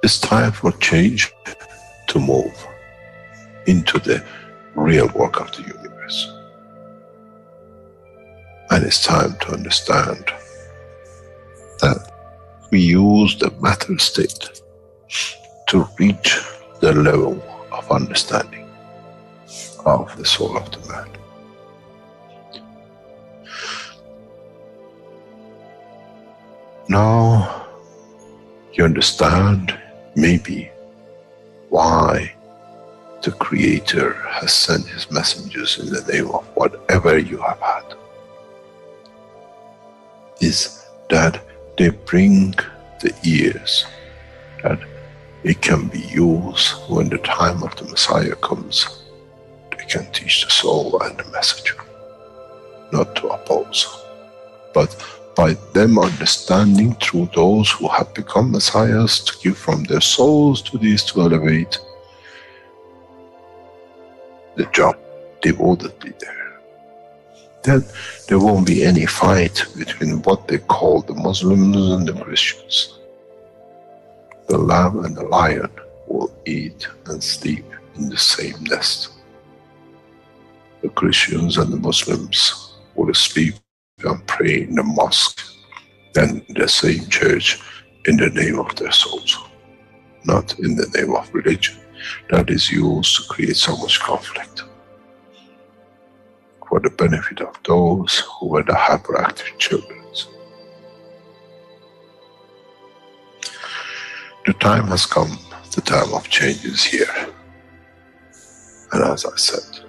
It's time for change to move into the real work of the universe. And it's time to understand that we use the matter state to reach the level of understanding of the soul of the man. Now you understand maybe why the Creator has sent His messengers in the name of whatever you have had. Is that they bring the ears that it can be used when the time of the Messiah comes. They can teach the soul and the message, not to oppose, but by them understanding through those who have become Messiahs to give from their souls to these to elevate the job devotedly there. Then there won't be any fight between what they call the Muslims and the Christians. The lamb and the lion will eat and sleep in the same nest. The Christians and the Muslims will sleep and pray in the mosque and in the same church in the name of their souls, not in the name of religion that is used to create so much conflict for the benefit of those who were the hyperactive children. The time has come, the time of change is here. And as I said,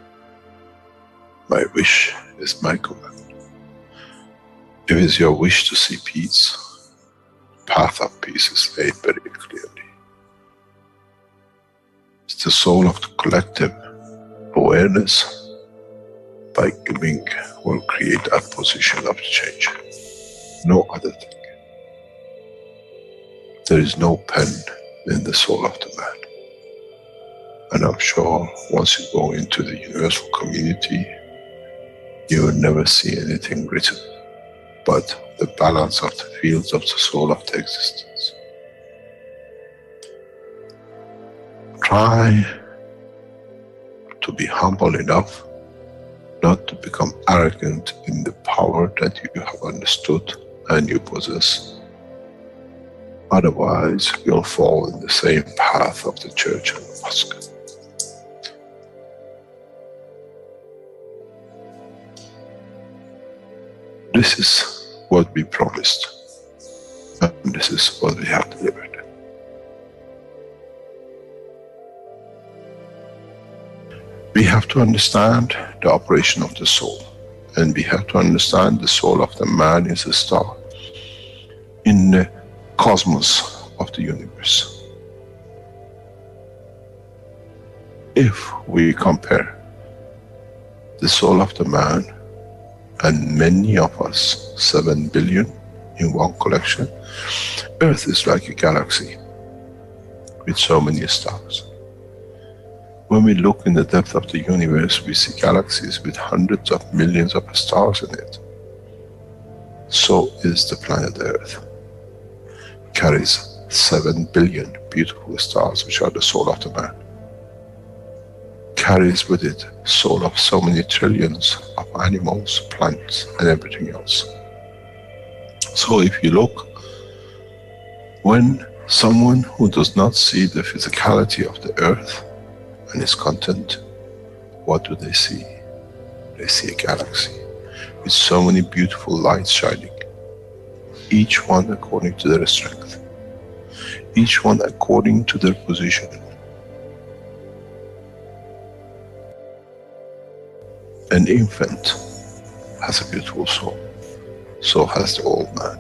my wish is my command. If it's your wish to see peace, the path of peace is laid very clearly. It's the soul of the collective awareness. By giving will create that position of change. No other thing. There is no pen in the soul of the man. And I'm sure once you go into the universal community, you will never see anything written but the balance of the fields of the soul of the existence. Try to be humble enough not to become arrogant in the power that you have understood and you possess. Otherwise, you'll fall in the same path of the church and the mosque. This is what we promised, and this is what we have delivered. We have to understand the operation of the soul, and we have to understand the soul of the man is a star in the cosmos of the universe. If we compare the soul of the man and many of us, 7 billion in one collection, Earth is like a galaxy with so many stars. When we look in the depth of the universe, we see galaxies with hundreds of millions of stars in it. So is the planet Earth. Carries 7 billion beautiful stars, which are the soul of the man. Carries with it soul of so many trillions of animals, plants, and everything else. So if you look, when someone who does not see the physicality of the earth and its content, what do they see? They see a galaxy with so many beautiful lights shining, each one according to their strength, each one according to their position. An infant has a beautiful soul, so has the old man.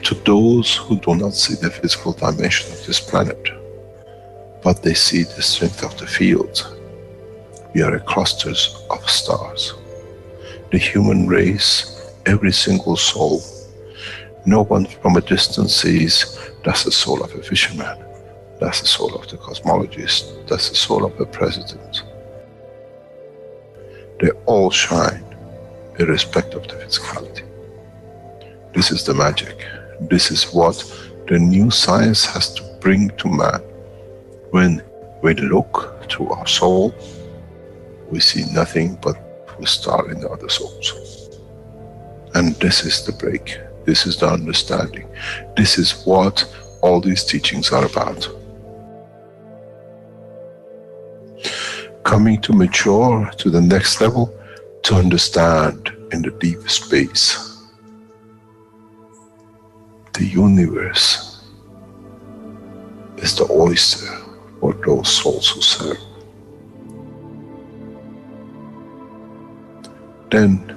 To those who do not see the physical dimension of this planet, but they see the strength of the field, we are clusters of stars. The human race, every single soul, no one from a distance sees, that's the soul of a fisherman, that's the soul of the cosmologist, that's the soul of the president. They all shine irrespective of the physicality. This is the magic. This is what the new science has to bring to man. When we look through our soul, we see nothing but we star in the other souls. And this is the break. This is the understanding. This is what all these teachings are about. Coming to mature to the next level, to understand in the deep space, the universe is the oyster for those souls who serve. Then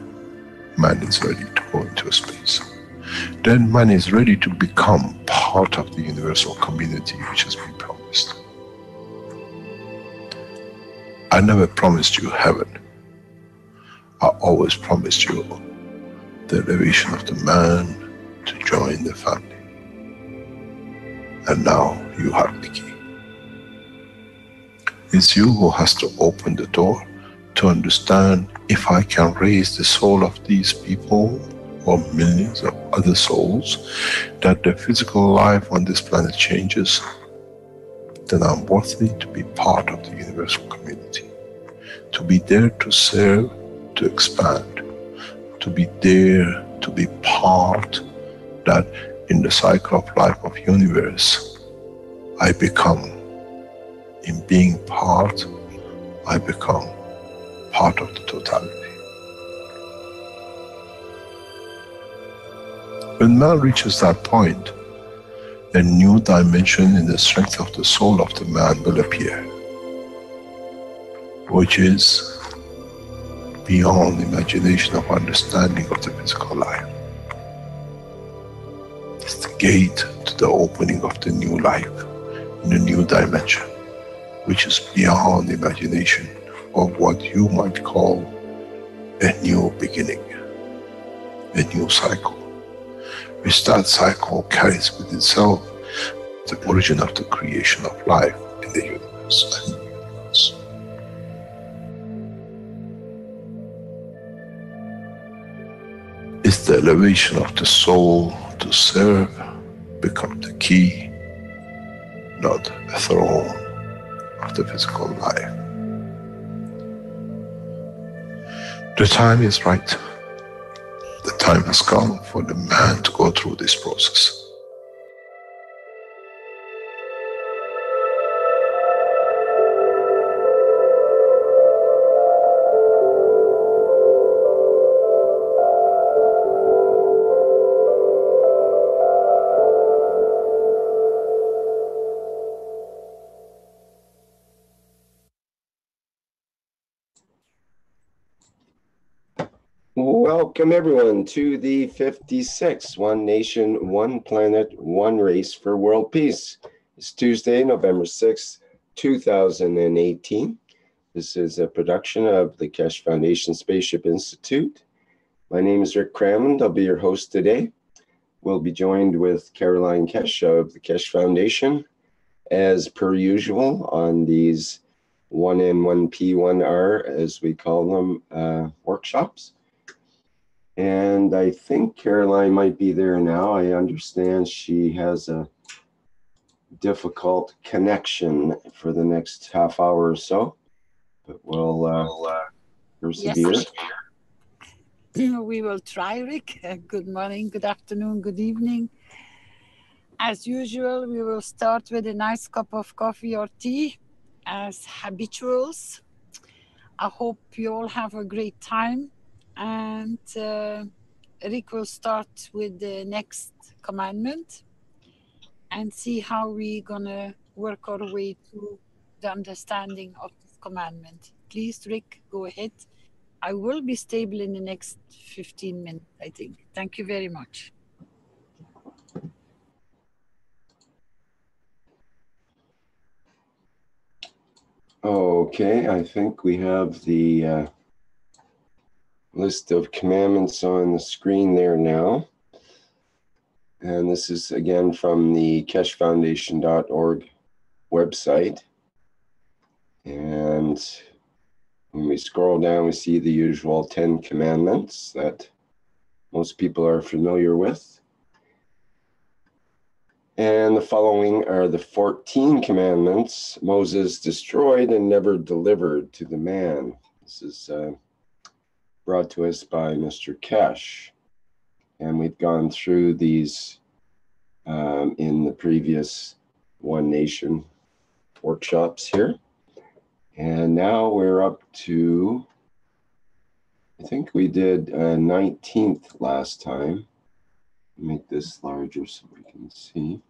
man is ready to go into space. Then man is ready to become part of the universal community which has been promised. I never promised you heaven. I always promised you the elevation of the man to join the family. And now you have the key. It's you who has to open the door to understand, if I can raise the soul of these people or millions of other souls, that the physical life on this planet changes, then I'm worthy to be part of the universal community. To be there to serve, to expand. To be there, to be part, that in the cycle of life of universe, I become, in being part, I become part of the totality. When man reaches that point, a new dimension in the strength of the soul of the man will appear, which is beyond imagination of understanding of the physical life. It's the gate to the opening of the new life, in a new dimension, which is beyond imagination of what you might call a new beginning, a new cycle, which that cycle carries with itself the origin of the creation of life in the universe and in the universe. It's the elevation of the soul to serve become the key, not a throne of the physical life. The time is right. The time has come for the man to go through this process. Welcome everyone to the 56th One Nation, One Planet, One Race for World Peace. It's Tuesday, November 6th, 2018. This is a production of the Keshe Foundation Spaceship Institute. My name is Rick Crammond. I'll be your host today. We'll be joined with Caroline Keshe of the Keshe Foundation, as per usual, on these 1N, 1P, 1R, as we call them, workshops. And I think Caroline might be there now. I understand she has a difficult connection for the next half hour or so, but we'll persevere. Yes. We will try, Rick. Good morning, good afternoon, good evening. As usual, we will start with a nice cup of coffee or tea as habituals. I hope you all have a great time. And Rick will start with the next commandment and see how we're going to work our way to the understanding of this commandment. Please, Rick, go ahead. I will be stable in the next 15 minutes, I think. Thank you very much. Okay, I think we have the list of commandments on the screen there now. And this is again from the keshefoundation.org website. And when we scroll down, we see the usual 10 commandments that most people are familiar with. And the following are the 14 commandments Moses destroyed and never delivered to the man. This is brought to us by Mr. Keshe. And we've gone through these in the previous One Nation workshops here. And now we're up to, I think we did 19th last time. Make this larger so we can see.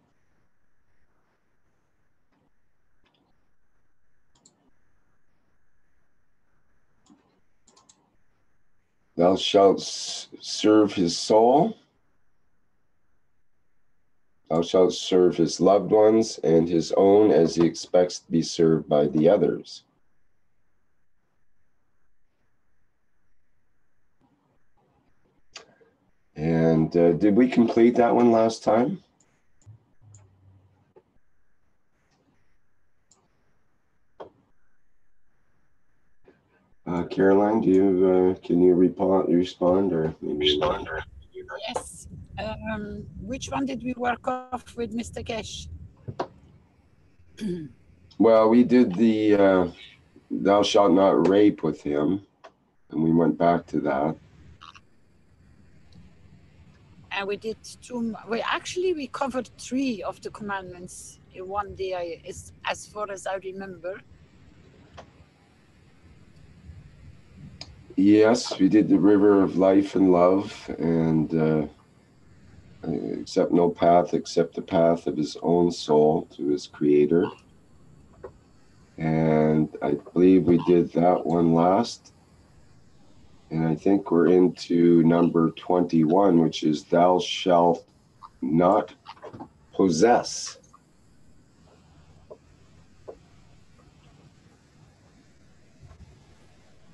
Thou shalt serve his soul. Thou shalt serve his loved ones and his own as he expects to be served by the others. And did we complete that one last time? Caroline, do you can you respond or maybe respond? Yes. Which one did we work off with Mr. Keshe? Well, we did the thou shalt not rape with him, and we went back to that. And we did two. We covered 3 of the commandments in one day, as far as I remember. Yes, we did the river of life and love, and accept no path except the path of his own soul to his creator. And I believe we did that one last. And I think we're into number 21, which is thou shalt not possess.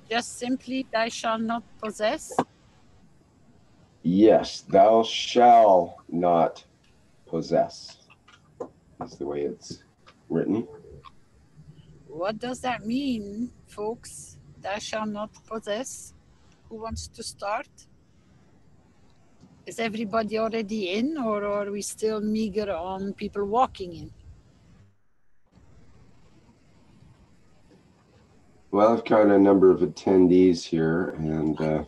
Just simply, thou shalt not possess. Yes, thou shalt not possess. That's the way it's written. What does that mean, folks? Thou shalt not possess. Who wants to start? Is everybody already in, or are we still meager on people walking in? Well, I've got a number of attendees here, and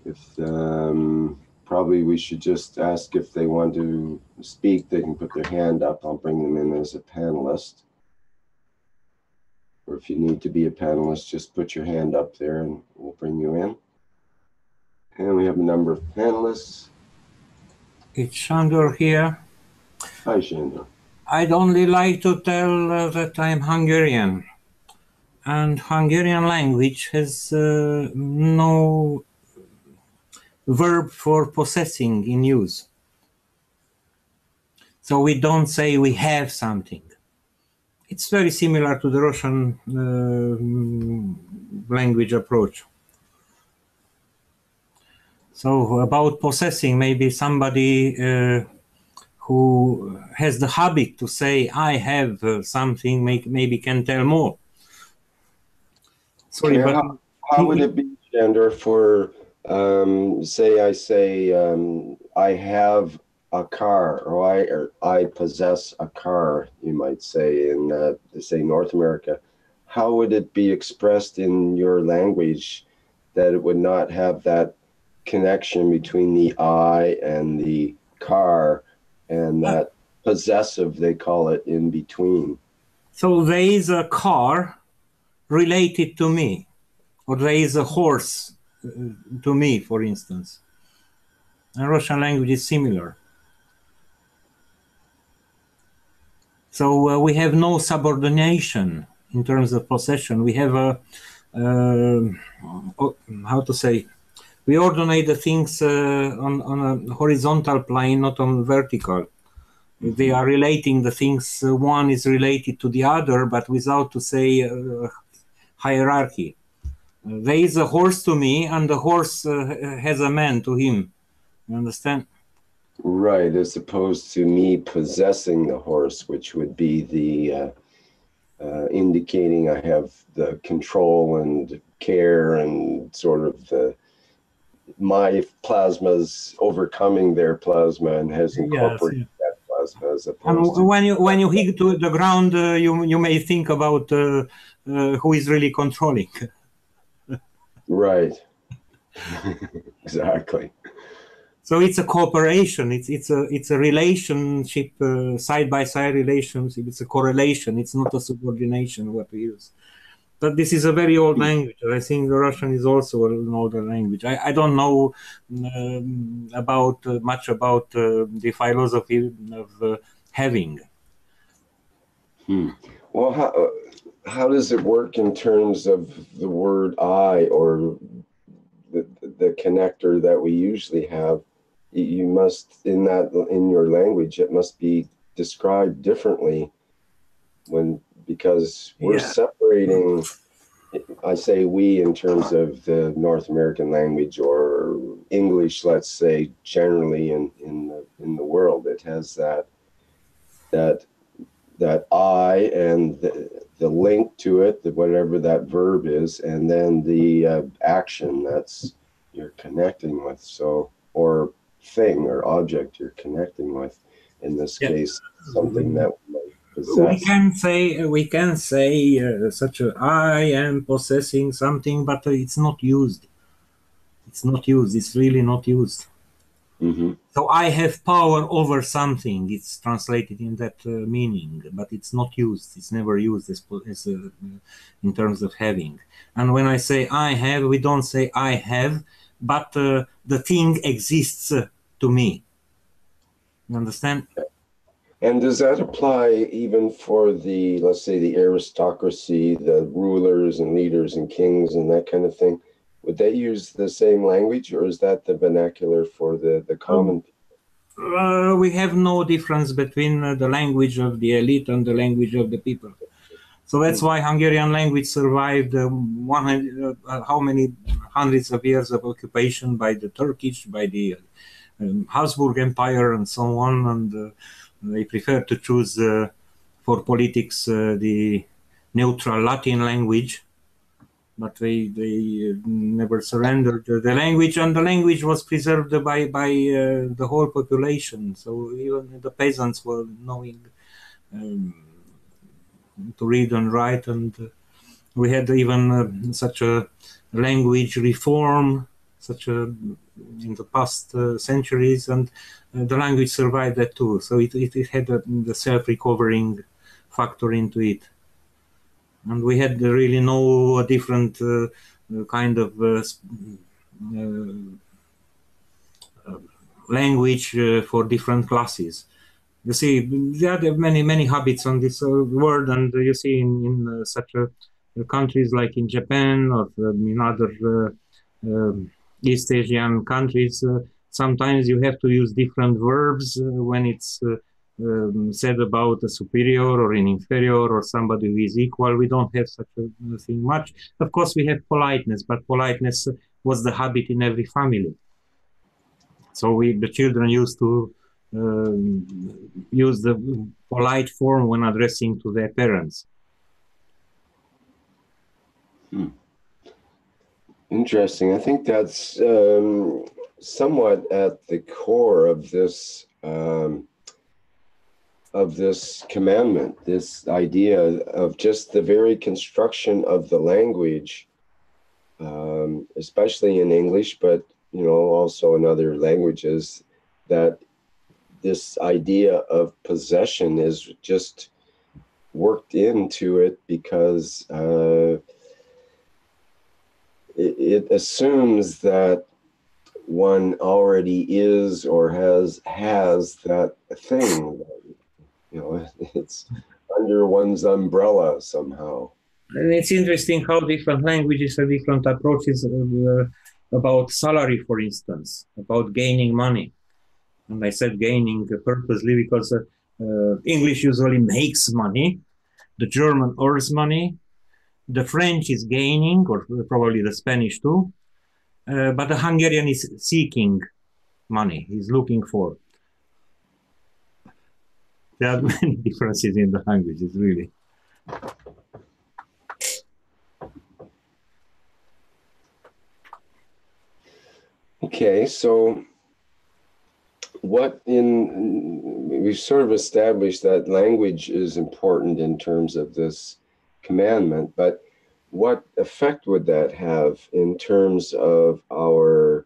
if probably we should just ask if they want to speak. They can put their hand up. I'll bring them in as a panelist. Or if you need to be a panelist, just put your hand up there and we'll bring you in. And we have a number of panelists. It's Shandor here. Hi, Shandor. I'd only like to tell that I'm Hungarian. And Hungarian language has no verb for possessing in use. So we don't say we have something. It's very similar to the Russian language approach. So about possessing, maybe somebody who has the habit to say, I have something, maybe can tell more. Sorry, okay, but how would it be, Shandor, for say I say I have a car, or I possess a car, you might say in say North America. How would it be expressed in your language that it would not have that connection between the I and the car and that possessive, they call it, in between? So there is a car related to me, or there is a horse to me, for instance. And Russian language is similar. So we have no subordination in terms of possession. We have a, how to say, we ordinate the things on a horizontal plane, not on vertical. They are relating the things, one is related to the other, but without to say hierarchy. There is a horse to me, and the horse has a man to him. You understand? Right, as opposed to me possessing the horse, which would be the indicating I have the control and care and sort of my plasma's overcoming their plasma and has incorporated that as opposed to... And when you hit to the ground, you may think about who is really controlling. Right. Exactly. So it's a cooperation. It's a relationship, side by side relationship. It's a correlation. It's not a subordination what we use. But this is a very old language. I think the Russian is also an older language. I don't know about much about the philosophy of having. Well, how does it work in terms of the word I, or the connector that we usually have? You must, in your language, it must be described differently because we're separating. I say we in terms of the North American language or English, let's say generally in the world. It has that I and the link to it, whatever that verb is, and then the action that's you're connecting with. So, or thing or object you're connecting with. In this case, something that we might possess. We can say such a I am possessing something, but it's not used. It's not used. It's really not used. So I have power over something. It's translated in that meaning, but it's not used. It's never used as in terms of having. And when I say I have, we don't say I have, but the thing exists to me. You understand? And does that apply even for the, let's say, the aristocracy, the rulers and leaders and kings and that kind of thing? Would they use the same language, or is that the vernacular for the common people? We have no difference between the language of the elite and the language of the people. So that's why Hungarian language survived how many hundreds of years of occupation by the Turkish, by the Habsburg Empire and so on, and they prefer to choose for politics the neutral Latin language, but they never surrendered the language, and the language was preserved by the whole population. So even the peasants were knowing to read and write, and we had even such a language reform, in the past centuries, and the language survived that too. So it had the self-recovering factor into it. And we had really no different kind of language for different classes. You see, there are many habits on this world, and you see in such countries like in Japan or in other East Asian countries, sometimes you have to use different verbs when it's said about a superior or an inferior or somebody who is equal. We don't have such a thing much. Of course, we have politeness, but politeness was the habit in every family. So the children used to use the polite form when addressing to their parents. Interesting. I think that's somewhat at the core of this commandment, this idea of just the very construction of the language, especially in English, but also in other languages, that this idea of possession is just worked into it because it assumes that one already is or has that thing. It's under one's umbrella somehow. And it's interesting how different languages have different approaches about salary, for instance, about gaining money. And I said gaining purposely because English usually makes money, the German earns money, the French is gaining, or probably the Spanish too, but the Hungarian is seeking money, he's looking for. There are many differences in the languages, really. Okay, so what we've sort of established that language is important in terms of this commandment, but what effect would that have in terms of our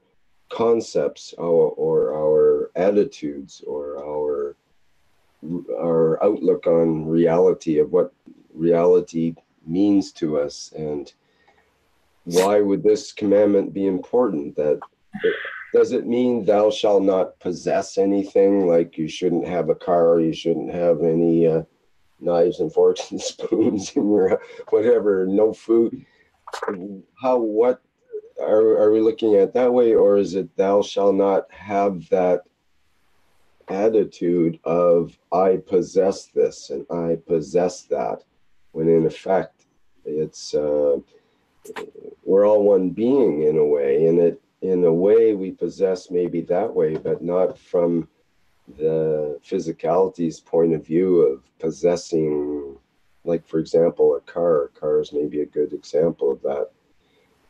concepts, or our attitudes, or our outlook on reality, of what reality means to us? And why would this commandment be important? Does it mean thou shalt not possess anything, like you shouldn't have a car, you shouldn't have any knives and forks and spoons in your whatever, no food? What are we looking at that way? Or is it thou shalt not have that attitude of I possess this and I possess that, when in effect it's we're all one being in a way, and in a way we possess maybe that way, but not from the physicality's point of view of possessing, like, for example, a car. A car is maybe a good example of that.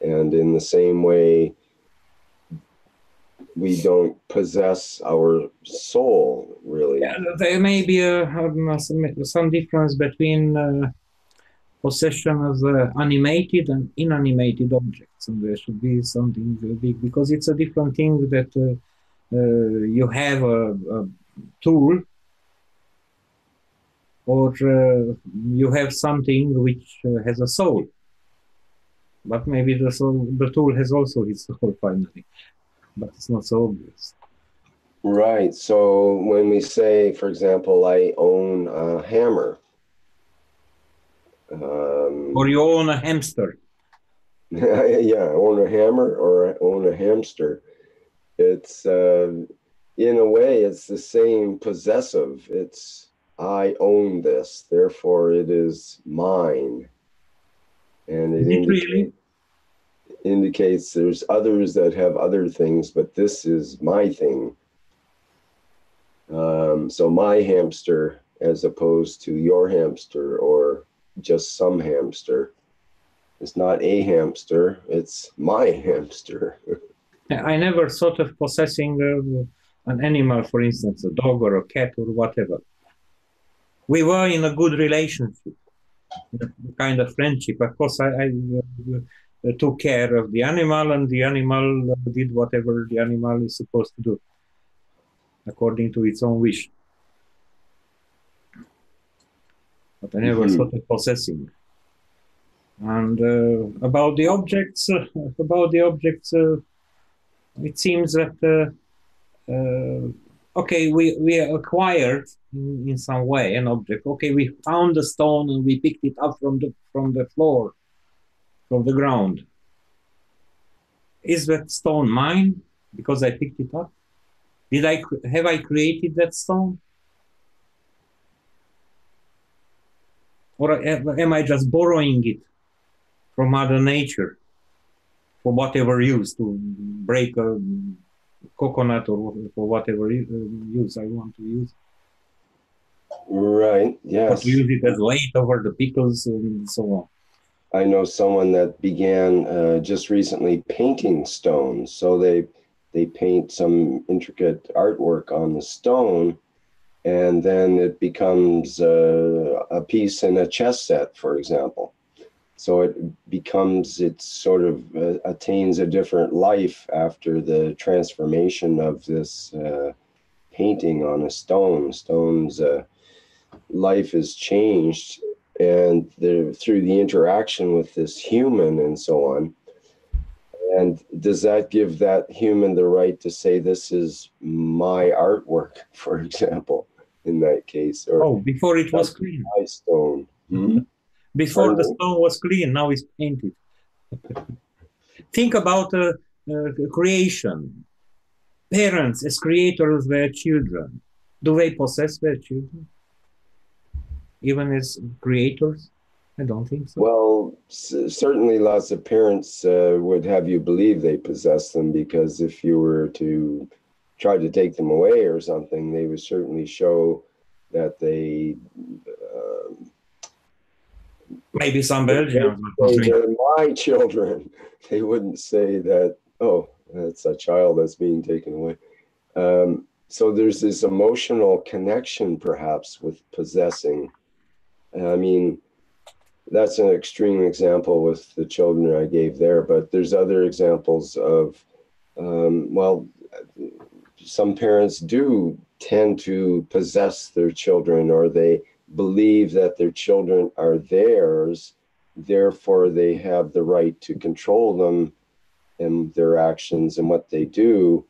And in the same way, we don't possess our soul, really. Yeah, there may be some difference between possession of animated and inanimated objects, and there should be something big, because it's a different thing that you have a tool, or you have something which has a soul, but maybe the tool has also its soul finally, but it's not so obvious. Right. So when we say, for example, I own a hammer, or you own a hamster. Yeah, I own a hammer, or I own a hamster. It's in a way, it's the same possessive. It's I own this, therefore it is mine, and it indicates there's others that have other things, but this is my thing. So my hamster, as opposed to your hamster, or just some hamster, it's not a hamster, it's my hamster. I never thought of possessing an animal, for instance, a dog or a cat or whatever. We were in a good relationship, a kind of friendship. Of course, I took care of the animal, and the animal did whatever the animal is supposed to do, according to its own wish. But I never thought of possessing. And about the objects, it seems that okay, we acquired in some way an object. Okay, we found a stone and we picked it up from the floor, from the ground. Is that stone mine because I picked it up? Have I created that stone? Or am I just borrowing it from Mother Nature for whatever use, to break a coconut, or for whatever use I want to use? Right, yes. Or to use it as weight over the pickles and so on. I know someone that began just recently painting stones. So they paint some intricate artwork on the stone, and then it becomes a piece in a chess set, for example. So it sort of attains a different life after the transformation of this painting on a stone. Stone's life is changed, and through the interaction with this human and so on. And does that give that human the right to say, this is my artwork, for example, in that case? Or, before it was clean. My stone. Mm-hmm. Before the stone was clean, now it's painted. Think about creation. Parents, as creators of their children, do they possess their children? Even as creators? I don't think so. Well, certainly lots of parents would have you believe they possess them, because if you were to try to take them away or something, they would certainly show that they... maybe some Belgians. They're my children. They wouldn't say that, oh, that's a child that's being taken away. So there's this emotional connection perhaps with possessing. I mean, that's an extreme example with the children I gave there, but there's other examples of, well, some parents do tend to possess their children, or they believe that their children are theirs, therefore they have the right to control them and their actions and what they do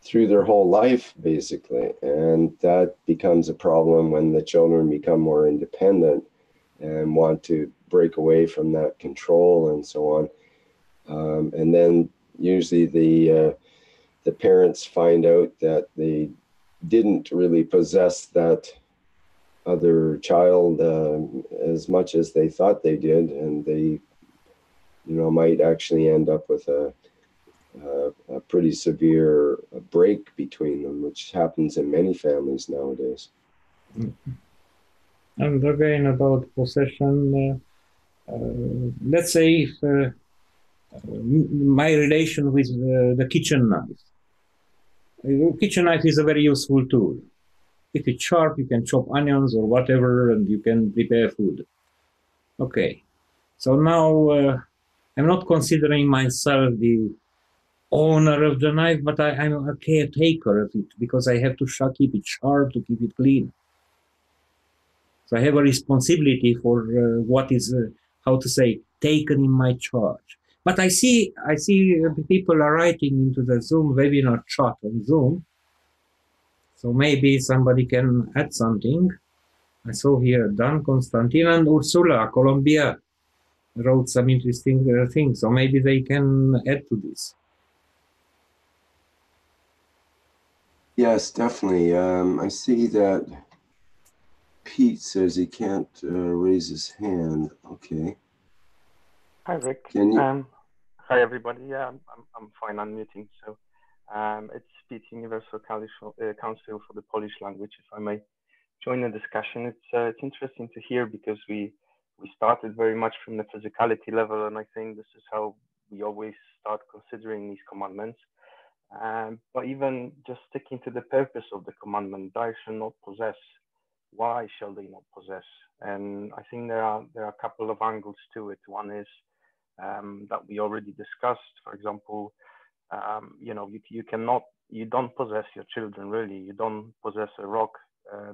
through their whole life, basically. And that becomes a problem when the children become more independent and want to break away from that control and so on. And then usually the parents find out that they didn't really possess that other child as much as they thought they did, and they, might actually end up with a pretty severe break between them, which happens in many families nowadays. And again, about possession, let's say if my relation with the kitchen knife. The kitchen knife is a very useful tool. If it's sharp, you can chop onions or whatever, and you can prepare food. Okay. So now I'm not considering myself the owner of the knife, but I'm a caretaker of it because I have to keep it sharp, to keep it clean. So I have a responsibility for what is, how to say, taken in my charge. But I see people are writing into the Zoom webinar chat on Zoom. So maybe somebody can add something. I saw here Dan, Constantine, and Ursula, Colombia, wrote some interesting things. So maybe they can add to this. Yes, definitely. I see that Pete says he can't raise his hand. Okay. Hi, Rick. Can you? Hi, everybody. Yeah, I'm fine unmuting. So it's Pete, Universal Council for the Polish Language. If I may join the discussion, it's interesting to hear because we started very much from the physicality level, and I think this is how we always start considering these commandments. But even just sticking to the purpose of the commandment, thou shalt not possess. Why shall they not possess? And I think there are a couple of angles to it. One is that we already discussed. For example, you don't possess your children, really. You don't possess a rock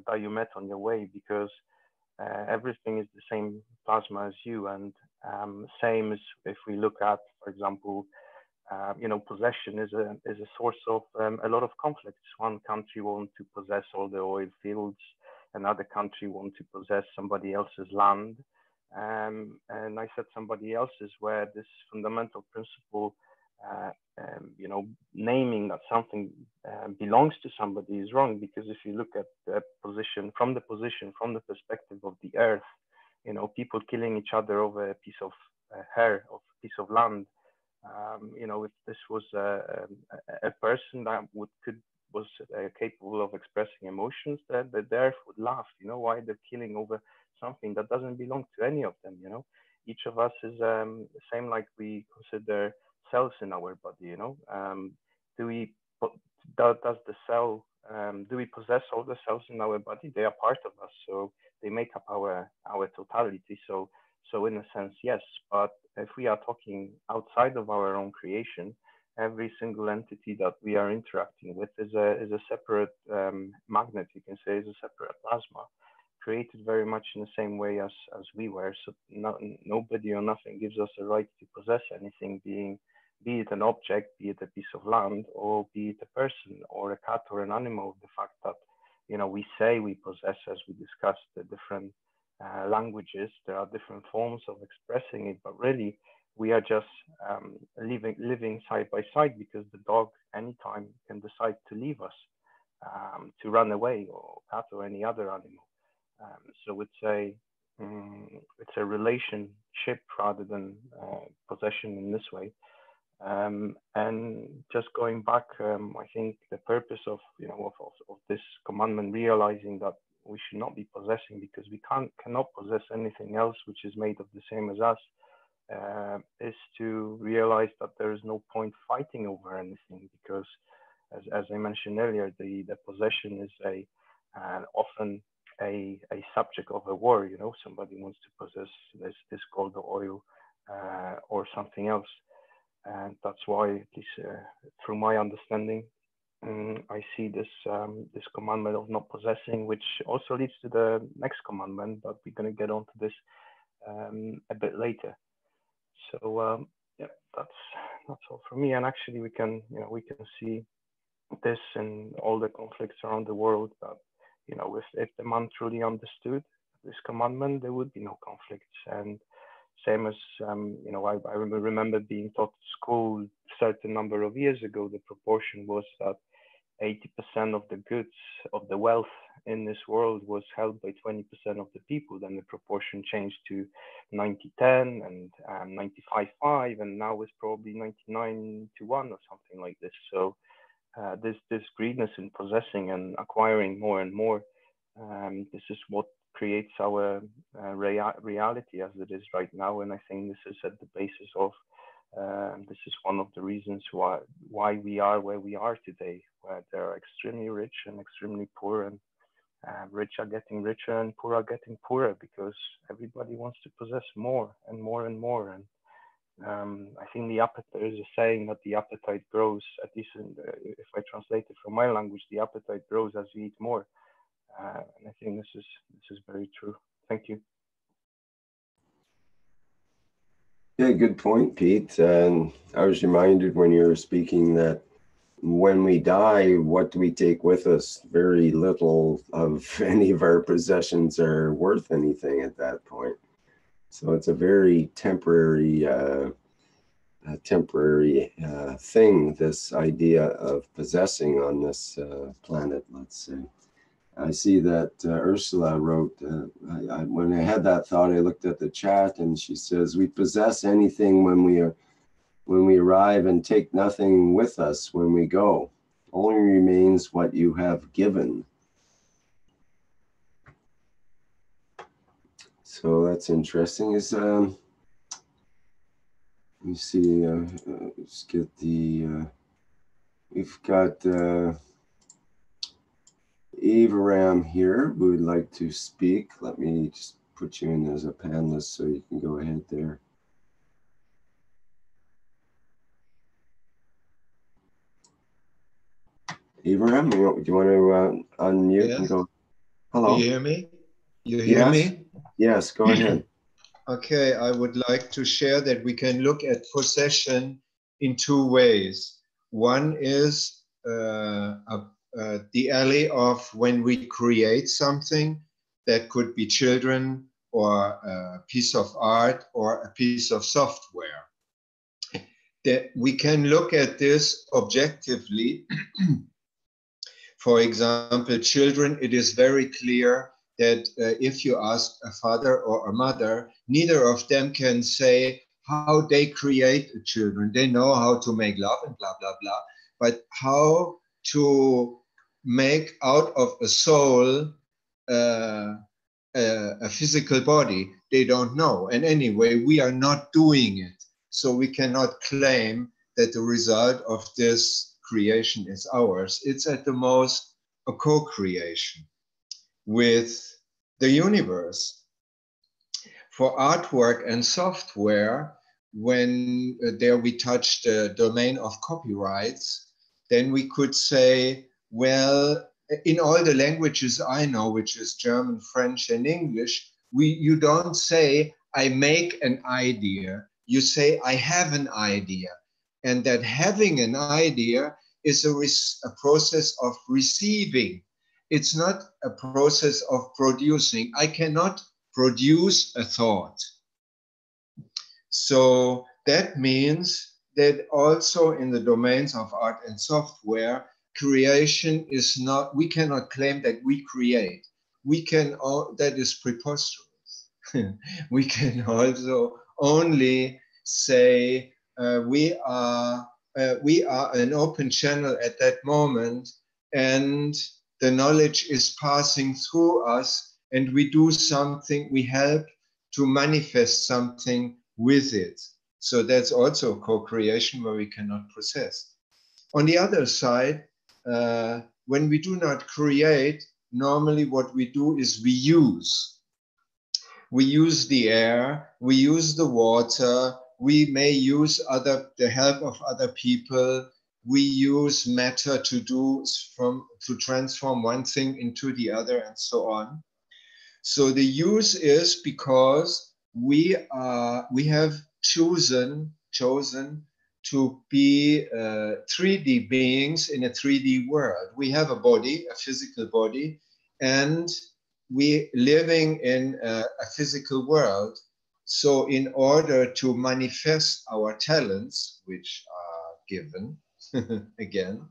that you met on your way, because everything is the same plasma as you. And same as if we look at, for example, possession is a source of a lot of conflicts. One country wants to possess all the oil fields, another country wants to possess somebody else's land. And I said somebody else's, where this fundamental principle, naming that something belongs to somebody is wrong, because if you look at the position, from the perspective of the earth, people killing each other over a piece of hair, of a piece of land, if this was a person that was capable of expressing emotions, that the earth would laugh. Why they're killing over something that doesn't belong to any of them. Each of us is the same, like we consider cells in our body. Does the cell, do we possess all the cells in our body? They are part of us, so they make up our totality. So in a sense, yes. But if we are talking outside of our own creation, every single entity that we are interacting with is a separate magnet. You can say is a separate plasma, created very much in the same way as we were. So nobody or nothing gives us a right to possess anything, be it an object, be it a piece of land, or be it a person or a cat or an animal. The fact that we say we possess, as we discussed, the different languages, there are different forms of expressing it, but really we are just living side by side, because the dog anytime can decide to leave us, to run away, or cat or any other animal. So it's a relationship rather than possession in this way. And just going back, I think the purpose of this commandment, realizing that we should not be possessing, because we cannot possess anything else which is made of the same as us, is to realize that there is no point fighting over anything, because as I mentioned earlier, the possession is often a subject of a war. You know, somebody wants to possess this gold or oil or something else, and that's why, at least through my understanding, I see this this commandment of not possessing, which also leads to the next commandment, but we're going to get onto this a bit later. So yeah, that's all for me. And actually, we can see this in all the conflicts around the world. That if the man truly understood this commandment, there would be no conflicts. And same as I remember being taught at school a certain number of years ago, the proportion was that 80% of the goods, of the wealth in this world was held by 20% of the people. Then the proportion changed to 90-10 and 95-5, and now it's probably 99-1 or something like this. So this greediness in possessing and acquiring more and more, this is what creates our reality as it is right now. And I think this is at the basis of this is one of the reasons why we are where we are today, where there are extremely rich and extremely poor, and rich are getting richer and poor are getting poorer, because everybody wants to possess more and more and more. And I think there is a saying that the appetite grows, at least if I translate it from my language, the appetite grows as you eat more. And I think this is very true. Thank you. Yeah, good point, Pete. And I was reminded when you were speaking that when we die, what do we take with us? Very little of any of our possessions are worth anything at that point. So it's a very temporary thing, this idea of possessing on this planet, let's say. I see that Ursula wrote, when I had that thought, I looked at the chat and she says, we possess anything when we arrive and take nothing with us when we go. Only remains what you have given. So that's interesting. Let me see, let's get we've got Abraham here who would like to speak. Let me just put you in as a panelist so you can go ahead there. Abraham, do you want to unmute and go? Hello. Do you hear me? You hear me? Yes, go ahead. Okay, I would like to share that we can look at possession in two ways. One is the alley of when we create something that could be children or a piece of art or a piece of software. That we can look at this objectively. For example, children, it is very clear that if you ask a father or a mother, neither of them can say how they create children. They know how to make love and blah, blah, blah. But how to make out of a soul a physical body, they don't know. And anyway, we are not doing it. So we cannot claim that the result of this creation is ours. It's at the most a co-creation with the universe. For artwork and software, when there we touch the domain of copyrights, then we could say, well, in all the languages I know, which is German, French, and English, you don't say, I make an idea. You say, I have an idea. And that having an idea is a process of receiving. It's not a process of producing. I cannot produce a thought. So that means that also in the domains of art and software, creation is not, we cannot claim that we create. We can, that is preposterous. We can also only say we are an open channel at that moment, and the knowledge is passing through us, and we do something, we help to manifest something with it. So that's also co-creation where we cannot possess. On the other side, when we do not create, normally what we do is we use. We use the air, we use the water, we may use the help of other people, we use matter to transform one thing into the other, and so on. So the use is because we have chosen to be 3D beings in a 3D world. We have a body, a physical body, and we living in a physical world. So in order to manifest our talents, which are given, again,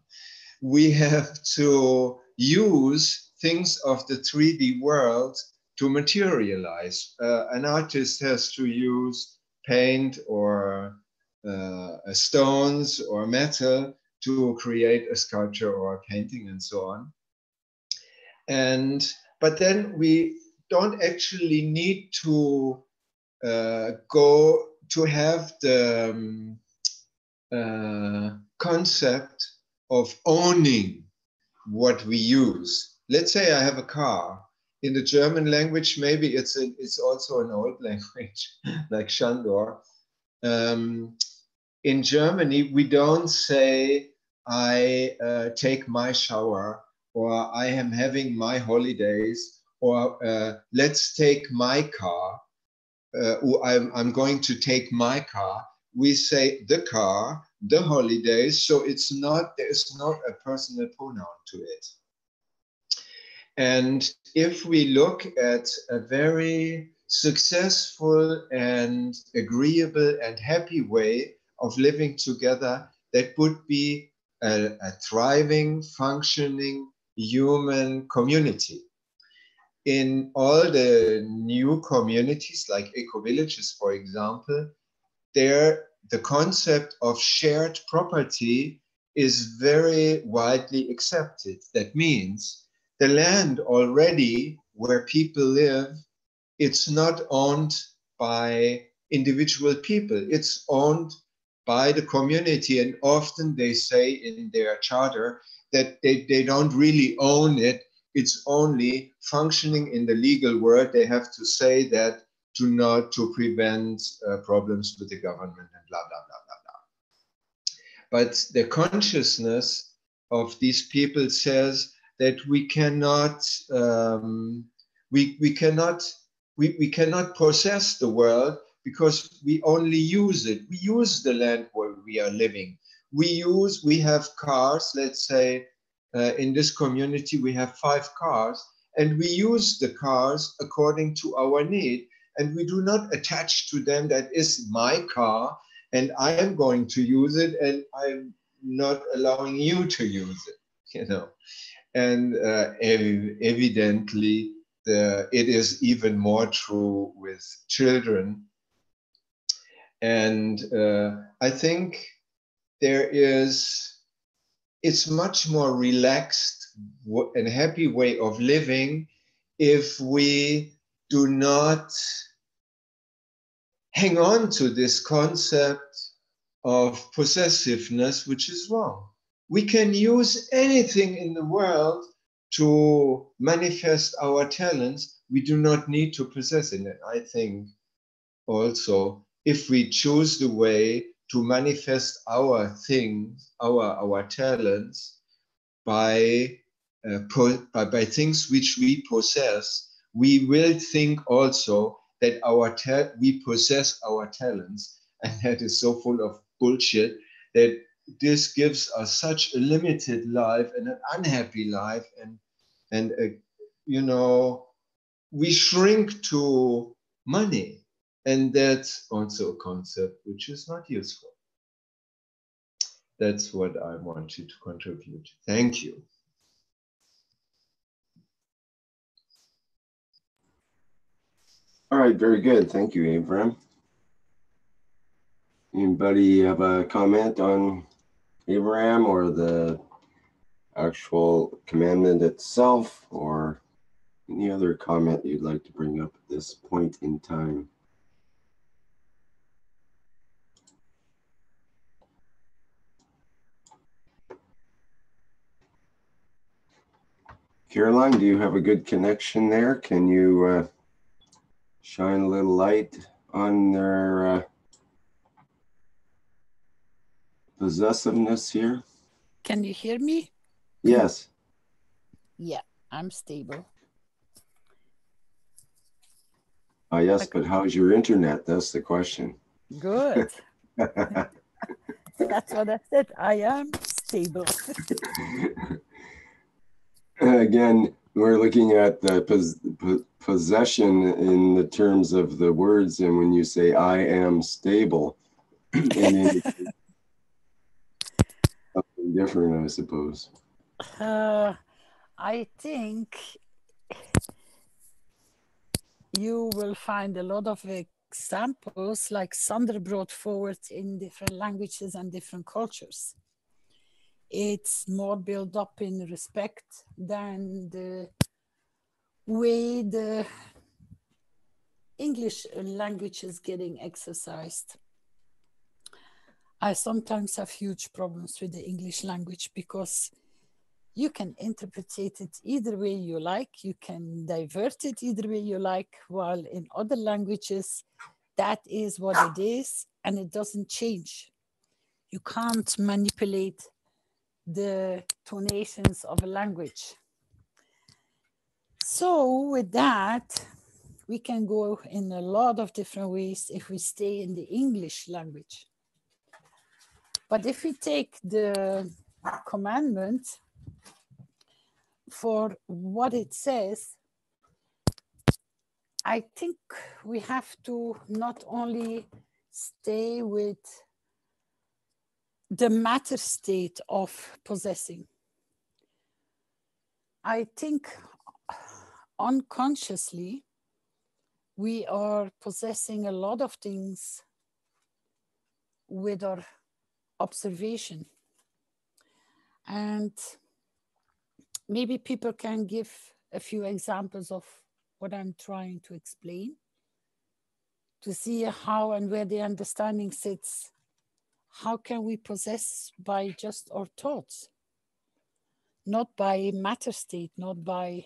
we have to use things of the 3D world to materialize. An artist has to use paint or stones or metal to create a sculpture or a painting and so on. But then we don't actually need to go to have the concept of owning what we use. Let's say I have a car. In the German language, maybe it's also an old language, like Shandor. In Germany, we don't say, I take my shower, or I am having my holidays, or let's take my car, I'm going to take my car. We say the car, the holidays, so there's not a personal pronoun to it. And if we look at a very successful and agreeable and happy way of living together, that would be a thriving, functioning human community. In all the new communities, like eco-villages, for example, there the concept of shared property is very widely accepted. That means the land already where people live, it's not owned by individual people, it's owned by the community. And often they say in their charter that they don't really own it, it's only functioning in the legal world. They have to say that to prevent problems with the government and blah, blah, blah, blah, blah. But the consciousness of these people says that we cannot possess the world because we only use it. We use the land where we are living. We have cars, let's say in this community we have 5 cars, and we use the cars according to our need, and we do not attach to them that is my car and I am going to use it and I'm not allowing you to use it, you know. And evidently, it is even more true with children. And I think it's much more relaxed and happy way of living if we do not hang on to this concept of possessiveness, which is wrong. We can use anything in the world to manifest our talents. We do not need to possess it. I think also, if we choose the way to manifest our things, our talents by things which we possess, we will think also that we possess our talents, and that is so full of bullshit that this gives us such a limited life and an unhappy life, and you know, we shrink to money, and that's also a concept which is not useful. That's what I wanted to contribute. Thank you. All right, very good. Thank you, Abraham. Anybody have a comment on Abraham or the actual commandment itself, or any other comment you'd like to bring up at this point in time? Caroline, do you have a good connection there? Can you shine a little light on their possessiveness here? Can you hear me? Yes. Yeah, I'm stable. Yes, but how's your internet? That's the question. Good. That's what I said. I am stable. Again, we're looking at the possession in the terms of the words, and when you say "I am stable," it indicates something different, I suppose. I think you will find a lot of examples like Sander brought forward in different languages and different cultures. It's more built up in respect than the way the English language is getting exercised. I sometimes have huge problems with the English language because you can interpret it either way you like, you can divert it either way you like, while in other languages, that is what it is and it doesn't change. You can't manipulate the tonations of a language. So with that, we can go in a lot of different ways if we stay in the English language. But if we take the commandment for what it says, I think we have to not only stay with the matter state of possessing. I think unconsciously, we are possessing a lot of things with our observation. And maybe people can give a few examples of what I'm trying to explain to see how and where the understanding sits. How can we possess by just our thoughts? Not by matter state, not by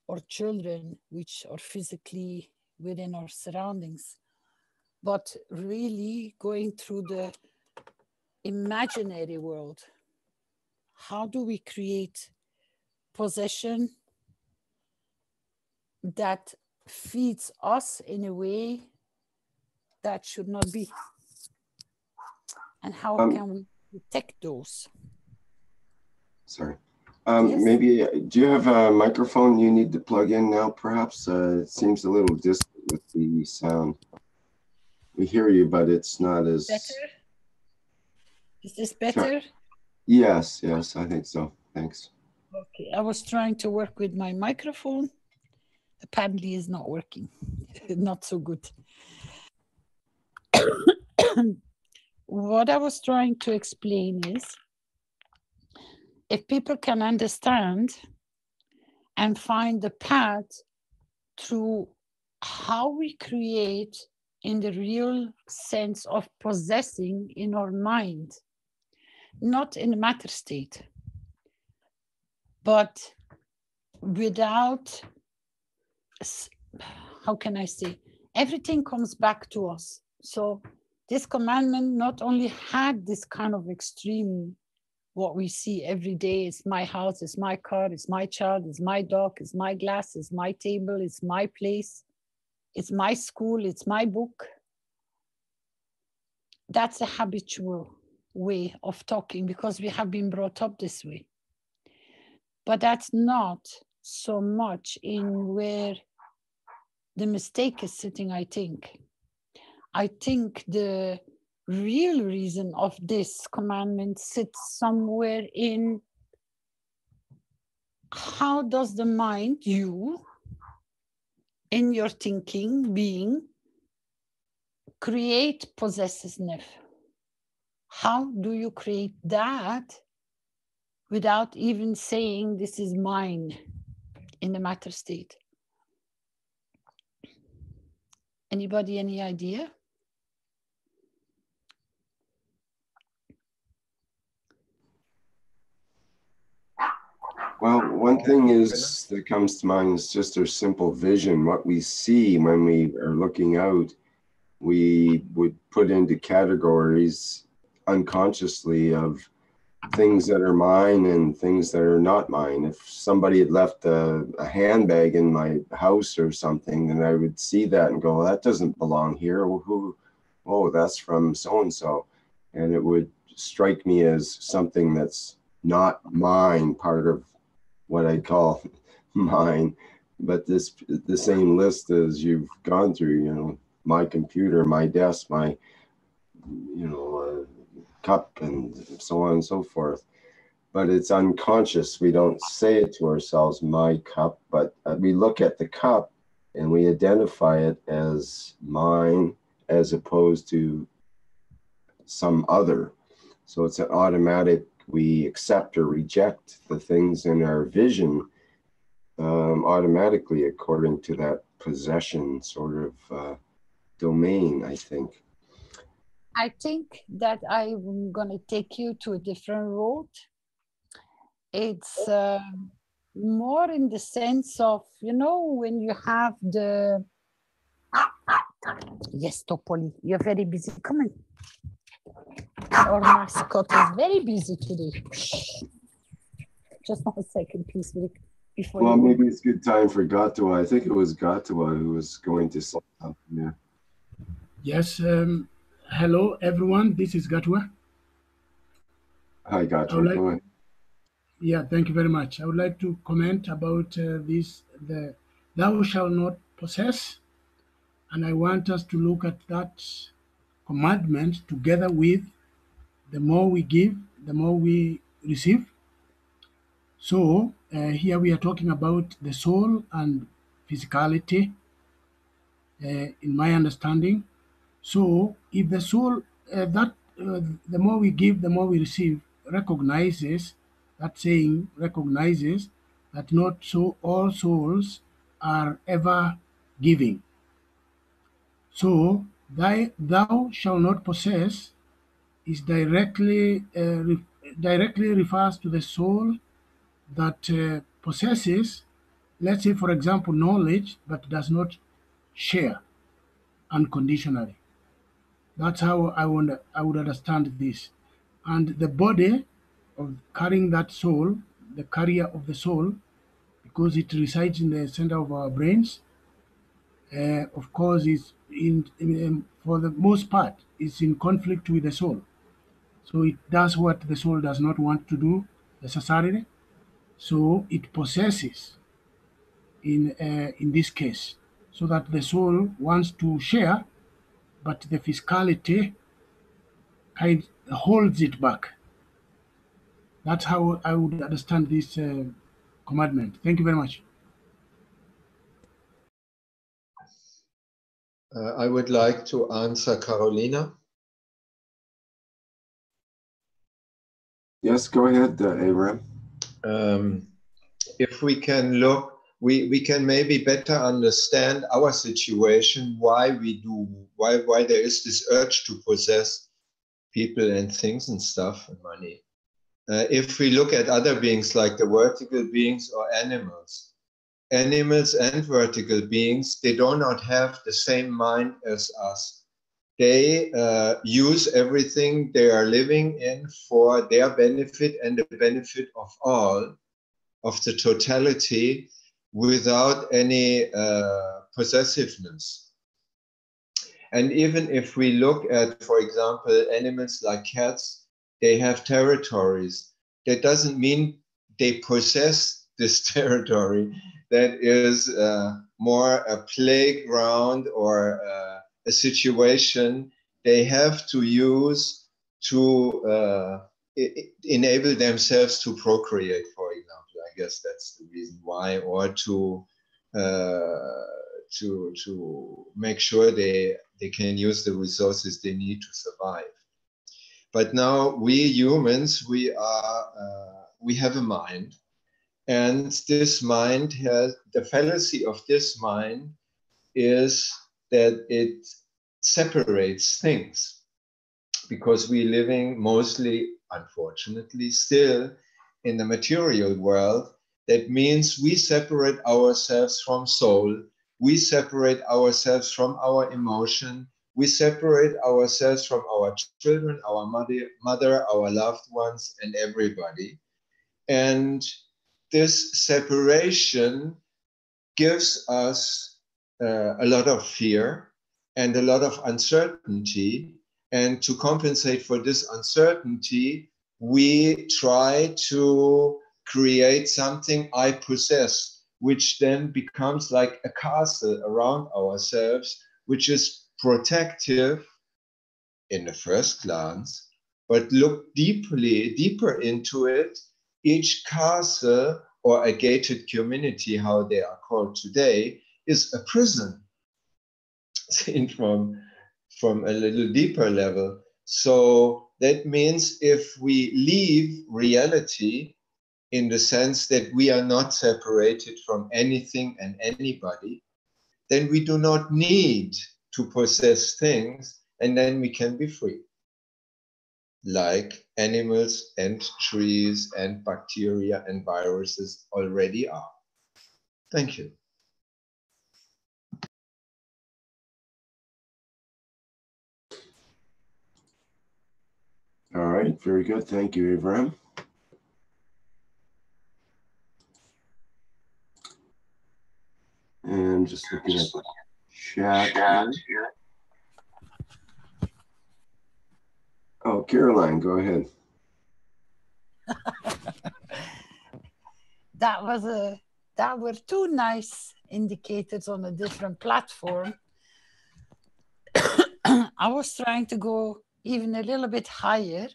our children, which are physically within our surroundings, but really going through the imaginary world. How do we create possession that feeds us in a way that should not be? And how can we detect those? Sorry. Yes? Maybe, do you have a microphone you need to plug in now, perhaps? It seems a little distant with the sound. We hear you, but it's not as... Better? Is this better? Yes, yes, I think so. Thanks. Okay, I was trying to work with my microphone. Apparently it's not working. Not so good. What I was trying to explain is, if people can understand and find the path through how we create in the real sense of possessing in our mind, not in a matter state, but without, how can I say, everything comes back to us. So this commandment not only had this kind of extreme, what we see every day, it's my house, it's my car, it's my child, it's my dog, it's my glass, it's my table, it's my place, it's my school, it's my book. That's a habitual way of talking because we have been brought up this way. But that's not so much in where the mistake is sitting, I think. I think the real reason of this commandment sits somewhere in how does the mind, you, in your thinking, being, create possessiveness? How do you create that without even saying this is mine in the matter state? Anybody, any idea? Well, one thing is that comes to mind is just our simple vision. What we see when we are looking out, we would put into categories unconsciously of things that are mine and things that are not mine. If somebody had left a handbag in my house or something, then I would see that and go, well, that doesn't belong here. Well, who? Oh, that's from so-and-so. And it would strike me as something that's not mine, part of what I call mine. But the same list as you've gone through, you know, my computer, my desk, my, you know, cup, and so on and so forth. But it's unconscious. We don't say it to ourselves, my cup, but we look at the cup and we identify it as mine as opposed to some other. So it's an automatic, we accept or reject the things in our vision automatically according to that possession sort of domain, I think. I think that I'm going to take you to a different road. It's more in the sense of, you know, when you have the... Yes, Topoli, you're very busy. Come on. Our mascot is very busy today. Just 1 second, please, before Well, you... maybe it's good time for Gatua. I think it was Gatua who was going to say something. Yeah. Yes. Hello, everyone. This is Gatua. Hi, Gatua. Go ahead. Yeah, thank you very much. I would like to comment about this, the thou shalt not possess. And I want us to look at that commandment together with the more we give, the more we receive. So here we are talking about the soul and physicality, in my understanding. So if the soul, the more we give, the more we receive, recognizes, that saying recognizes that not so all souls are ever giving. So thou shalt not possess is directly refers to the soul that possesses, let's say, for example, knowledge, but does not share unconditionally. That's how I would understand this. And the body of carrying that soul, the carrier of the soul, because it resides in the center of our brains, of course, is for the most part, is in conflict with the soul. So it does what the soul does not want to do necessarily. So it possesses in this case, so that the soul wants to share, but the physicality kind holds it back. That's how I would understand this commandment. Thank you very much. I would like to answer Carolina. Yes, go ahead, Abraham. If we can look, we can maybe better understand our situation, why there is this urge to possess people and things and stuff and money. If we look at other beings like the vertical beings or animals and vertical beings, they do not have the same mind as us. They use everything they are living in for their benefit and the benefit of all, of the totality, without any possessiveness. And even if we look at, for example, animals like cats, they have territories. That doesn't mean they possess this territory. That is more a playground or a situation they have to use to enable themselves to procreate, for example. I guess that's the reason why, or to make sure they can use the resources they need to survive. But now we humans, we have a mind, and this mind has, the fallacy of this mind is that it separates things, because we're living mostly, unfortunately, still in the material world, That means we separate ourselves from soul, we separate ourselves from our emotion, we separate ourselves from our children, our mother, our loved ones, and everybody. And this separation gives us a lot of fear and a lot of uncertainty. And to compensate for this uncertainty, we try to create something I possess, which then becomes like a castle around ourselves, which is protective in the first glance, but look deeper into it, each castle or a gated community, how they are called today, is a prison, seen from a little deeper level. So that means if we leave reality in the sense that we are not separated from anything and anybody, then we do not need to possess things, and then we can be free, like animals and trees and bacteria and viruses already are. Thank you. All right, very good. Thank you, Abraham. And just looking at the chat here. Oh, Caroline, go ahead. That were two nice indicators on a different platform. I was trying to go even a little bit higher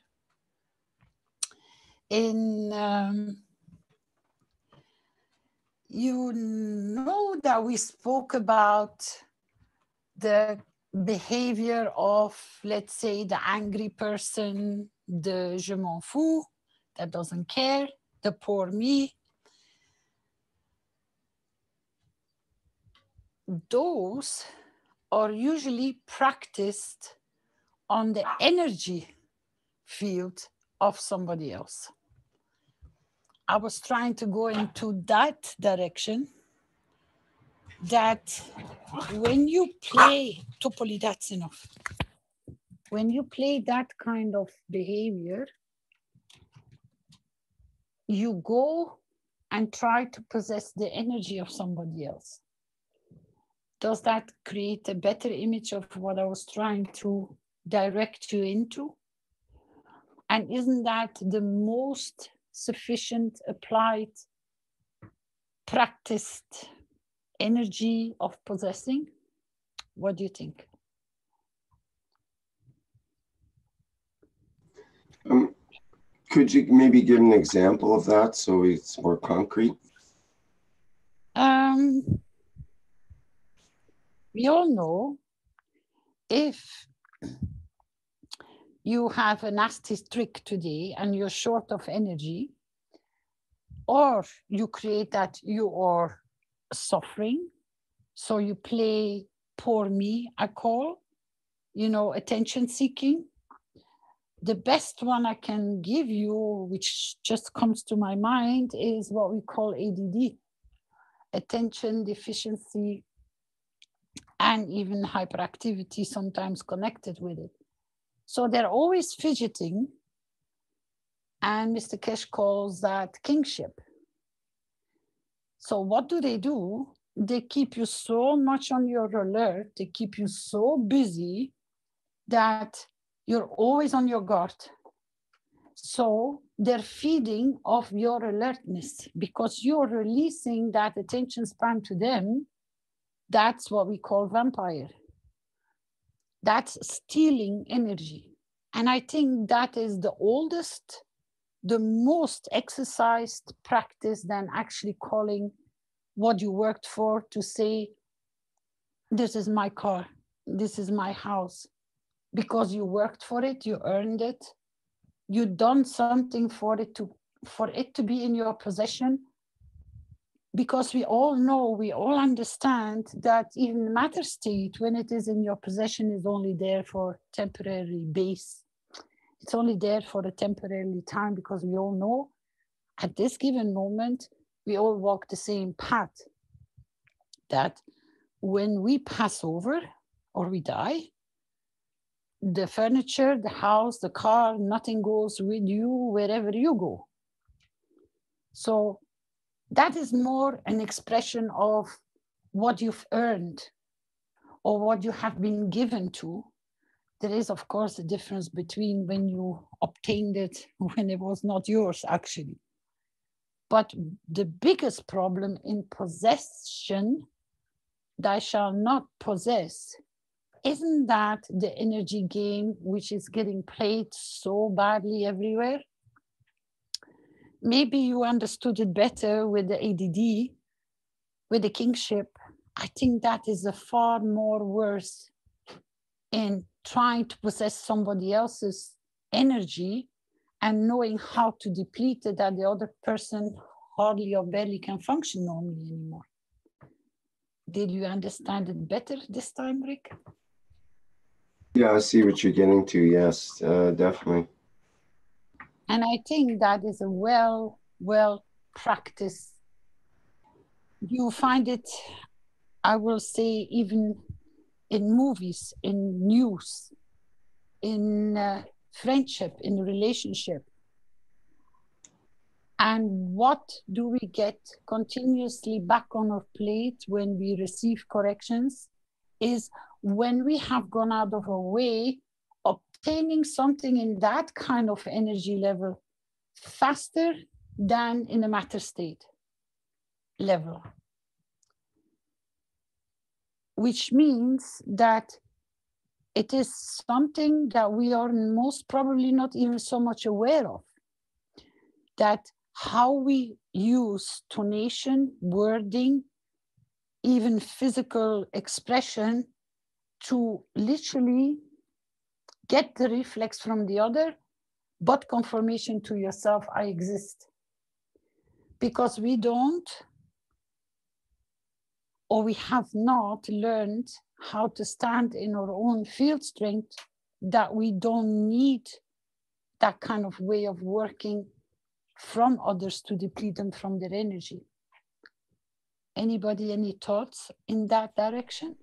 in you know that we spoke about the behavior of, let's say, the angry person, the je m'en fous, that doesn't care, the poor me. Those are usually practiced on the energy field of somebody else. I was trying to go into that direction, that when you play, Topoli, that's enough. When you play that kind of behavior, you go and try to possess the energy of somebody else. Does that create a better image of what I was trying to direct you into? And isn't that the most sufficient, applied, practiced energy of possessing? What do you think? Could you maybe give an example of that so it's more concrete? We all know if you have a nasty trick today and you're short of energy, or you create that you are suffering, so you play poor me, I call, attention seeking. The best one I can give you, which just comes to my mind, is what we call ADD, attention deficiency, and even hyperactivity sometimes connected with it. So they're always fidgeting, and Mr. Keshe calls that kingship. So what do? They keep you so much on your alert, they keep you so busy that you're always on your guard. So they're feeding off your alertness because you're releasing that attention span to them. That's what we call vampire. That's stealing energy. And I think that is the oldest, the most exercised practice than actually calling what you worked for to say, this is my car, this is my house. Because you worked for it, you earned it, you done something for it to be in your possession. Because we all know, we all understand that even matter state, when it is in your possession, is only there for temporary base. It's only there for a temporary time, because we all know at this given moment, we all walk the same path. That when we pass over or we die, the furniture, the house, the car, nothing goes with you wherever you go. So that is more an expression of what you've earned or what you have been given to. There is, of course, a difference between when you obtained it, when it was not yours, actually. But the biggest problem in possession, thou shalt not possess, isn't that the energy game which is getting played so badly everywhere? Maybe you understood it better with the ADD, with the kingship. I think that is a far more worse in trying to possess somebody else's energy and knowing how to deplete it, that the other person hardly or barely can function normally anymore. Did you understand it better this time, Rick? Yeah, I see what you're getting to. Yes, definitely. And I think that is a well practiced. You find it, I will say, even in movies, in news, in friendship, in relationship. And what do we get continuously back on our plate when we receive corrections is when we have gone out of our way, obtaining something in that kind of energy level faster than in a matter state level. Which means that it is something that we are most probably not even so much aware of. That how we use tonation, wording, even physical expression to literally get the reflex from the other, but confirmation to yourself, I exist. Because we don't, or we have not learned how to stand in our own field strength, that we don't need that kind of way of working from others to deplete them from their energy. Anybody, any thoughts in that direction?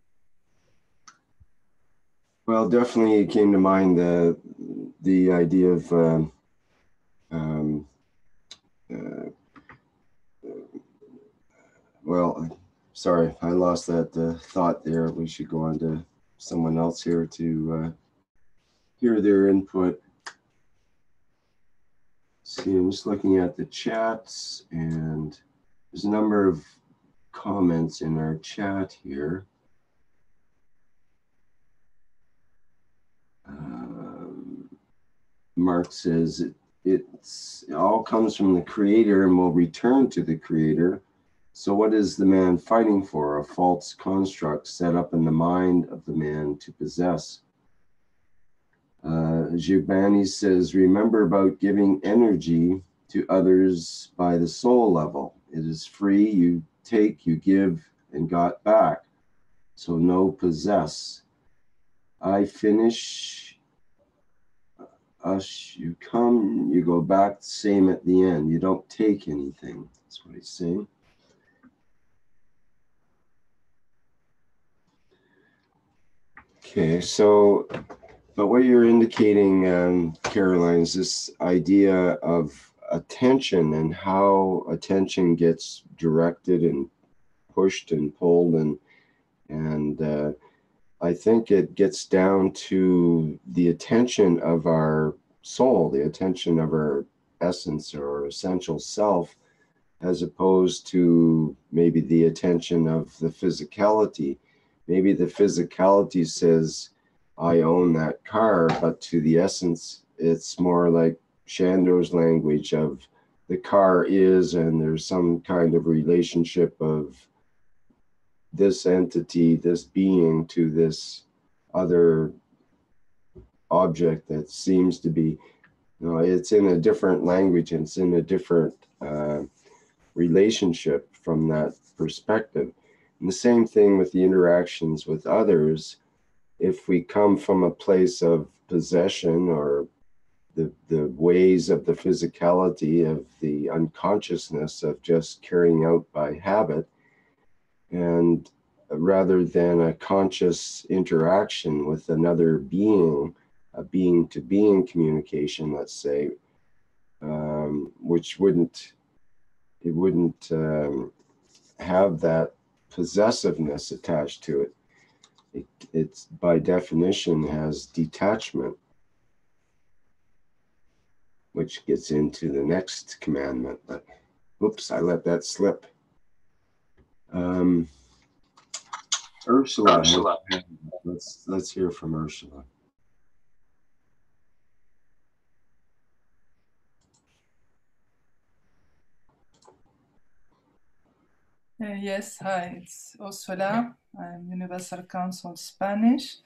Well, definitely it came to mind the idea of well, sorry, I lost that thought there. We should go on to someone else here to hear their input. See, I'm just looking at the chats, and there's a number of comments in our chat here. Mark says it all comes from the Creator and will return to the Creator. So what is the man fighting for? A false construct set up in the mind of the man to possess. Giovanni says, remember about giving energy to others by the soul level. It is free, you take, you give, and got back. So no possess. I finish, us, you come, you go back, same at the end. You don't take anything. That's what he's saying. Okay, so, but what you're indicating, Caroline, is this idea of attention and how attention gets directed and pushed and pulled, and I think it gets down to the attention of our soul, the attention of our essence or essential self, as opposed to maybe the attention of the physicality. Maybe the physicality says, I own that car, but to the essence, it's more like Shandor's language of the car is, and there's some kind of relationship of this entity, this being to this other object that seems to be, you know, it's in a different language, and it's in a different relationship from that perspective. And the same thing with the interactions with others. If we come from a place of possession or the ways of the physicality of the unconsciousness of just carrying out by habit, and rather than a conscious interaction with another being, a being-to-being communication, let's say, which wouldn't have that possessiveness attached to it. It's by definition has detachment, which gets into the next commandment. But oops, I let that slip. Ursula. Let's hear from Ursula. Yes, hi, it's Ursula. I'm Universal Council Spanish,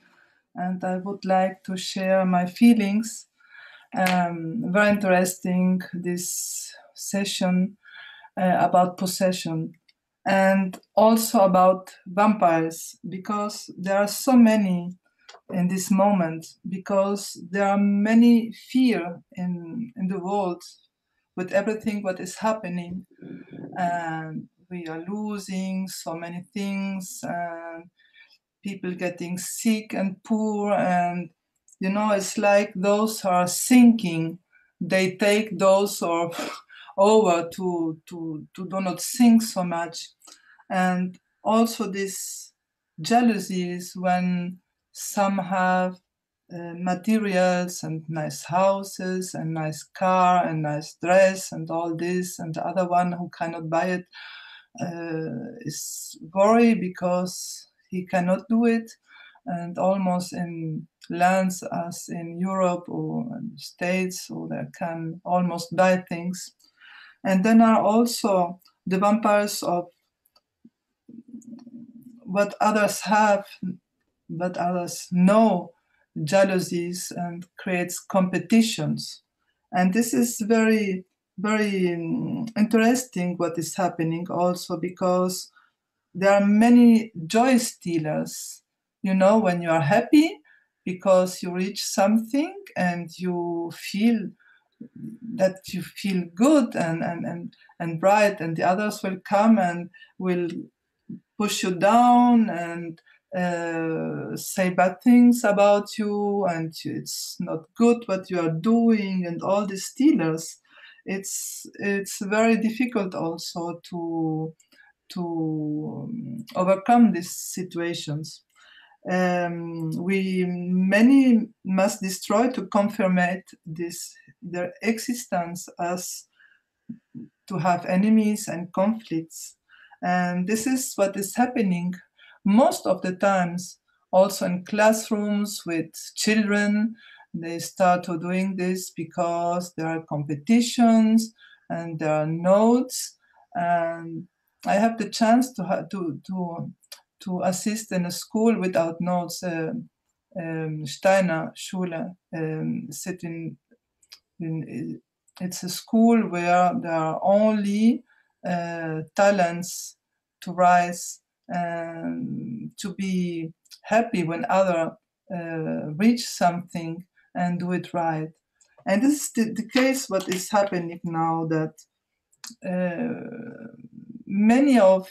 and I would like to share my feelings. Very interesting, this session about possession, and also about vampires, because there are so many in this moment, because there are many fear in the world with everything what is happening, and we are losing so many things, and people getting sick and poor, and it's like those are sinking. They take those over to do not think so much. And also this jealousies when some have materials and nice houses and nice car and nice dress and all this, and the other one who cannot buy it is worried because he cannot do it. And almost in lands as in Europe or in States, so they can almost buy things. And then are also the vampires of what others have, but others know, jealousies, and creates competitions. And this is very, very interesting what is happening also, because there are many joy stealers. When you are happy because you reach something and you feel that you feel good and bright, and the others will come and will push you down and say bad things about you, and it's not good what you are doing, and all these stealers. It's very difficult also to overcome these situations. We many must destroy to confirm their existence as to have enemies and conflicts. And this is what is happening most of the times, also in classrooms with children. They start to doing this because there are competitions and there are notes. And I have the chance to assist in a school without notes, Steiner Schule, it's a school where there are only talents to rise and to be happy when others reach something and do it right. And this is the case what is happening now, that many of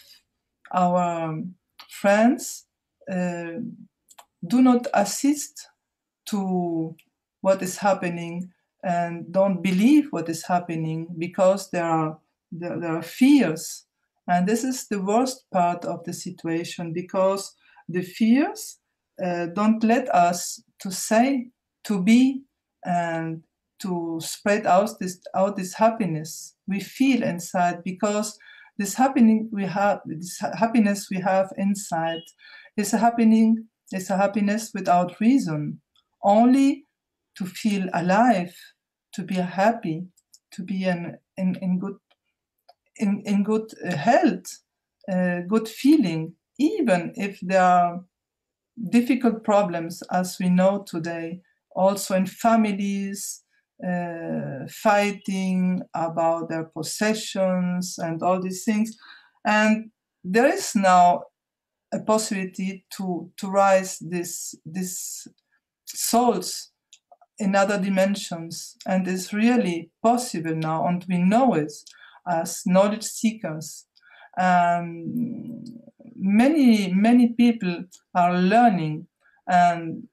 our friends do not assist to what is happening and don't believe what is happening because there are fears. And this is the worst part of the situation, because the fears don't let us to say, to be, and to spread out this happiness we feel inside, because this happiness we have inside is a happiness without reason, only to feel alive, to be happy, to be in good health, good feeling, even if there are difficult problems, as we know today, also in families, fighting about their possessions and all these things. And there is now a possibility to rise these souls in other dimensions, and it's really possible now, and we know it as knowledge seekers. Many people are learning and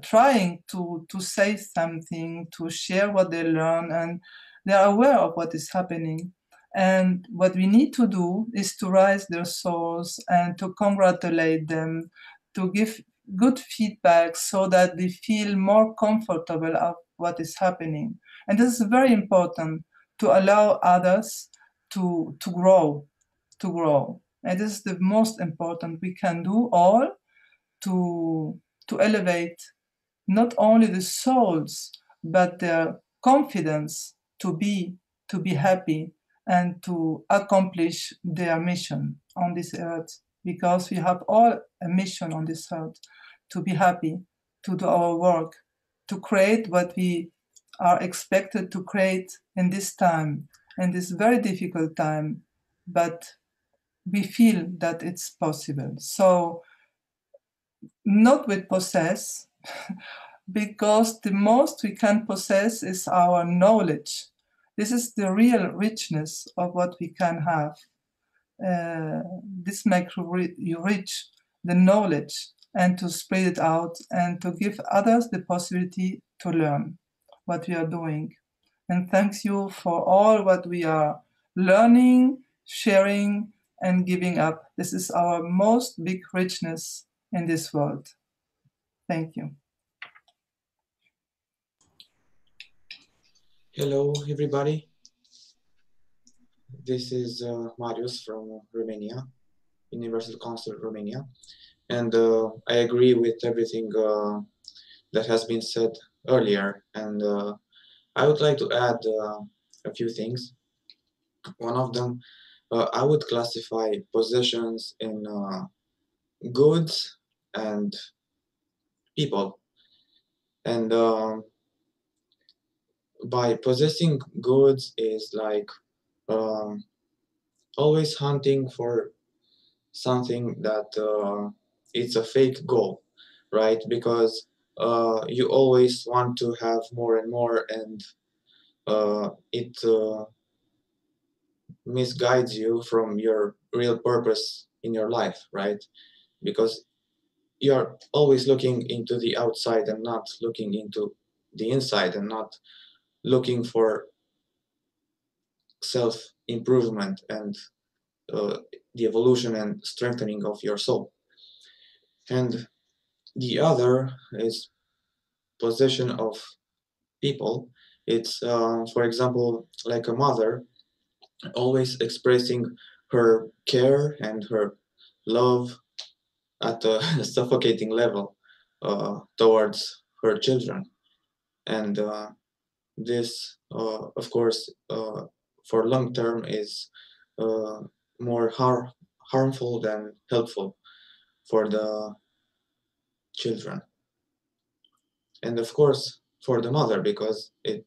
trying to say something, to share what they learn, and they are aware of what is happening. And what we need to do is to raise their souls and to congratulate them, to give good feedback so that they feel more comfortable of what is happening. And this is very important, to allow others to grow. And this is the most important we can do all to elevate not only the souls, but their confidence to be happy and to accomplish their mission on this earth, because we have all a mission on this earth, to be happy, to do our work, to create what we are expected to create in this time, in this very difficult time, but we feel that it's possible. So not with possess, because the most we can possess is our knowledge. This is the real richness of what we can have. This makes you rich, the knowledge, and to spread it out and to give others the possibility to learn what we are doing. And thanks you for all what we are learning, sharing, and giving up. This is our most big richness in this world. Thank you. Hello, everybody. This is Marius from Romania, Universal Council Romania. And I agree with everything that has been said earlier. And I would like to add a few things. One of them, I would classify possessions in goods and people. And by possessing goods is like always hunting for something that it's a fake goal, right? Because you always want to have more and more, and it misguides you from your real purpose in your life, right? Because you're always looking into the outside and not looking into the inside, and not looking for self-improvement and the evolution and strengthening of your soul. And the other is possession of people. It's, for example, like a mother always expressing her care and her love at a suffocating level towards her children. And this, of course, for long term is more harmful than helpful for the children. And of course, for the mother, because it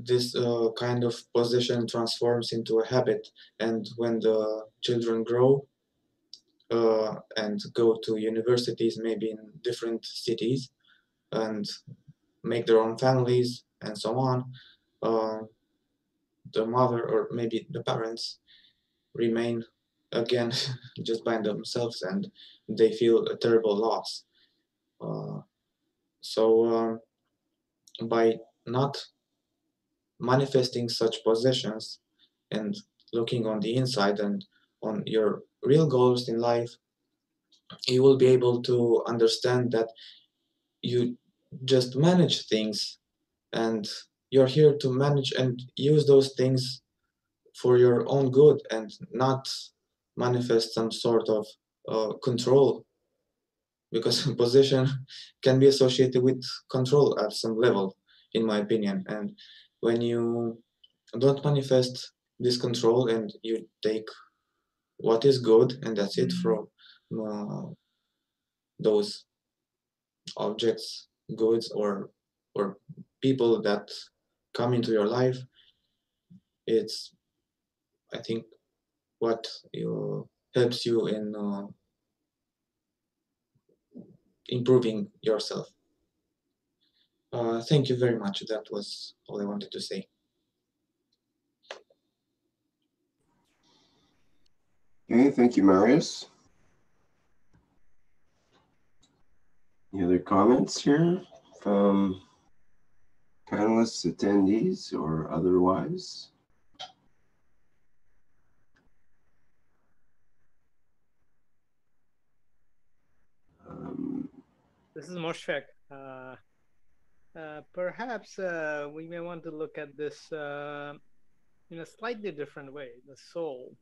this kind of possession transforms into a habit, and when the children grow and go to universities, maybe in different cities, and make their own families and so on, the mother or maybe the parents remain again just by themselves, and they feel a terrible loss. So by not manifesting such possessions and looking on the inside and on your real goals in life, you will be able to understand that you just manage things, and you're here to manage and use those things for your own good, and not manifest some sort of control, because possession can be associated with control at some level, in my opinion. And when you don't manifest this control and you take what is good and that's it from those objects, goods, or people that come into your life, it's, I think, what helps you in improving yourself. Thank you very much. That was all I wanted to say. Okay, thank you, Marius. Any other comments here from panelists, attendees, or otherwise? This is Moshfek. Perhaps we may want to look at this in a slightly different way. The soul.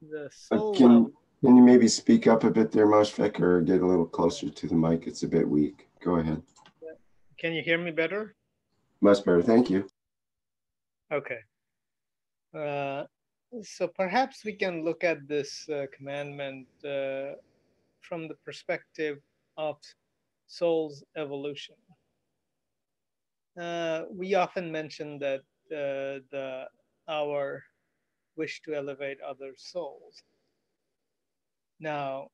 The soul. Can you maybe speak up a bit there, Moshfek, or get a little closer to the mic? It's a bit weak. Go ahead. Can you hear me better? Much better. Thank you. Okay. So perhaps we can look at this commandment from the perspective of soul's evolution. We often mention that our wish to elevate other souls. Now,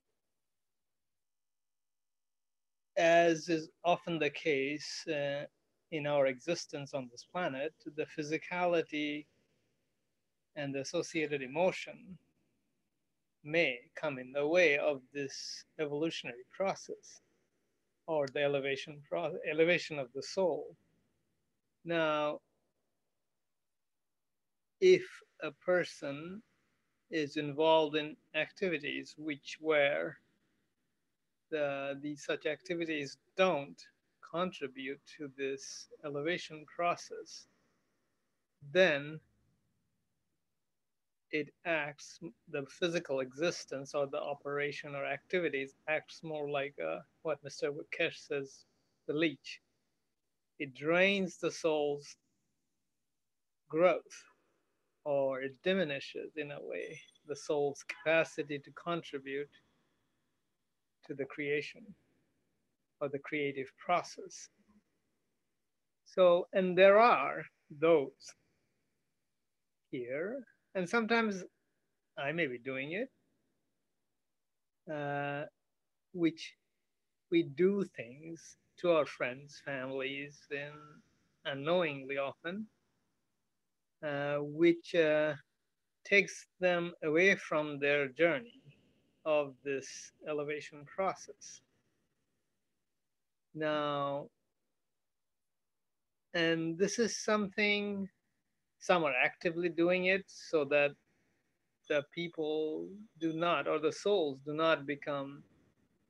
as is often the case in our existence on this planet, the physicality and the associated emotion may come in the way of this evolutionary process or the elevation of the soul. Now, if a person is involved in activities where these such activities don't contribute to this elevation process, then it acts, the physical existence or the operation or activities acts more like what Mr. Keshe says, the leech. It drains the soul's growth, or it diminishes in a way the soul's capacity to contribute to the creation or the creative process. So, and there are those here, and sometimes I may be doing it, which we do things to our friends, families, and unknowingly often, which takes them away from their journey of this elevation process. Now, and this is something, some are actively doing it so that the people do not, or the souls do not become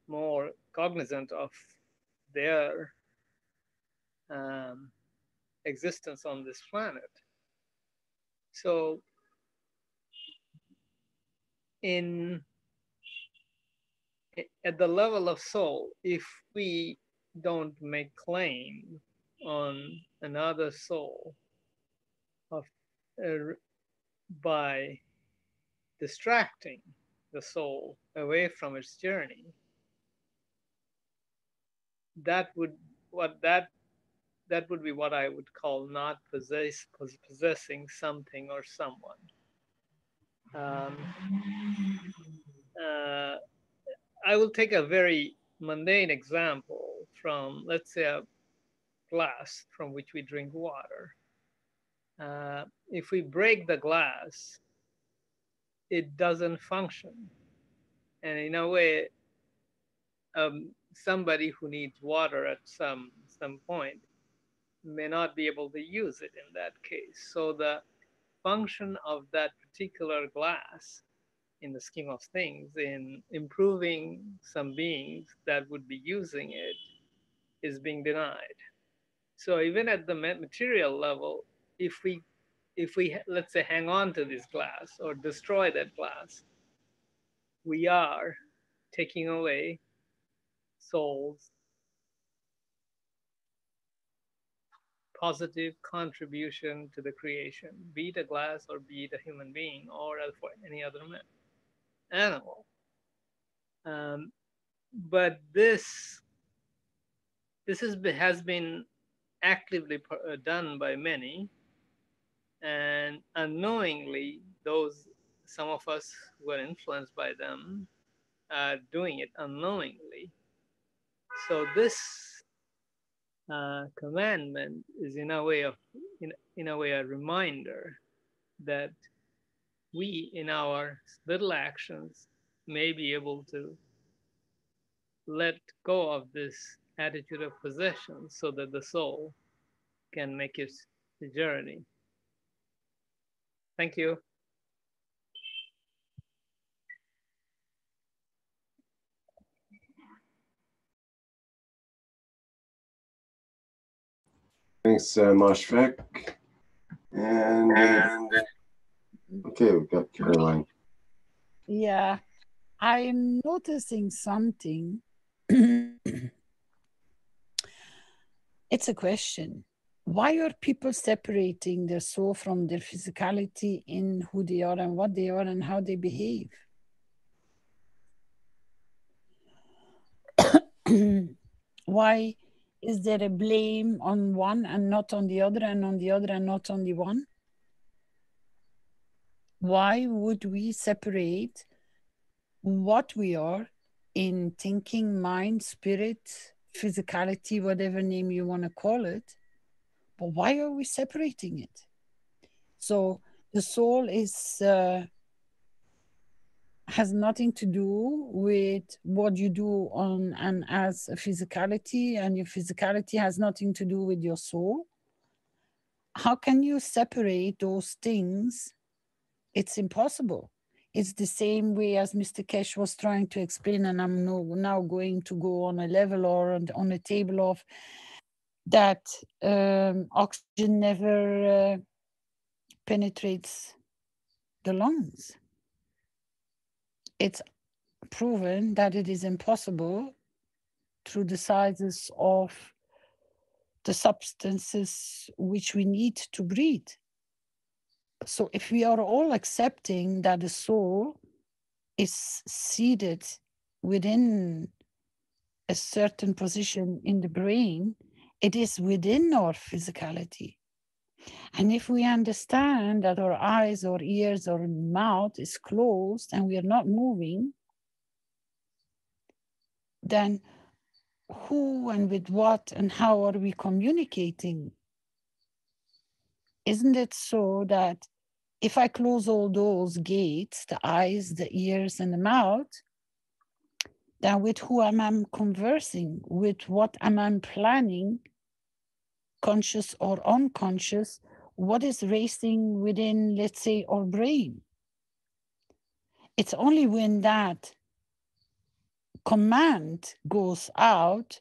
more cognizant of their existence on this planet. So at the level of soul, if we don't make claim on another soul by distracting the soul away from its journey, that would be what I would call not possessing something or someone. I will take a very mundane example from, let's say, a glass from which we drink water. If we break the glass, it doesn't function. And in a way, somebody who needs water at some point may not be able to use it in that case. So the function of that particular glass in the scheme of things, in improving some beings that would be using it, is being denied. So even at the material level, if we let's say hang on to this glass or destroy that glass, we are taking away soul's positive contribution to the creation, be it a glass or be it a human being or any other animal. But this has been actively done by many, and unknowingly, some of us who are influenced by them are doing it unknowingly. So this commandment is in a way a reminder that we, in our little actions, may be able to let go of this attitude of possession so that the soul can make its journey. Thank you. Thanks, Mashfaq. And okay, we've got Caroline. Yeah, I'm noticing something. It's a question. Why are people separating their soul from their physicality in who they are and what they are and how they behave? Why is there a blame on one and not on the other, and on the other and not on the one? Why would we separate what we are in thinking, mind, spirit, physicality, whatever name you want to call it? But why are we separating it? So the soul is has nothing to do with what you do on and as a physicality, and your physicality has nothing to do with your soul. How can you separate those things? It's impossible. It's the same way as Mr. Keshe was trying to explain, and I'm now going to go on a level or on a table of that oxygen never penetrates the lungs. It's proven that it is impossible through the sizes of the substances which we need to breathe. So if we are all accepting that the soul is seated within a certain position in the brain, it is within our physicality. And if we understand that our eyes or ears or mouth is closed and we are not moving, then who and with what and how are we communicating? Isn't it so that if I close all those gates, the eyes, the ears, and the mouth, then with who am I conversing? With what am I planning, conscious or unconscious? What is racing within, let's say, our brain? It's only when that command goes out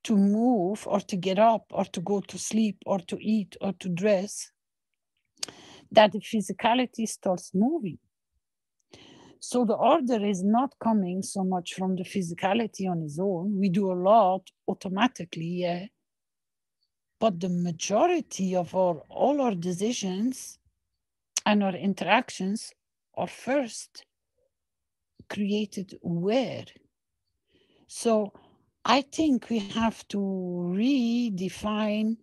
to move or to get up or to go to sleep or to eat or to dress that the physicality starts moving. So the order is not coming so much from the physicality on its own. We do a lot automatically, yeah. But the majority of all our decisions and our interactions are first created where? So I think we have to redefine,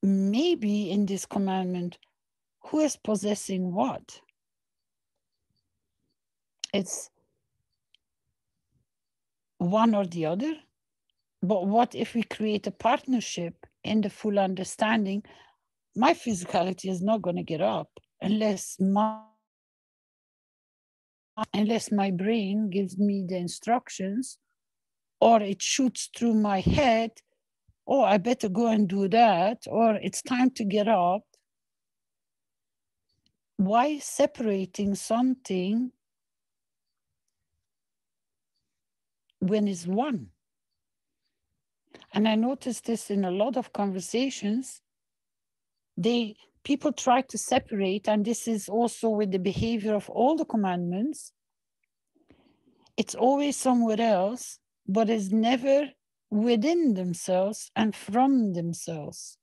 maybe in this commandment, who is possessing what? It's one or the other. But what if we create a partnership in the full understanding? My physicality is not going to get up unless my brain gives me the instructions, or it shoots through my head, oh, I better go and do that, or it's time to get up. Why separating something when it's one? And I noticed this in a lot of conversations. People try to separate, and this is also with the behavior of all the commandments. It's always somewhere else, but it's never within themselves and from themselves.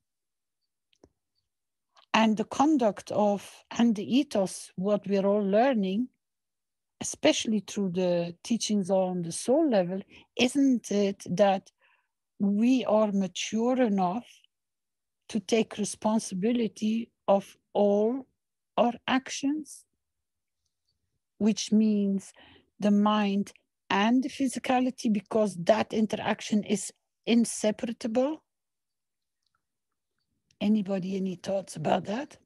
And the conduct of, and the ethos, what we're all learning, especially through the teachings on the soul level, isn't it that we are mature enough to take responsibility of all our actions, which means the mind and the physicality, because that interaction is inseparable? Anybody, any thoughts about that?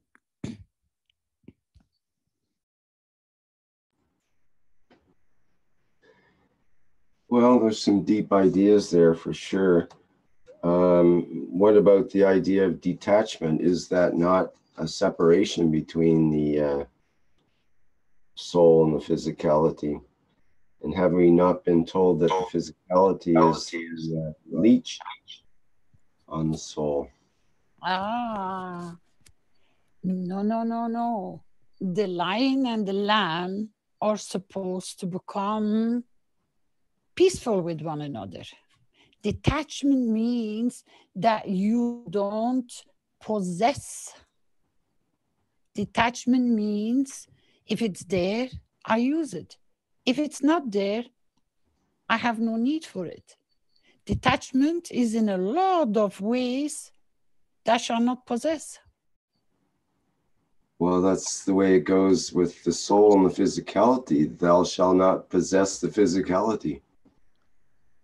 Well, there's some deep ideas there for sure. What about the idea of detachment? Is that not a separation between the soul and the physicality? And have we not been told that the physicality is the leech on the soul? Ah, no. The lion and the lamb are supposed to become peaceful with one another. Detachment means that you don't possess. Detachment means if it's there, I use it. If it's not there, I have no need for it. Detachment is in a lot of ways that shall not possess. Well, that's the way it goes with the soul and the physicality. Thou shalt not possess the physicality.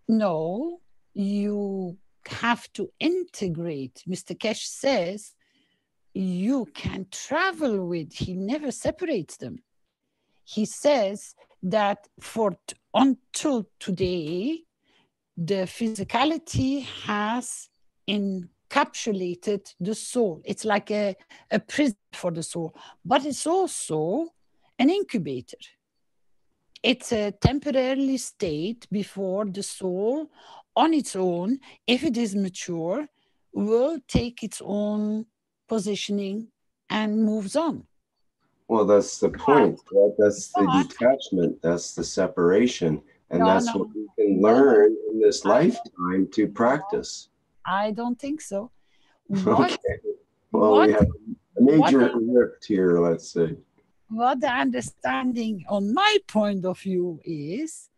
No, you have to integrate. Mr. Keshe says you can travel with, he never separates them. He says that until today, the physicality has encapsulated the soul. It's like a prison for the soul, but it's also an incubator. It's a temporary state before the soul on its own, if it is mature, will take its own positioning and moves on. Well, that's the point. Right? That's the detachment. That's the separation. And that's what we can learn in this lifetime to practice. I don't think so. Okay. Well, we have a major rift here, let's say. What the understanding on my point of view is,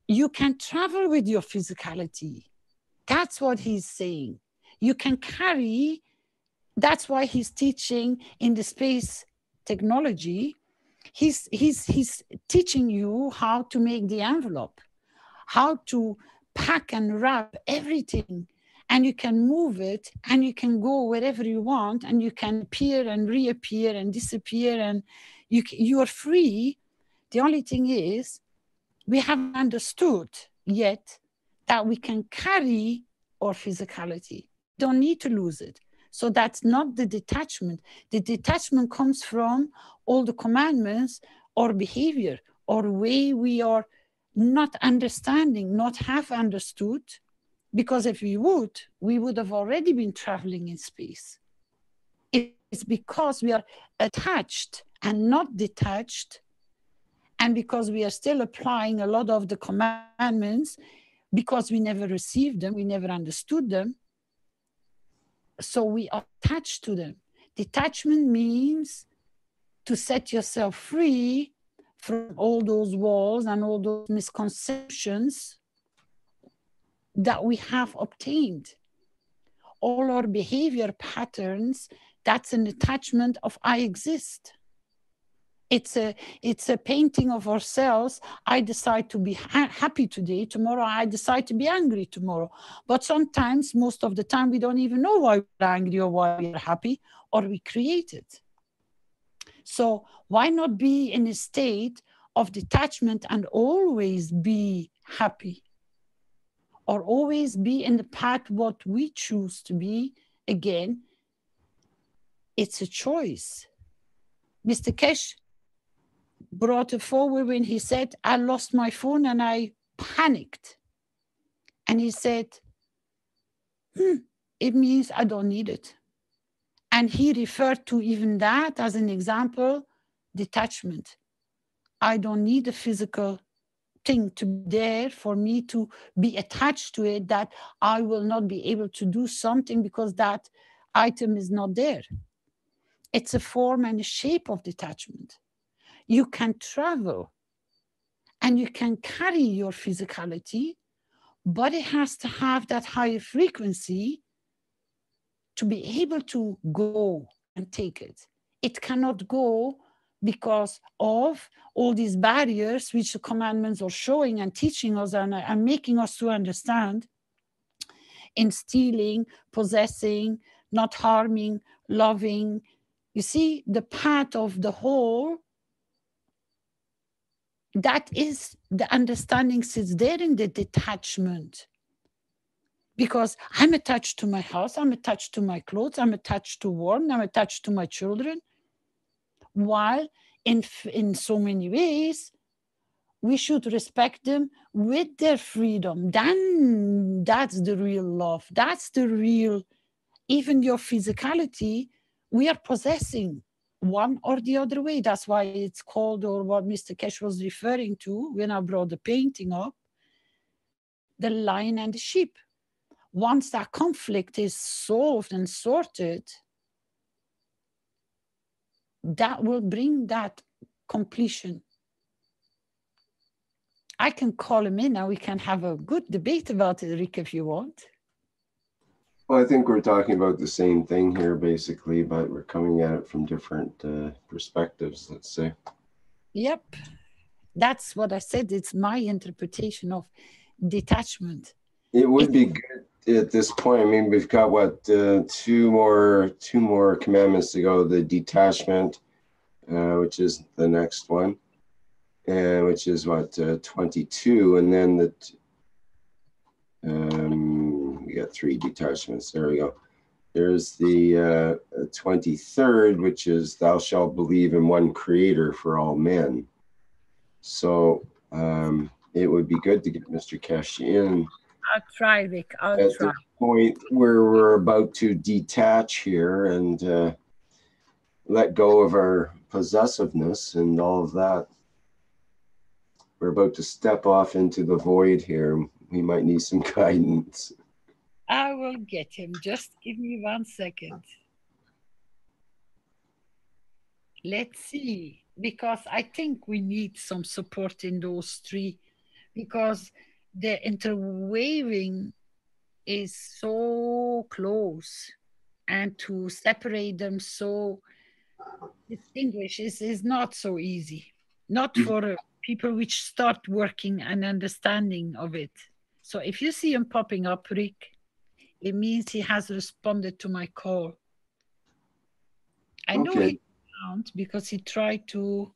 you can travel with your physicality. That's what he's saying. You can carry, that's why he's teaching in the space technology. He's teaching you how to make the envelope, how to pack and wrap everything, and you can move it and you can go wherever you want, and you can appear and reappear and disappear, and you are free. The only thing is, we haven't understood yet that we can carry our physicality. We don't need to lose it. So that's not the detachment. The detachment comes from all the commandments or behavior or way we are not understanding, not have understood, because if we would have already been traveling in space. It's because we are attached and not detached, and because we are still applying a lot of the commandments, because we never received them, we never understood them, so we are attached to them. Detachment means to set yourself free from all those walls and all those misconceptions that we have obtained. All our behavior patterns, that's an attachment of I exist. It's a painting of ourselves. I decide to be happy today. Tomorrow I decide to be angry tomorrow. But sometimes, most of the time, we don't even know why we're angry or why we're happy, or we create it. So why not be in a state of detachment and always be happy? Or always be in the path what we choose to be. Again, it's a choice. Mr. Keshe brought it forward when he said, I lost my phone and I panicked. And he said, it means I don't need it. And he referred to even that as an example, detachment. I don't need a physical thing to be there for me to be attached to it, that I will not be able to do something because that item is not there. It's a form and a shape of detachment. You can travel and you can carry your physicality, but it has to have that higher frequency to be able to go and take it. It cannot go because of all these barriers which the commandments are showing and teaching us and making us to understand. in stealing, possessing, not harming, loving. You see, the path of the whole, that is the understanding sits there in the detachment. Because I'm attached to my house, I'm attached to my clothes, I'm attached to work, I'm attached to my children. While in so many ways, we should respect them with their freedom. Then that's the real love. That's the real, even your physicality, we are possessing one or the other way. That's why it's called, or what Mr. Keshe was referring to when I brought the painting up, the lion and the sheep. Once that conflict is solved and sorted, that will bring that completion. I can call him in and we can have a good debate about it, Rick, if you want. Well, I think we're talking about the same thing here, basically, but we're coming at it from different perspectives, let's say. Yep. That's what I said. It's my interpretation of detachment. It would be good at this point. I mean, we've got what, two more commandments to go. The detachment, which is the next one, which is what, 22, and then we got 3 detachments. There we go. There's the 23rd, which is thou shalt believe in one creator for all men. So it would be good to get Mr. Keshe in. I'll try, Rick. I'll try. At the point where we're about to detach here and let go of our possessiveness and all of that. We're about to step off into the void here. We might need some guidance. I will get him. Just give me 1 second. Let's see, because I think we need some support in those 3, because the interweaving is so close, and to separate them so distinguish is not so easy. Not for people which start working and understanding of it. So if you see him popping up, Rick, it means he has responded to my call. I know he can't because he tried to.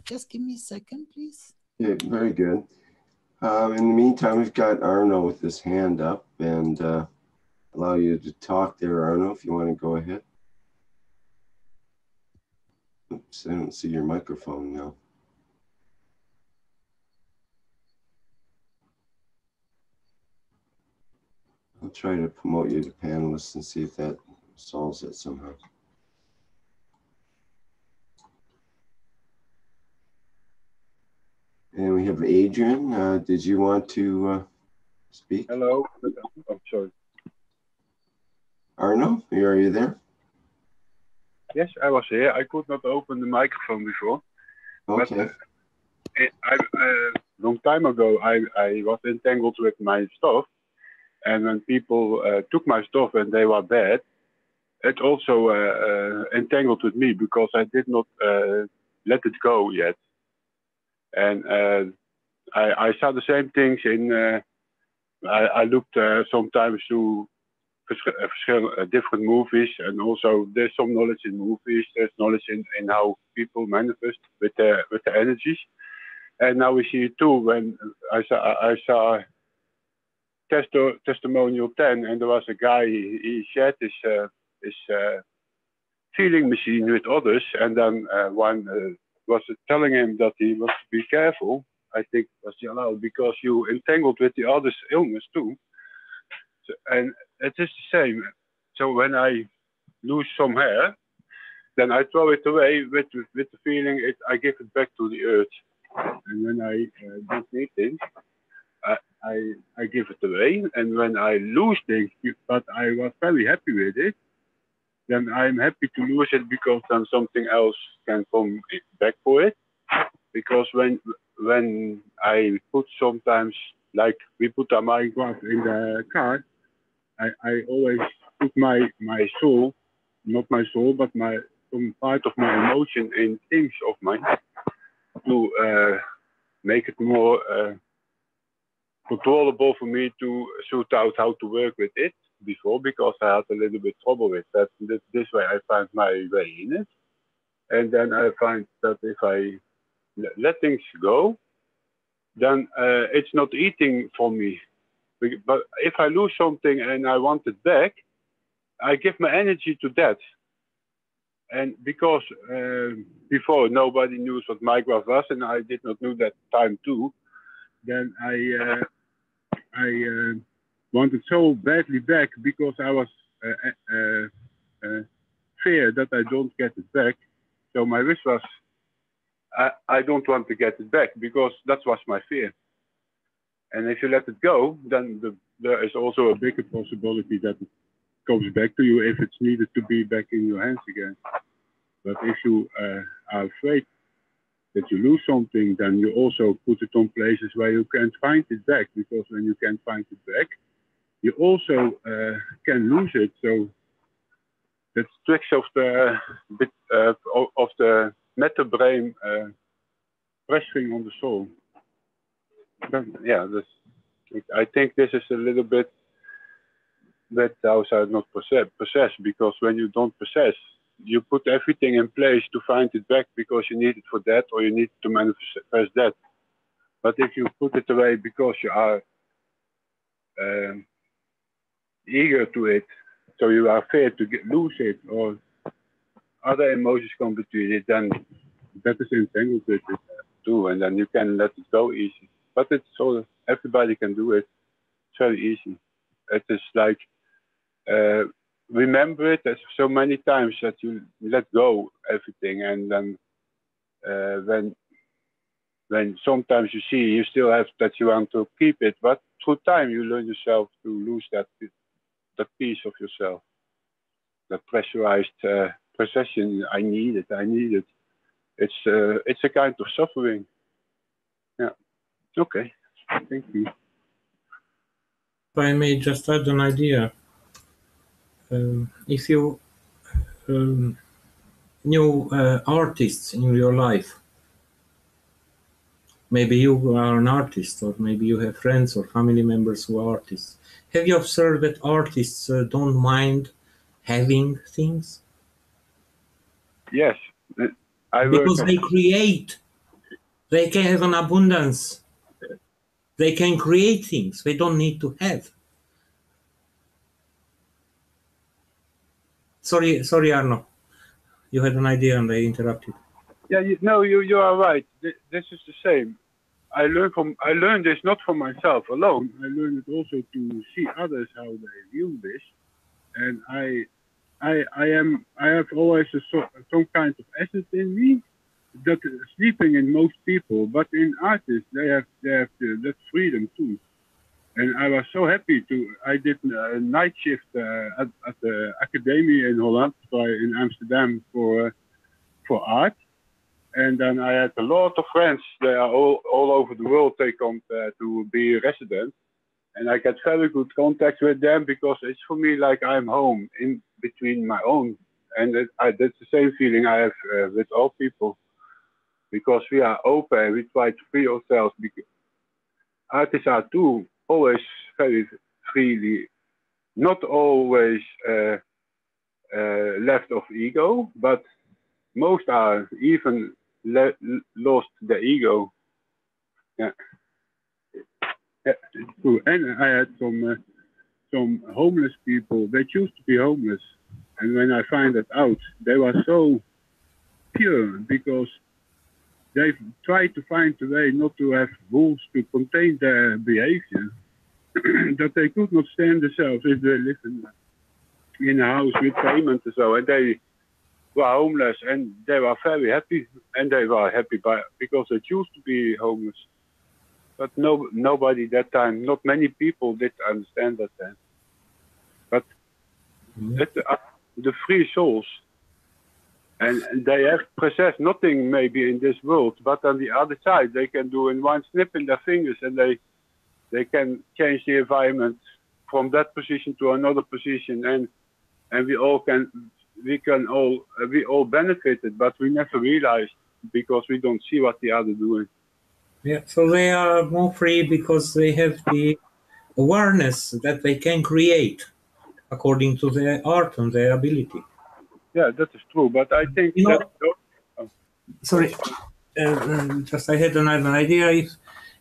Just give me a second, please. Yeah, very good. In the meantime, we've got Arno with his hand up, and allow you to talk there, Arno, if you want to go ahead. Oops, I don't see your microphone now. I'll try to promote you to panelists and see if that solves it somehow. And we have Adrian. Did you want to speak? Hello. Oh, sorry. Arno, are you there? Yes, I was here. I could not open the microphone before. Okay. But a long time ago, I was entangled with my stuff. And when people took my stuff and they were bad, it also entangled with me because I did not let it go yet. And I saw the same things in, I looked sometimes to different movies, and also there's some knowledge in movies, there's knowledge in how people manifest with the energies. And now we see it too when I saw testimonial 10, and there was a guy, he shared his feeling machine with others, and then one was telling him that he was to be careful. I think it was allowed because you entangled with the other's illness too. So, and it is the same. So when I lose some hair, then I throw it away with the feeling I give it back to the earth. And when I don't need things, I give it away. And when I lose things, but I was very happy with it, then I'm happy to lose it because then something else can come back for it. Because when I put sometimes, like we put a Minecraft in the car, I always put my soul, not my soul, but some part of my emotion in things of mine to make it more controllable for me to sort out how to work with it before, because I had a little bit trouble with that. This way I find my way in it. And then I find that if I let things go, then it's not eating for me. But if I lose something and I want it back, I give my energy to that. And because before nobody knew what microwave was, and I did not know that time too, then I wanted so badly back because I was fear that I don't get it back. So my wish was, I don't want to get it back, because that was my fear. And if you let it go, then there is also a bigger possibility that it comes back to you if it's needed to be back in your hands again. But if you are afraid that you lose something, then you also put it on places where you can't find it back, because when you can't find it back, you also can lose it. So that's tricks of the meta brain pressuring on the soul. But yeah, I think this is a little bit that those are not possessed, because when you don't possess, you put everything in place to find it back because you need it for that, or you need to manifest that. But if you put it away because you are eager to it, so you are afraid to lose it, or other emotions come between it, then that is entangled with it too, and then you can let it go easy. But it's so everybody can do it. It's very easy. It is like remember it as so many times that you let go everything, and then when sometimes you see you still have that you want to keep it, but through time you learn yourself to lose that piece of yourself, that pressurized possession. I need it. It's a kind of suffering. Yeah. Okay. Thank you. If I may just add an idea. If you knew artists in your life, maybe you are an artist, or maybe you have friends or family members who are artists. Have you observed that artists don't mind having things? Yes. Because they create. They can have an abundance. They can create things. They don't need to have. Sorry, Arno. You had an idea and I interrupted. Yeah, you are right. This is the same. I learned this not for myself alone. I learned it also to see others how they view this, and I have always some kind of essence in me that is sleeping in most people, but in artists they have that freedom too. And I was so happy I did a night shift at the academy in Holland, in Amsterdam for art. And then I had a lot of friends. They are all over the world. They come to be residents. And I get very good contact with them, because it's for me like I'm home in between my own. And that's the same feeling I have with all people. Because we are open, we try to free ourselves. Because artists are too always very freely, not always left of ego, but most are even lost the ego. Yeah. Yeah, it's true. And I had some homeless people. They choose to be homeless, and when I find that out, they were so pure, because they tried to find a way not to have rules to contain their behavior, that they could not stand themselves if they live in a house with payment and so, and they were homeless, and they were very happy, and they were happy because they choose to be homeless. But nobody that time, not many people did understand that then. But the free souls, and they have possessed nothing maybe in this world, but on the other side they can do in one snip in their fingers, and they can change the environment from that position to another position, and we all benefited, but we never realized, because we don't see what the other doing. Yeah, so they are more free because they have the awareness that they can create according to their art and their ability. Yeah, that is true. But I think You that. know, sorry, just I had another idea.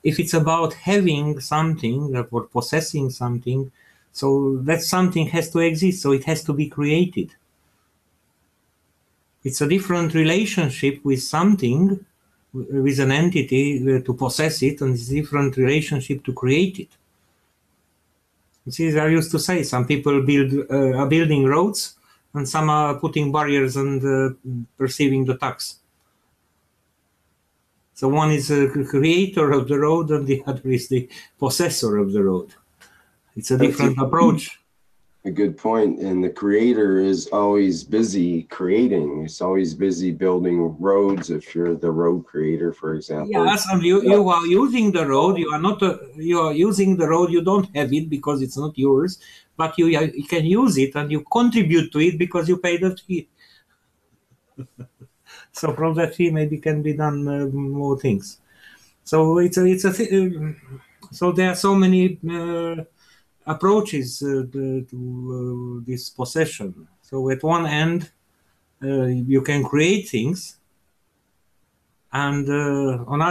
If it's about having something or possessing something, so that something has to exist, so it has to be created. It's a different relationship with something, with an entity to possess it, and it's a different relationship to create it. You see, I used to say some people are building roads, and some are putting barriers and perceiving the tax. So one is a creator of the road, and the other is the possessor of the road. It's a different approach. A good point. And the creator is always busy creating. It's always busy building roads. If you're the road creator, for example. Yes, and you are using the road. You are not. You are using the road. You don't have it because it's not yours, but you can use it and you contribute to it because you pay the fee. So from that fee, maybe can be done more things. So so there are so many approaches to this possession. So at one end, you can create things, and on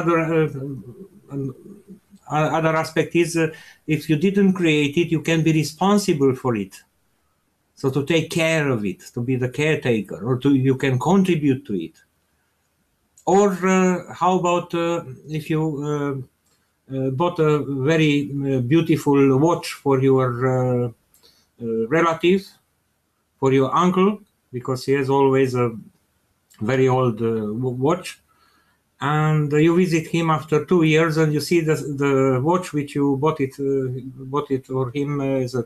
other aspect is if you didn't create it, you can be responsible for it. So to take care of it, to be the caretaker, or you can contribute to it. Or how about if you bought a very beautiful watch for your relative, for your uncle, because he has always a very old watch, and you visit him after 2 years, and you see the watch which you bought it for him as a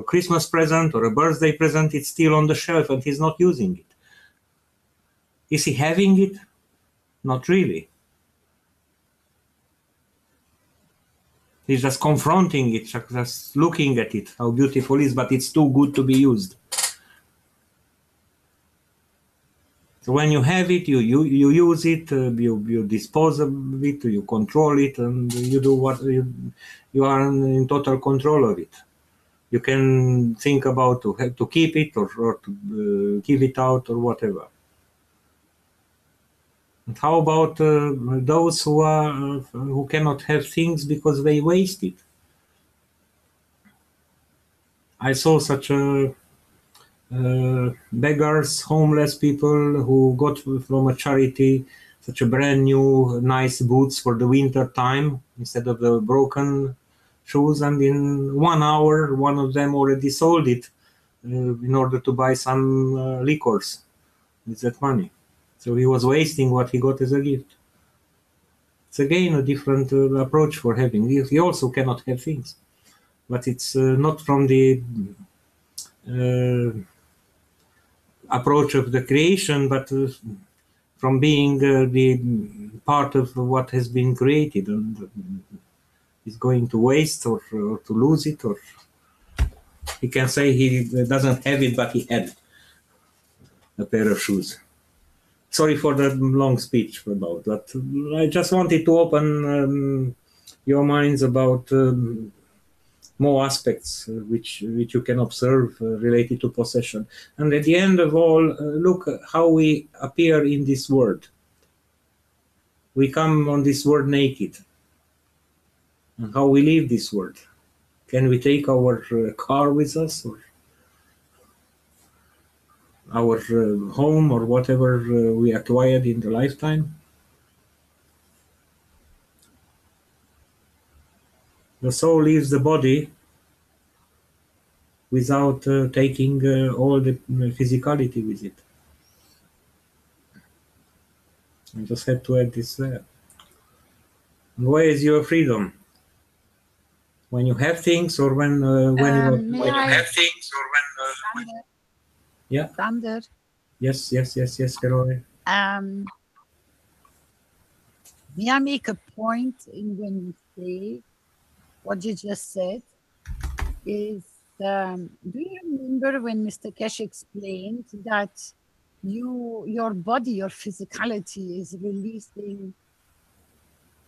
Christmas present or a birthday present. It's still on the shelf, and he's not using it. Is he having it? Not really. He's just confronting it, just looking at it, how beautiful it is, but it's too good to be used. So when you have it, you use it, you dispose of it, you control it, and you do what you are in total control of it. You can think about to keep it or to give it out or whatever. And how about those who cannot have things because they waste it? I saw such beggars, homeless people who got from a charity such a brand new nice boots for the winter time instead of the broken shoes, and in 1 hour one of them already sold it in order to buy some liquors with that money. So he was wasting what he got as a gift. It's again a different approach for having. He also cannot have things, but it's not from the approach of the creation, but from being the part of what has been created, and is going to waste or to lose it, or he can say he doesn't have it, but he had a pair of shoes. Sorry for the long speech about that. I just wanted to open your minds about more aspects which you can observe related to possession. And at the end of all, look how we appear in this world. We come on this world naked. And how we leave this world. Can we take our car with us, or our home, or whatever we acquired in the lifetime? The soul leaves the body without taking all the physicality with it. I just had to add this there. And where is your freedom? When you have things, or when you have things, or when yeah. Sander. Yes, Caroline. May I make a point in when you say what you just said? Is do you remember when Mr. Keshe explained that your body, your physicality is releasing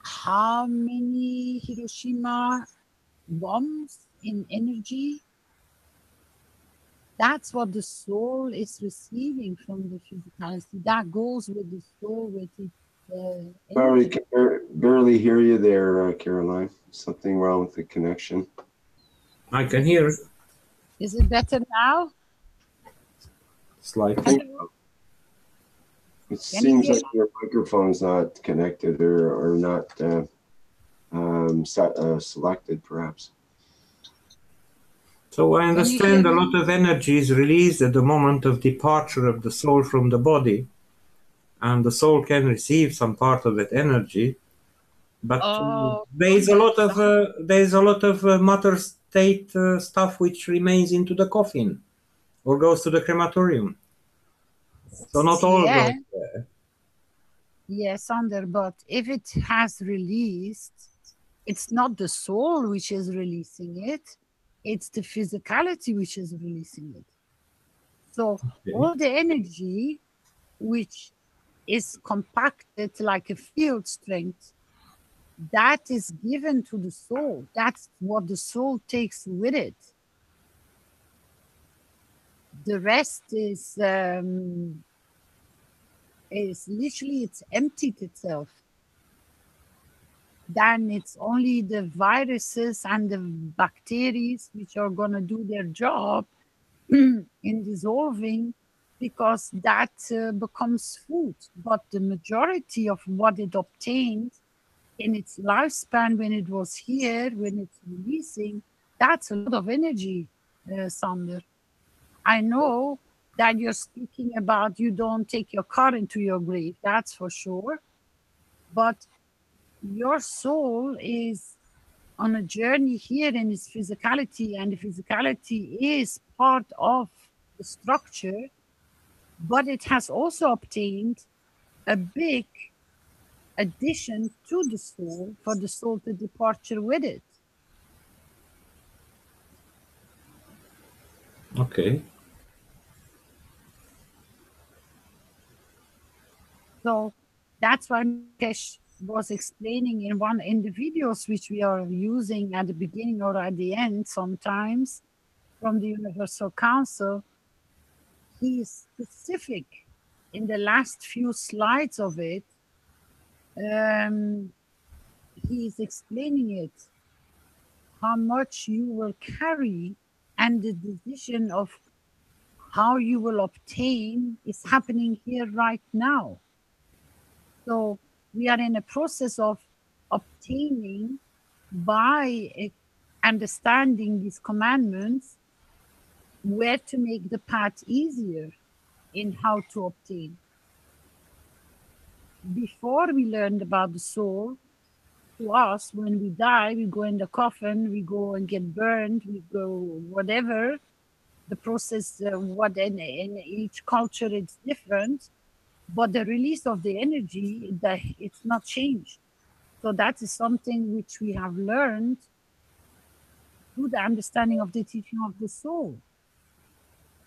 how many Hiroshima bombs in energy. That's what the soul is receiving from the physicality. That goes with the soul, with its Sorry, energy. barely hear you there, Caroline. Something wrong with the connection. I can hear it Is it better now? I slightly. think Hello? it Can you seems hear like your microphone's not connected or not selected, perhaps. So I Can you understand hear a me? lot of energy is released at the moment of departure of the soul from the body, and the soul can receive some part of that energy. But Oh, there is a lot of matter state stuff which remains into the coffin or goes to the crematorium. So not all yeah. goes there. Yes, Sander, but if it has released, it's not the soul which is releasing it, it's the physicality which is releasing it. So all the energy which is compacted like a field strength, that is given to the soul. That's what the soul takes with it. The rest is literally, it's emptied itself. Then it's only the viruses and the bacteria which are going to do their job in dissolving, because that becomes food. But the majority of what it obtained in its lifespan, when it was here, when it's releasing, that's a lot of energy, Sander. I know that you're speaking about you don't take your car into your grave, that's for sure. But your soul is on a journey here in its physicality, and the physicality is part of the structure, but it has also obtained a big addition to the soul for the soul to departure with it. Okay. So that's why Kesh was explaining in the videos which we are using at the beginning or at the end sometimes from the Universal Council. He is specific in the last few slides of it. He is explaining it, how much you will carry, and the decision of how you will obtain is happening here right now. So we are in a process of obtaining by understanding these commandments, where to make the path easier in how to obtain. Before we learned about the soul, to us, when we die, we go in the coffin, we go and get burned, we go whatever. The process, what in each culture, it's different. But the release of the energy, it's not changed. So that is something which we have learned through the understanding of the teaching of the soul.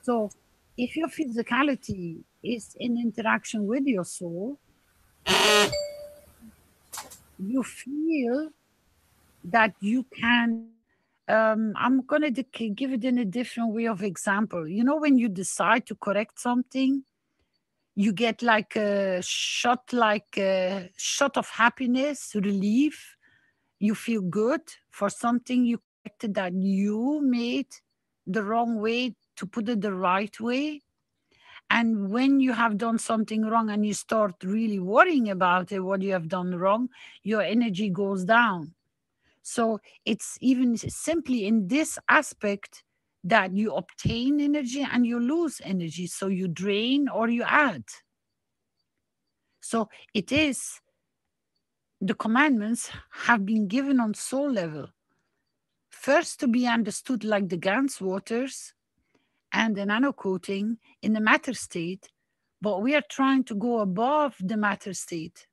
So if your physicality is in interaction with your soul, you feel that you can, I'm going to give it in a different way of example. You know, when you decide to correct something, you get like a shot of happiness, relief. You feel good for something you corrected that you made the wrong way to put it the right way. And when you have done something wrong and you start really worrying about it, what you have done wrong, your energy goes down. So it's even simply in this aspect that you obtain energy and you lose energy. So you drain or you add. So it is, the commandments have been given on soul level. First to be understood like the Gans waters and the nano coating in the matter state, but we are trying to go above the matter state.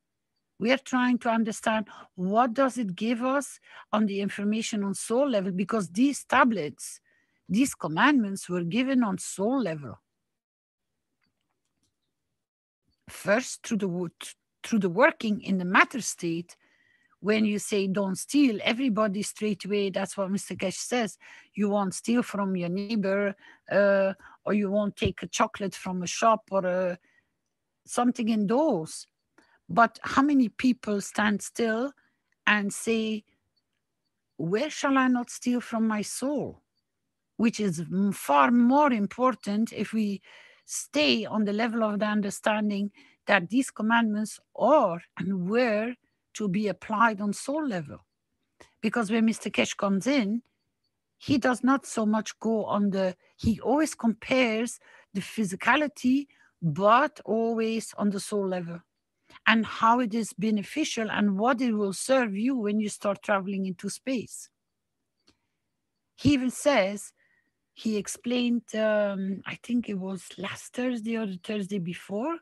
We are trying to understand what does it give us on the information on soul level, because these tablets, these commandments were given on soul level. First, through the working in the matter state, when you say don't steal, everybody straight away, that's what Mr. Keshe says, you won't steal from your neighbor, or you won't take a chocolate from a shop or something indoors. But how many people stand still and say, where shall I not steal from my soul? Which is far more important if we stay on the level of the understanding that these commandments are and were to be applied on soul level. Because when Mr. Keshe comes in, he does not so much go on he always compares the physicality, but always on the soul level, and how it is beneficial and what it will serve you when you start traveling into space. He even says, he explained, I think it was last Thursday or the Thursday before,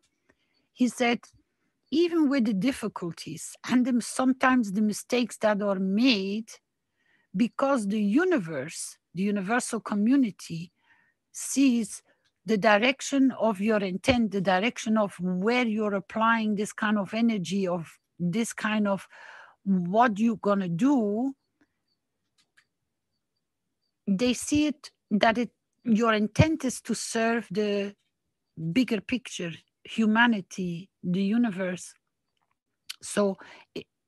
he said, even with the difficulties and sometimes the mistakes that are made, because the universe, the universal community, sees the direction of your intent, the direction of where you're applying this kind of energy, of this kind of what you're going to do, they see it that your intent is to serve the bigger picture, humanity, the universe. So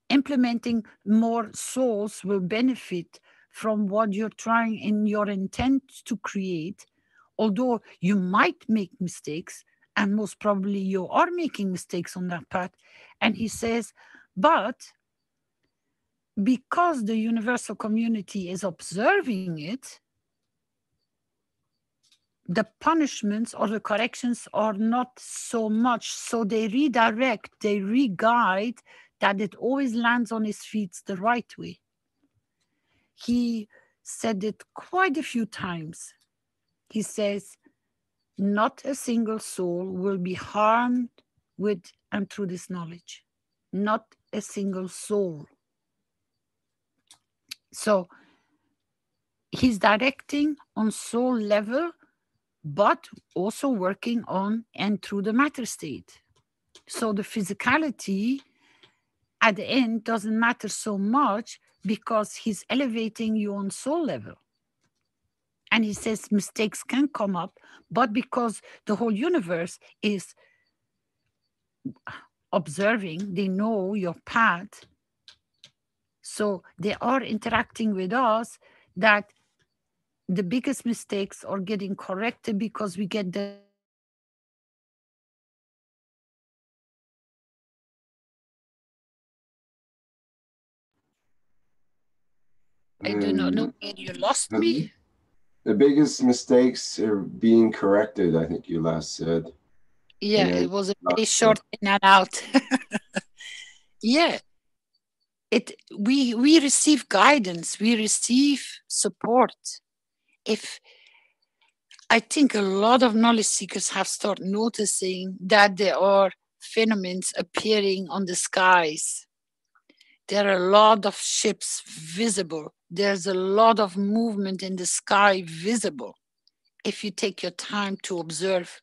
implementing more souls will benefit from what you're trying in your intent to create, although you might make mistakes, and most probably you are making mistakes on that path. And he says, but because the universal community is observing it, the punishments or the corrections are not so much. So they redirect, they re-guide, that it always lands on his feet the right way. He said it quite a few times. He says, not a single soul will be harmed with and through this knowledge. Not a single soul. So he's directing on soul level, but also working on and through the matter state. So the physicality at the end doesn't matter so much, because he's elevating you on soul level. And he says mistakes can come up, but because the whole universe is observing, they know your path, so they are interacting with us, that the biggest mistakes are getting corrected because we get the I do not know where you lost me. The biggest mistakes are being corrected, I think you last said. Yeah, it was a very short in and out. Yeah. We receive guidance, we receive support. I think a lot of knowledge seekers have started noticing that there are phenomena appearing on the skies. There are a lot of ships visible. There's a lot of movement in the sky visible. If you take your time to observe,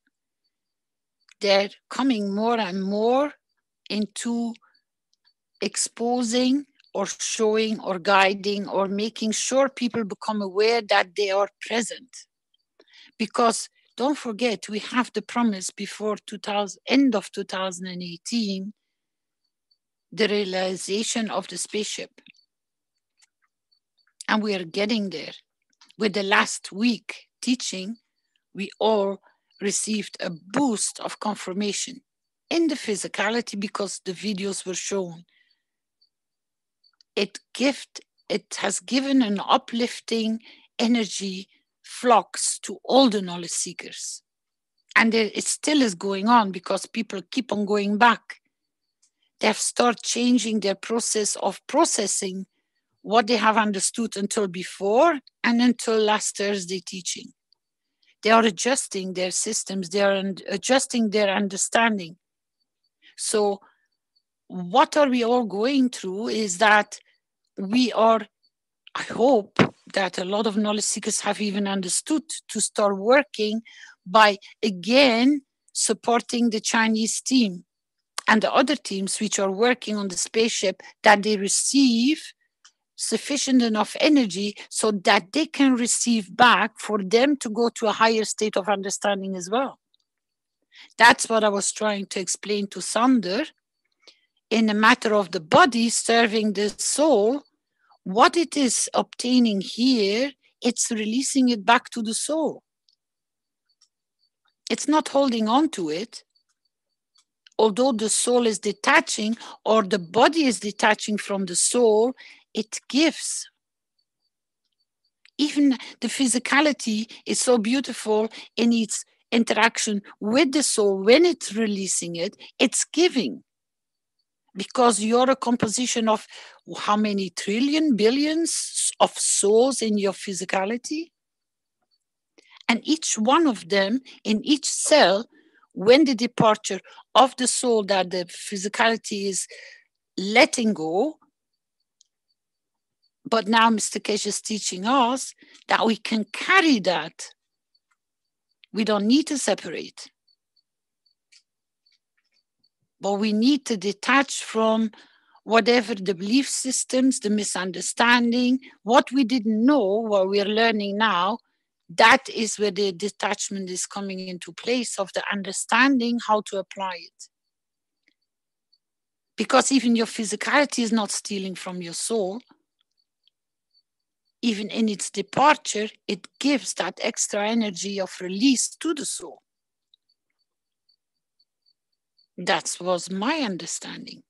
they're coming more and more into exposing or showing or guiding or making sure people become aware that they are present. Because don't forget, we have the promise before end of 2018, the realization of the spaceship. And we are getting there. With the last week teaching, we all received a boost of confirmation in the physicality because the videos were shown. It has given an uplifting energy flux to all the knowledge seekers. And it still is going on because people keep on going back. They have started changing their process of processing what they have understood until before and until last Thursday teaching. They are adjusting their systems. They are adjusting their understanding. So what are we all going through is that I hope that a lot of knowledge seekers have even understood to start working by, again, supporting the Chinese team and the other teams which are working on the spaceship, that they receive sufficient enough energy so that they can receive back for them to go to a higher state of understanding as well. That's what I was trying to explain to Sander. In a matter of the body serving the soul, what it is obtaining here, it's releasing it back to the soul. It's not holding on to it. Although the soul is detaching or the body is detaching from the soul, it gives. Even the physicality is so beautiful in its interaction with the soul. When it's releasing it, it's giving. Because you're a composition of how many trillion, billions of souls in your physicality? And each one of them in each cell, when the departure of the soul that the physicality is letting go, but now Mr. Keshe is teaching us that we can carry that. We don't need to separate. But we need to detach from whatever the belief systems, the misunderstanding, what we didn't know, what we're learning now. That is where the detachment is coming into place, of the understanding how to apply it. Because even your physicality is not stealing from your soul. Even in its departure, it gives that extra energy of release to the soul. That was my understanding.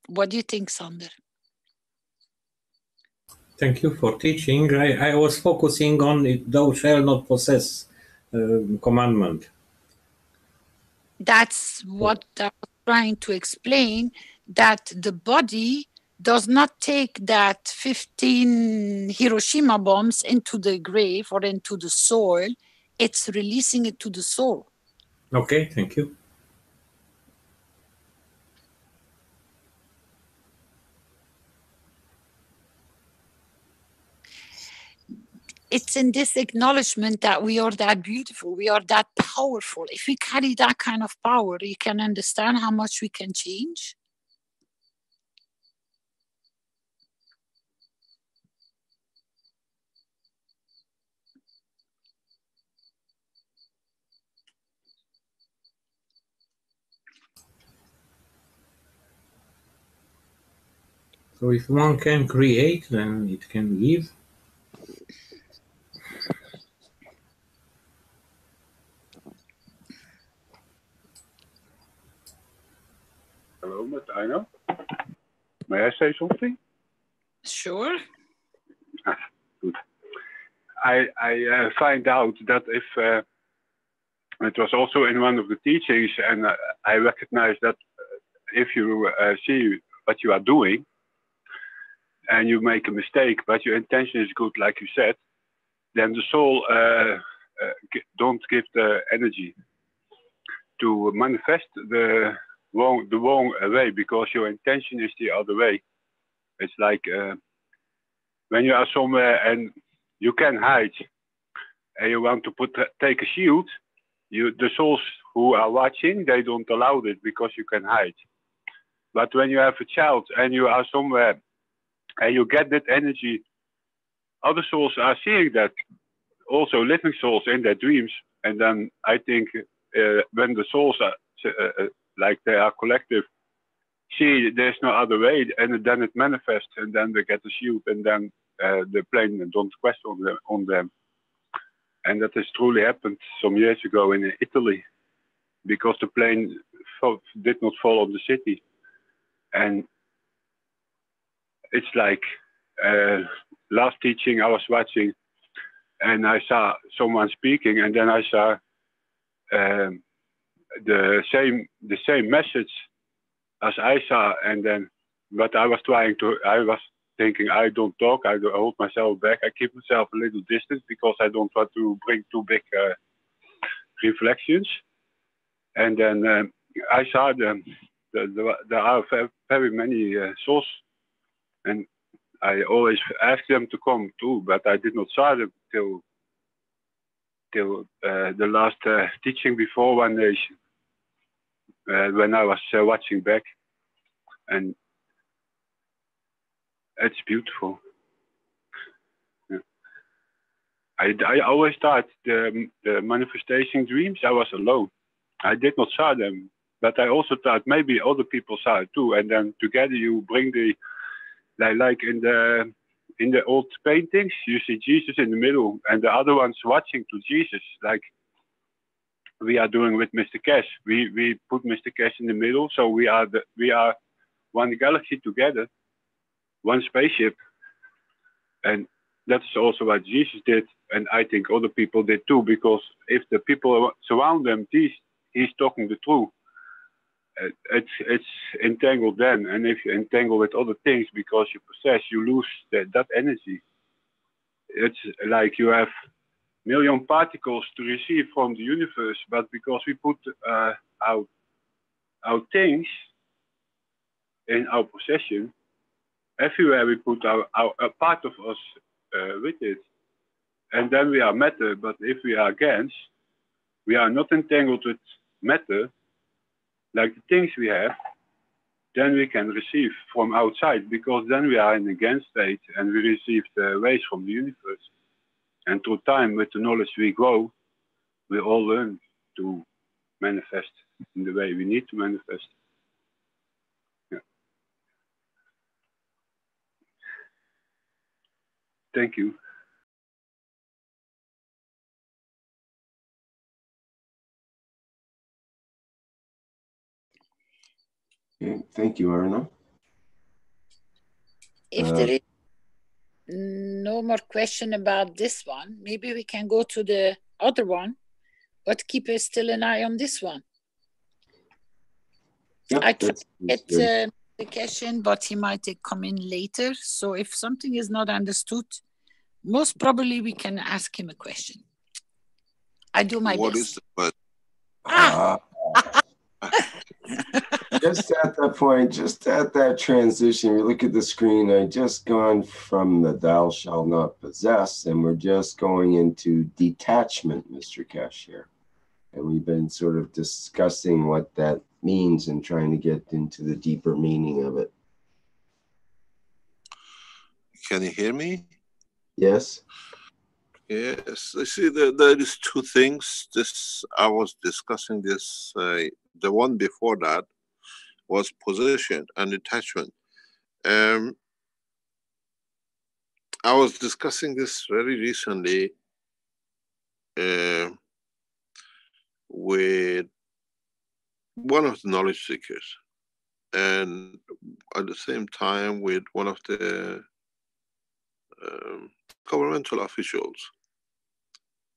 What do you think, Sander? Thank you for teaching. I was focusing on it, thou shalt not possess commandment. That's what I was trying to explain, that the body does not take that 15 Hiroshima bombs into the grave or into the soil. It's releasing it to the soul. Okay, thank you. It's in this acknowledgement that we are that beautiful, we are that powerful. If we carry that kind of power, you can understand how much we can change. So if one can create, then it can give. Hello, Mr. Aino. May I say something? Sure. Good. I find out that if it was also in one of the teachings, and I recognize that if you see what you are doing and you make a mistake, but your intention is good, like you said, then the soul don't give the energy to manifest the wrong way, because your intention is the other way. It's like when you are somewhere and you can hide, and you want to take a shield, the souls who are watching, they don't allow it because you can hide. But when you have a child and you are somewhere and you get that energy, other souls are seeing that, also living souls in their dreams. And then I think when the souls are like they are collective, see there's no other way, and then it manifests, and then they get the shield, and then the plane don't question on them. And that has truly happened some years ago in Italy, because the plane did not fall on the city. And it's like last teaching I was watching, and I saw someone speaking, and then I saw the same message as I saw, and then but I was thinking, I don't talk, I hold myself back, I keep myself a little distance because I don't want to bring too big reflections. And then I saw there are very many souls, and I always asked them to come too, but I did not saw them till the last teaching before One Nation. when I was watching back, and it's beautiful. Yeah. I always thought the manifestation dreams, I was alone. I did not saw them, but I also thought maybe other people saw it too, and then together you bring the, like in the old paintings, you see Jesus in the middle, and the other ones watching to Jesus, like we are doing with Mr. Keshe. We put Mr. Keshe in the middle, so we are one galaxy together, one spaceship, and that's also what Jesus did, and I think other people did too, because if the people surround them, he's talking the truth. It's entangled then, and if you entangle with other things because you possess, you lose that energy. It's like you have million particles to receive from the universe, but because we put our things in our possession, everywhere we put a part of us with it, and then we are matter. But if we are against, we are not entangled with matter, like the things we have, then we can receive from outside, because then we are in a against state and we receive the ways from the universe. And through time, with the knowledge we grow, we all learn to manifest in the way we need to manifest. Yeah. Thank you. Okay, thank you, Arno. If there is no more question about this one, maybe we can go to the other one, but keep still an eye on this one. Yep, I tried to get the question, but he might come in later. So if something is not understood, most probably we can ask him a question. I do my best. What is the question? Just at that point, just at that transition, we look at the screen. I just gone from the thou shalt not possess, and we're just going into detachment, Mr. Keshe here. And we've been sort of discussing what that means and trying to get into the deeper meaning of it. Can you hear me? Yes. Yes. I see there is two things. I was discussing this. The one before that was possession and detachment. I was discussing this very recently with one of the knowledge seekers, and at the same time with one of the governmental officials.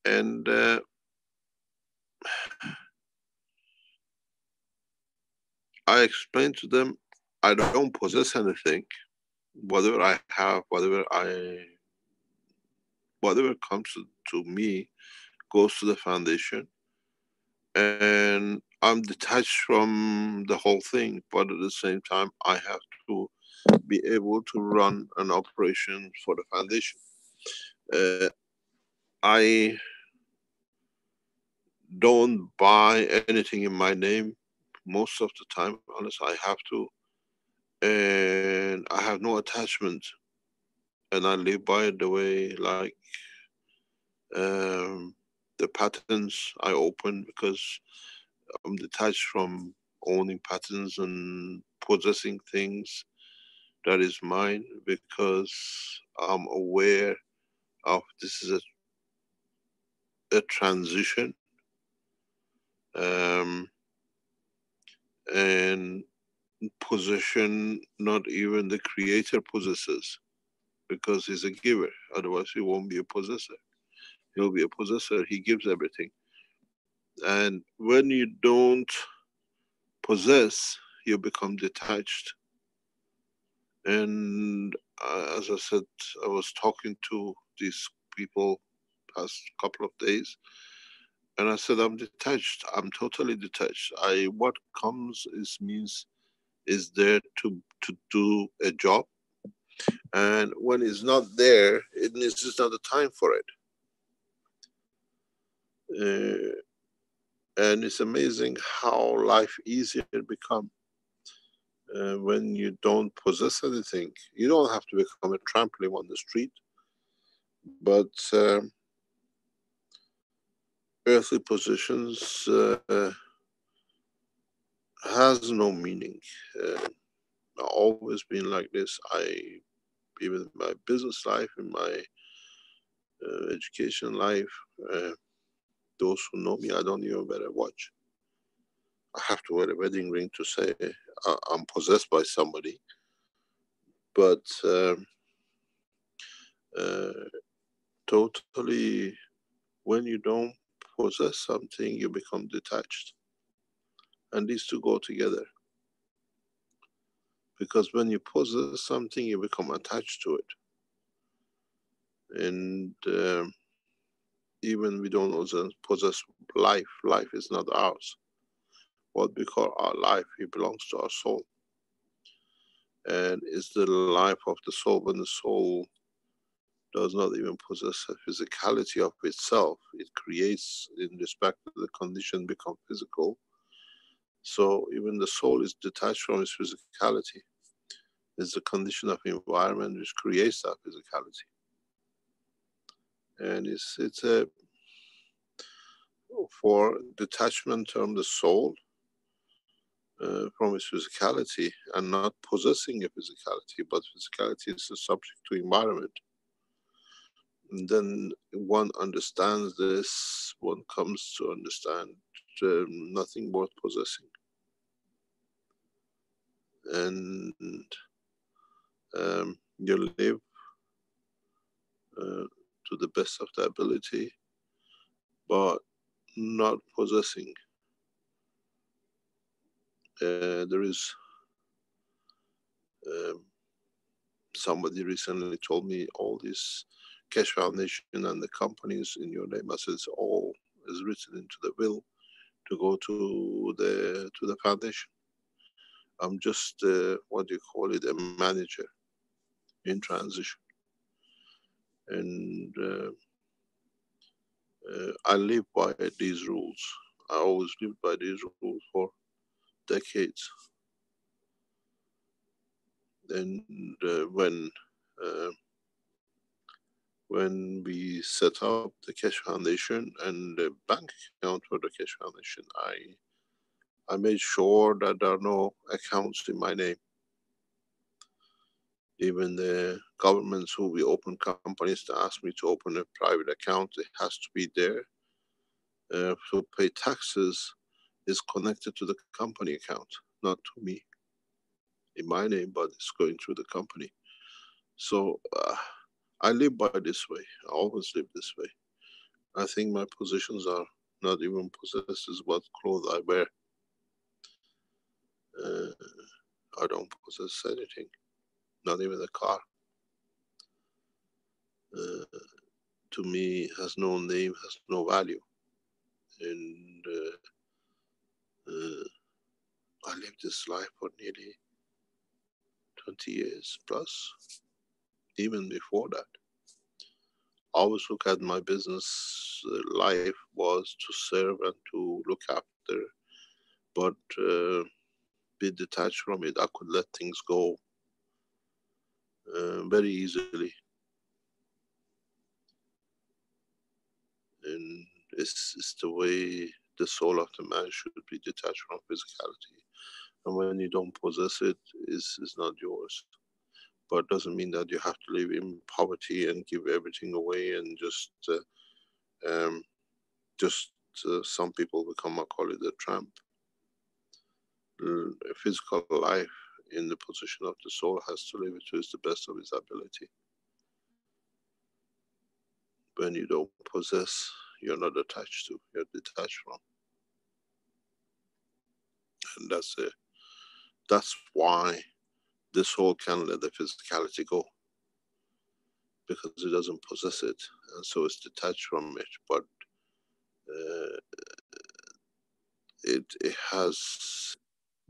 And I explained to them, I don't possess anything. Whatever I have, whatever comes to me goes to the foundation, and I'm detached from the whole thing, but at the same time I have to be able to run an operation for the foundation. I don't buy anything in my name most of the time unless I have to, and I have no attachment, and I live by the way, like the patterns I open, because I'm detached from owning patterns and possessing things that is mine, because I'm aware of this is a transition, and possession, not even the creator possesses, because he's a giver. Otherwise he won't be a possessor. He'll be a possessor. He gives everything. And when you don't possess, you become detached. And as I said, I was talking to these people past couple of days, and I said, I'm detached. I'm totally detached. What comes is there to do a job, and when it's not there, it means it's not the time for it. And it's amazing how life easier become when you don't possess anything. You don't have to become a trampling on the street, but earthly positions has no meaning. I've always been like this. Even in my business life, in my education life, those who know me, I don't even wear a watch. I have to wear a wedding ring to say I'm possessed by somebody. But totally, when you don't possess something, you become detached. And these two go together. Because when you possess something, you become attached to it. And even we don't possess life. Life is not ours. What we call our life, it belongs to our soul. And it's the life of the soul. When the soul does not even possess a physicality of itself, it creates, in respect to the condition, become physical. So even the soul is detached from its physicality. It's the condition of environment which creates that physicality. And it's a, for detachment from the soul, from its physicality, and not possessing a physicality, but physicality is subject to environment. And then one understands this, one comes to understand nothing worth possessing. And you live to the best of the ability, but not possessing. There is somebody recently told me all this Keshe Foundation and the companies in your name. I said it's all is written into the will to go to the foundation. I'm just what do you call it, a manager in transition, and I live by these rules. I always lived by these rules for decades. And when we set up the Keshe Foundation and the bank account for the Keshe Foundation, I made sure that there are no accounts in my name. Even the governments who we open companies to ask me to open a private account, it has to be there. To pay taxes is connected to the company account, not to me in my name, but it's going through the company. So I live by this way. I always live this way. I think my positions are not even possessed as what clothes I wear. I don't possess anything, not even a car. To me, has no name, has no value. And I lived this life for nearly 20 years plus, even before that. I always look at my business life was to serve and to look after, but be detached from it. I could let things go very easily. And it's the way the soul of the man should be detached from physicality. And when you don't possess it, it's not yours. But it doesn't mean that you have to live in poverty and give everything away and some people become, I call it a tramp. A physical life in the position of the soul has to live it to the best of its ability. When you don't possess, you're not attached to, you're detached from. And that's why the soul can't let the physicality go, because it doesn't possess it, and so it's detached from it. But it has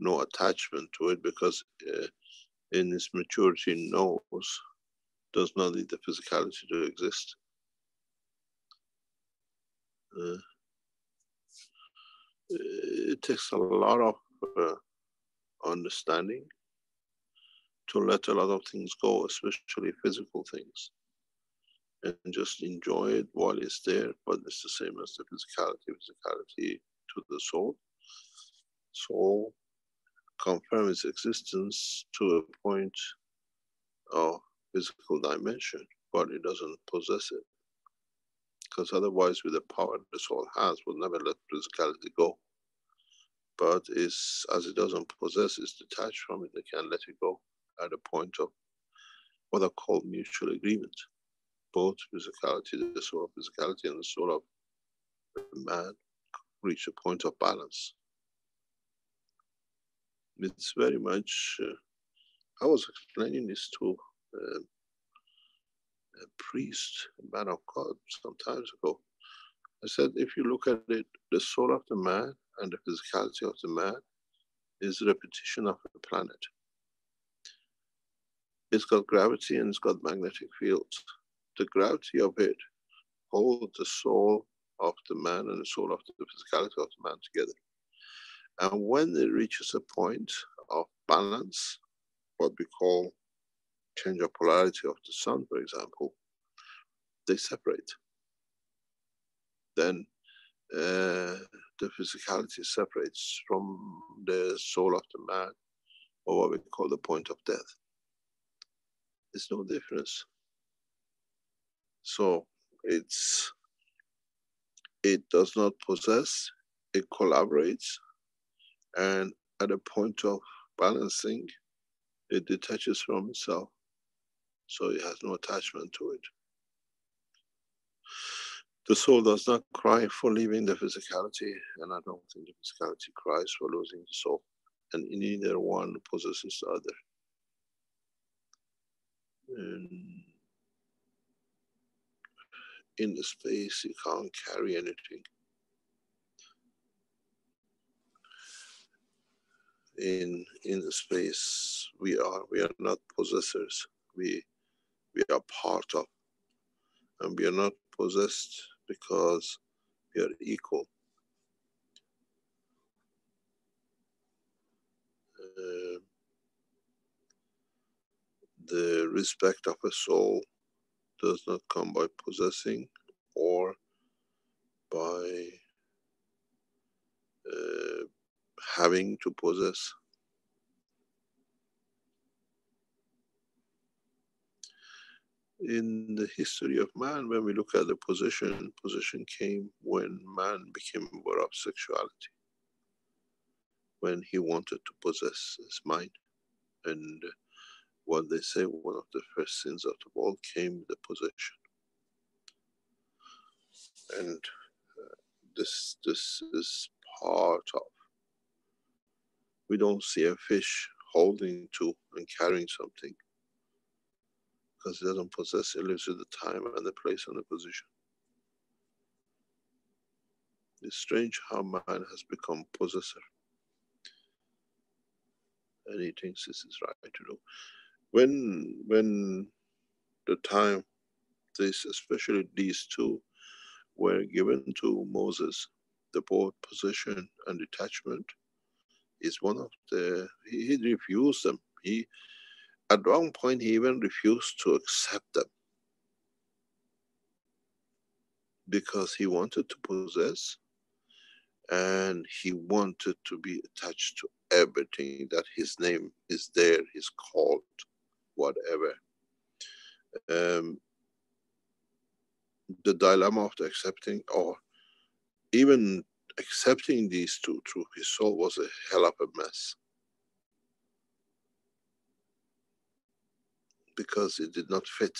no attachment to it, because in its maturity knows does not need the physicality to exist. It takes a lot of understanding to let a lot of things go, especially physical things, and just enjoy it while it's there. But it's the same as the physicality to the soul. Soul confirms its existence to a point of physical dimension, but it doesn't possess it. Because otherwise, with the power the soul has, will never let physicality go. But as it doesn't possess, it's detached from it, they can't let it go at a point of what are called mutual agreement. Both physicality, the soul of physicality and the soul of man reach a point of balance. It's very much, I was explaining this to a priest, a man of God, some times ago. I said, if you look at it, the soul of the man and the physicality of the man is a repetition of a planet. It's got gravity and it's got magnetic fields. The gravity of it holds the soul of the man and the soul of the physicality of the man together. And when it reaches a point of balance, what we call change of polarity of the sun, for example, they separate. Then the physicality separates from the soul of the man, or what we call the point of death. There's no difference. So it does not possess, it collaborates, and at a point of balancing, it detaches from itself. So it has no attachment to it. The soul does not cry for leaving the physicality, and I don't think the physicality cries for losing the soul. And neither one possesses the other. And in the space, you can't carry anything. In the space, we are not possessors. We are part of, and we are not possessed because we are equal. The respect of a soul does not come by possessing or by having to possess. In the history of man, when we look at the position came when man became aware of sexuality, when he wanted to possess his mind. And what they say, one of the first sins of the world came the possession. And this is part of, we don't see a fish holding to and carrying something because it doesn't possess, it lives with the time and the place and the position. It's strange how man has become possessor. And he thinks this is right to do. When the time, especially these two, were given to Moses, the both possession and detachment, is one of the, he refused them. At one point, he even refused to accept them because he wanted to possess and he wanted to be attached to everything, that his name is there, he's called, whatever. The dilemma of the accepting, or even accepting these two through his soul, was a hell of a mess. Because it did not fit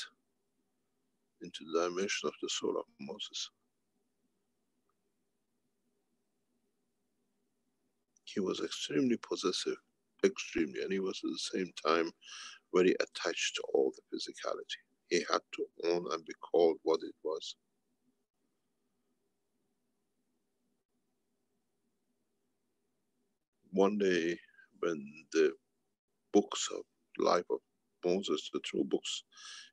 into the dimension of the soul of Moses. He was extremely possessive, extremely, and he was at the same time very attached to all the physicality. He had to own and be called what it was. One day, when the books of life of Moses, the true books,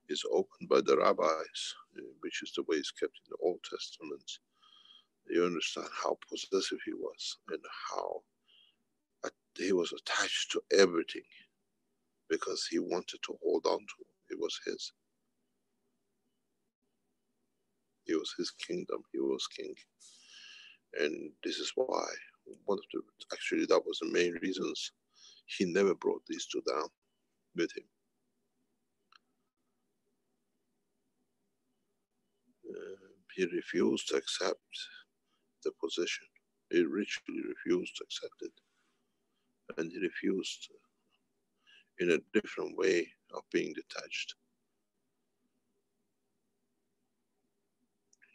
is opened by the rabbis, which is the way it's kept in the Old Testament, You understand how possessive he was and how he was attached to everything because he wanted to hold on to it. It was his. It was his kingdom. He was king. And this is why, actually that was the main reasons he never brought these two down with him. He refused to accept the position. He literally refused to accept it. And he refused in a different way of being detached.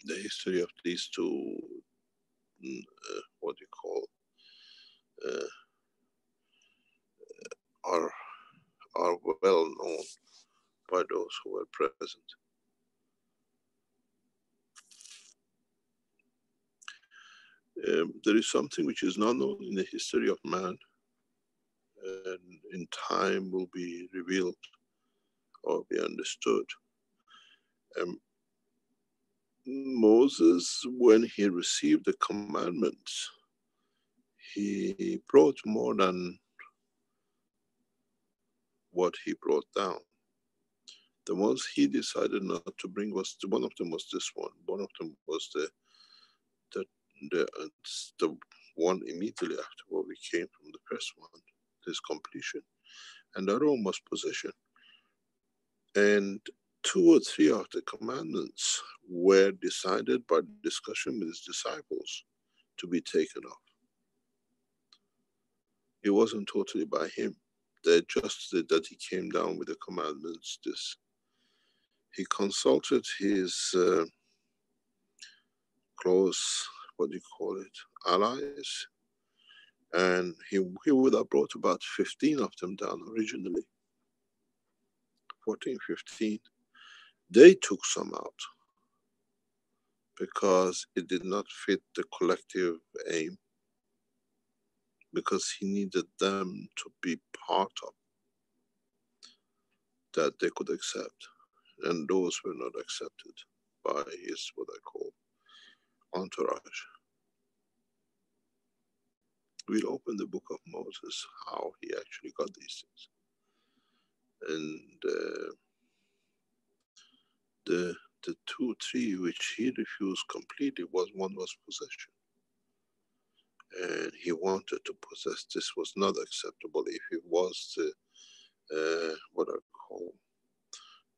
The history of these two, what you call, are well known by those who were present. There is something which is not known in the history of man, and in time will be revealed or be understood. Moses, when he received the commandments, he brought more than what he brought down. The ones he decided not to bring was, one of them was this one. One of them was the one immediately after what we came from the first one, this completion. And the other one was possession. And 2 or 3 of the commandments were decided by discussion with his disciples to be taken off. It wasn't totally by him. They adjusted that he came down with the commandments. He consulted his close, what do you call it, allies, and he would have brought about 15 of them down originally. 14, 15. They took some out because it did not fit the collective aim, because he needed them to be part of that they could accept, and those were not accepted by his, what I call, entourage. We'll open the book of Moses, how he actually got these things. And the 2, 3 which he refused completely one was possession. And he wanted to possess. This was not acceptable. If it was the, what I call,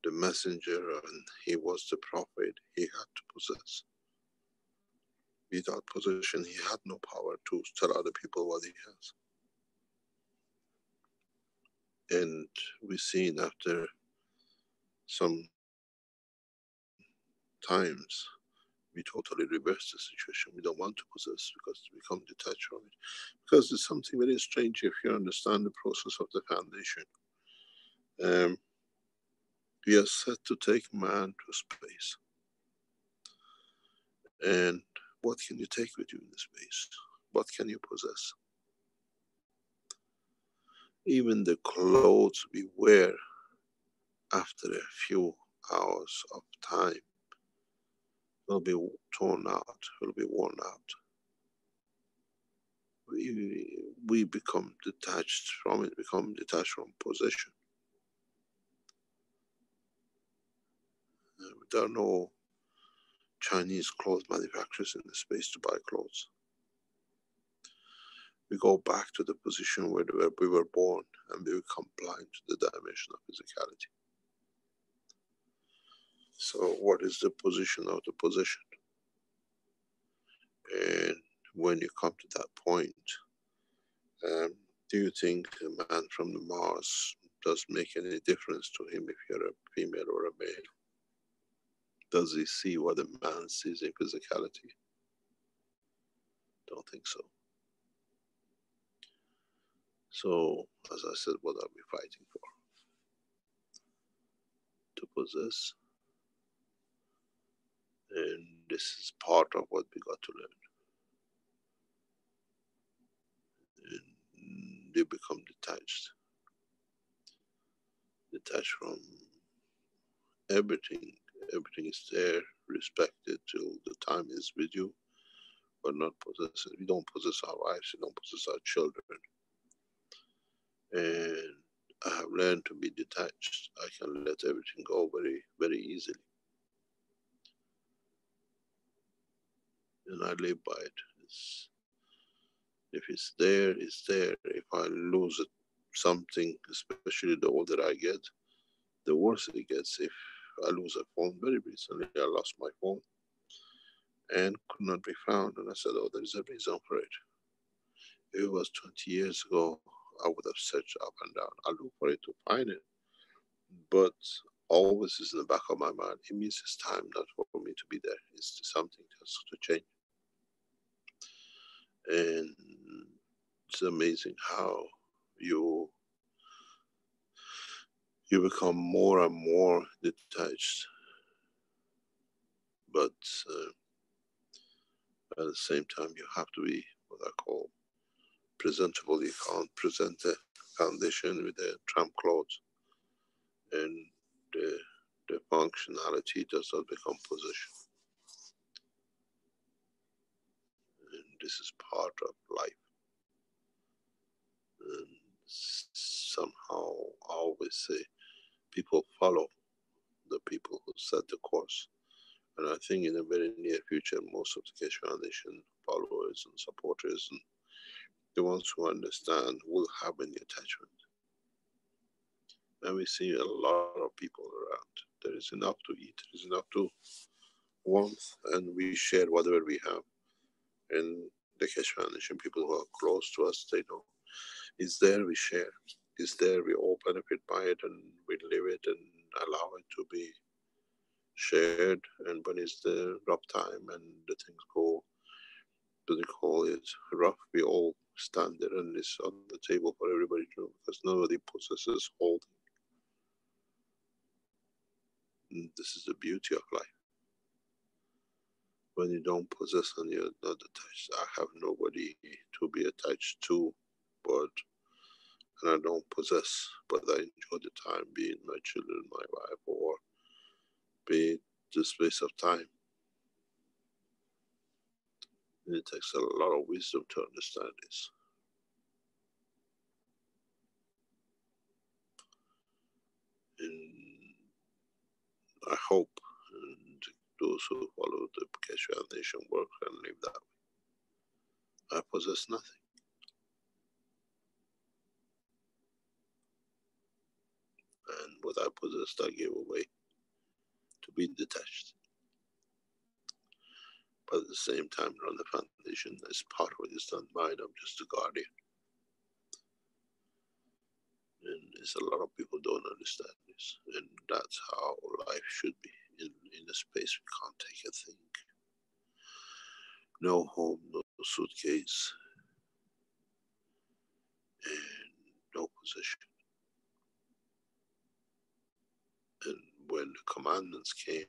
the messenger and he was the prophet, he had to possess. Without possession, he had no power to tell other people what he has. And we've seen after some times, we totally reverse the situation. We don't want to possess because we become detached from it. Because it's something very strange if you understand the process of the foundation. We are set to take man to space. And what can you take with you in space? What can you possess? Even the clothes we wear after a few hours of time will be torn out, will be worn out. We become detached from it, become detached from possession. There are no Chinese clothes manufacturers in the space to buy clothes. We go back to the position where we were born and we become blind to the dimension of physicality. So what is the position of the possession? And when you come to that point, do you think a man from the Mars does make any difference to him if you're a female or a male? Does he see what a man sees in physicality? Don't think so. So, as I said, what are we fighting for? To possess. And this is part of what we got to learn. And they become detached. Detached from everything. Everything is there, respected till the time is with you. but not possess it. We don't possess our wives, we don't possess our children. And I have learned to be detached. I can let everything go very, very easily. And I live by it. If it's there, it's there. If I lose it, something, especially the older I get, the worse it gets. If I lose a phone, very recently I lost my phone and could not be found. And I said, oh, there is a reason for it. If it was 20 years ago, I would have searched up and down. I look for it to find it. But always is in the back of my mind. It means it's time not for me to be there. It's something has to change. And it's amazing how you become more and more detached. But at the same time, you have to be what I call presentable. You can't present a foundation with a tramp clothes, and the functionality does not become position. And this is part of life. And somehow I always say people follow the people who set the course. And I think in the very near future, most of the Keshe Foundation followers and supporters and the ones who understand will have an attachment. And we see a lot of people around. There is enough to eat, there is enough to warmth, and we share whatever we have. And the Keshe Foundation, people who are close to us, they know it's there, we share. It's there, we all benefit by it, and we live it and allow it to be shared. And when it's the rough time and the things go, do they call it rough, we all stand there and it's on the table for everybody to know, because nobody possesses holding. And this is the beauty of life. When you don't possess and you're not attached, I have nobody to be attached to, and I don't possess, but I enjoy the time being my children, my wife, or be the space of time. And it takes a lot of wisdom to understand this. And I hope and those who follow the Keshe Foundation work and live that way. I possess nothing. And what I possessed, I gave away to be detached. But at the same time, run the foundation as part of it is not mine, I'm just a guardian. And there's a lot of people don't understand this. And that's how life should be. In a space we can't take a thing. No home, no suitcase, and no possession. And when the commandments came,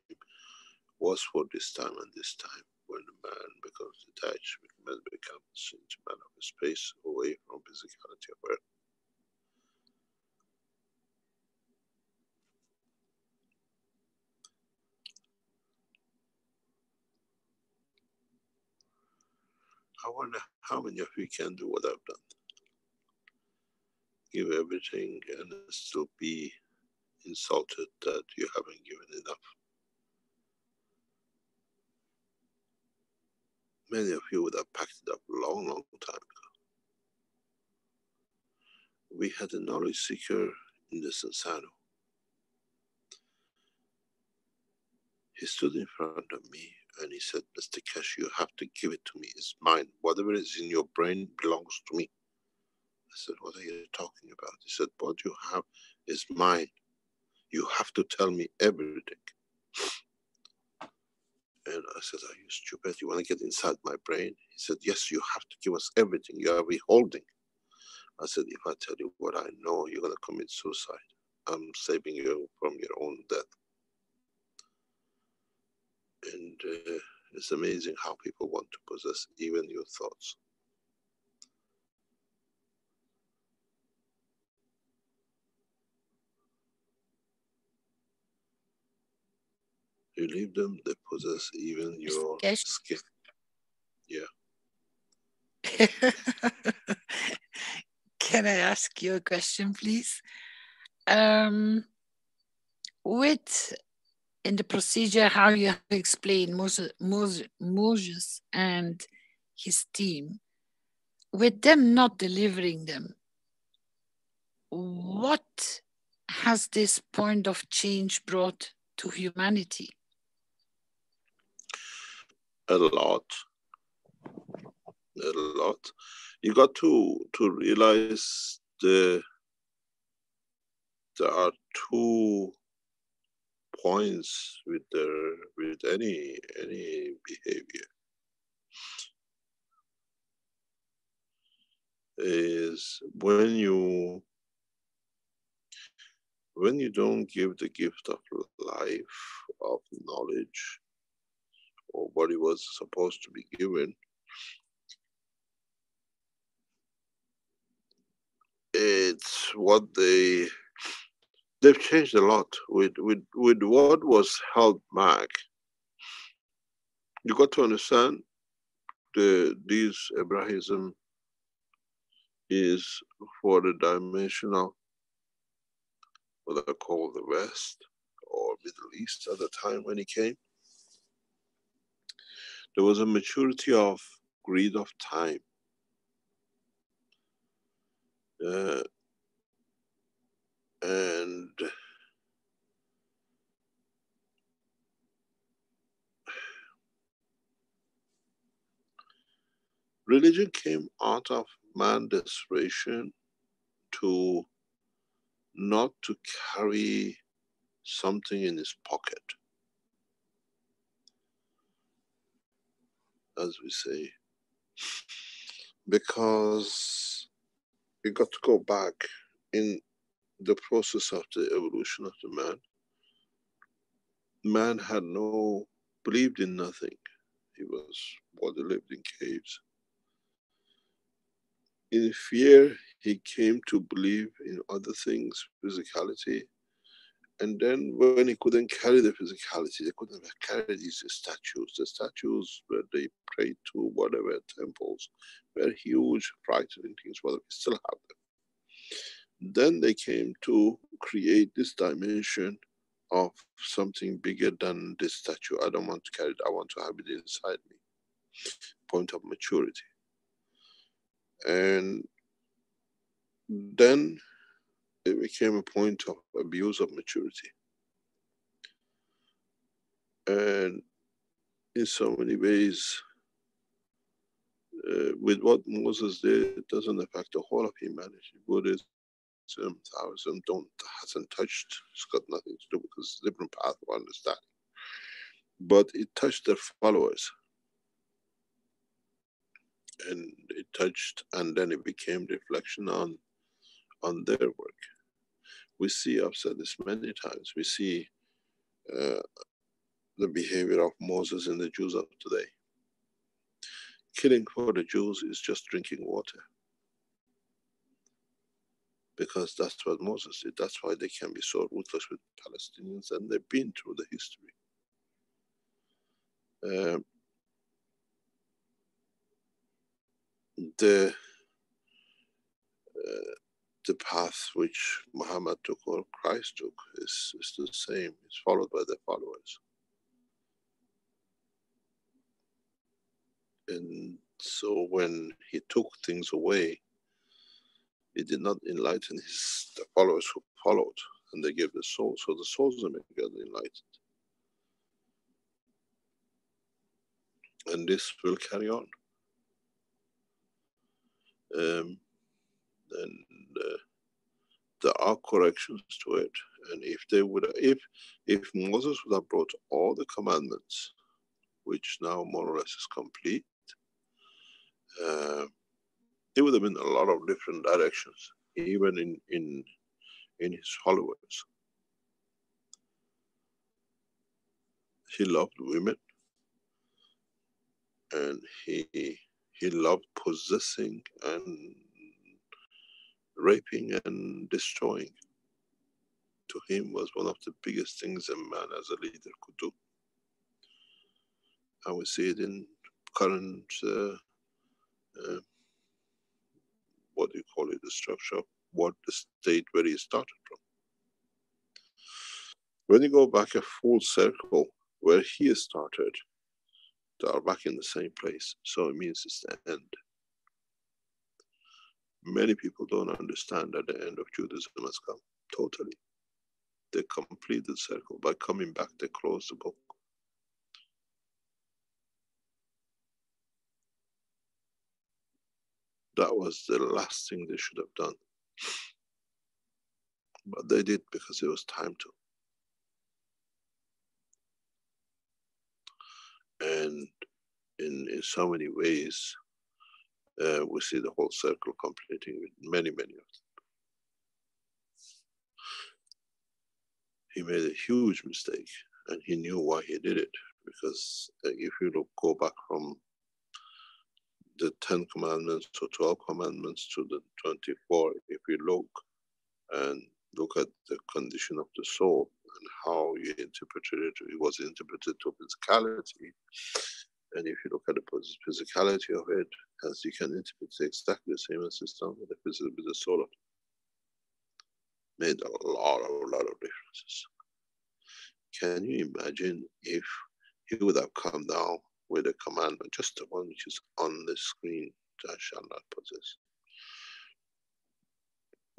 was for this time and this time, when the man becomes detached, man becomes into man of space, away from physicality of earth. I wonder how many of you can do what I've done. Give everything and still be insulted that you haven't given enough. Many of you would have packed it up a long, long time ago. We had a knowledge seeker in the Sansano. He stood in front of me and he said, Mr. Keshe, you have to give it to me. It's mine. Whatever is in your brain belongs to me. I said, what are you talking about? He said, what you have is mine. You have to tell me everything. And I said, are you stupid? You want to get inside my brain? He said, yes, you have to give us everything. You are withholding. I said, if I tell you what I know, you're going to commit suicide. I'm saving you from your own death. And it's amazing how people want to possess even your thoughts. You leave them, they possess even your skin. Yeah. Can I ask you a question, please? With in the procedure, how you have explained Moses and his team, with them not delivering them, what has this point of change brought to humanity? A lot. A lot. You got to realize there are 2 points with any behavior. Is when you don't give the gift of life, of knowledge, or what it was supposed to be given, it's what they've changed a lot with what was held back. You got to understand these Abrahism is for the dimension of what I call the West or Middle East at the time when he came. There was a maturity of greed of time. And religion came out of man's desperation to not to carry something in his pocket, as we say, because we got to go back in the process of the evolution of the man. Man had believed in nothing. He lived in caves. In fear, he came to believe in other things, physicality. And then when he couldn't carry the physicality, they couldn't carry these statues. The statues where they prayed to, whatever temples, were huge, frightening things, whether we still have them. Then they came to create this dimension of something bigger than this statue. I don't want to carry it, I want to have it inside me. Point of maturity. And then it became a point of abuse of maturity. And in so many ways, with what Moses did, it doesn't affect the whole of humanity. Buddhism, Taoism hasn't touched, it's got nothing to do because it's a different path of understanding. But it touched their followers. And it touched, and then it became reflection on their work. We see, I've said this many times, we see the behavior of Moses and the Jews of today. Killing for the Jews is just drinking water. Because that's what Moses did. That's why they can be so ruthless with Palestinians, and they've been through the history. The path which Muhammad took or Christ took is the same. It's followed by the followers. And so when he took things away, he did not enlighten the followers who followed, and they gave the soul. So the souls never got enlightened. And this will carry on. And there are corrections to it. And if Moses would have brought all the commandments, which now more or less is complete, it would have been a lot of different directions, even in his followers. He loved women, and he loved possessing and raping and destroying. To him was one of the biggest things a man as a leader could do. And we see it in current what you call it, the structure of what the state where he started from. When you go back a full circle where he started, they are back in the same place. So it means it's the end. Many people don't understand that the end of Judaism has come, totally. They complete the circle. By coming back, they close the book. That was the last thing they should have done. But they did because it was time to. And in so many ways, we see the whole circle completing with many, many of them. He made a huge mistake, and he knew why he did it. Because if you go back from the 10 commandments to 12 commandments to the 24, if you look at the condition of the soul and how you interpreted it, it was interpreted to physicality. And if you look at the physicality of it, as you can interpret exactly the same as it's done with the soul of it. Made a lot of differences. Can you imagine if he would have come down with a commandment, just the one which is on the screen, that shall not possess?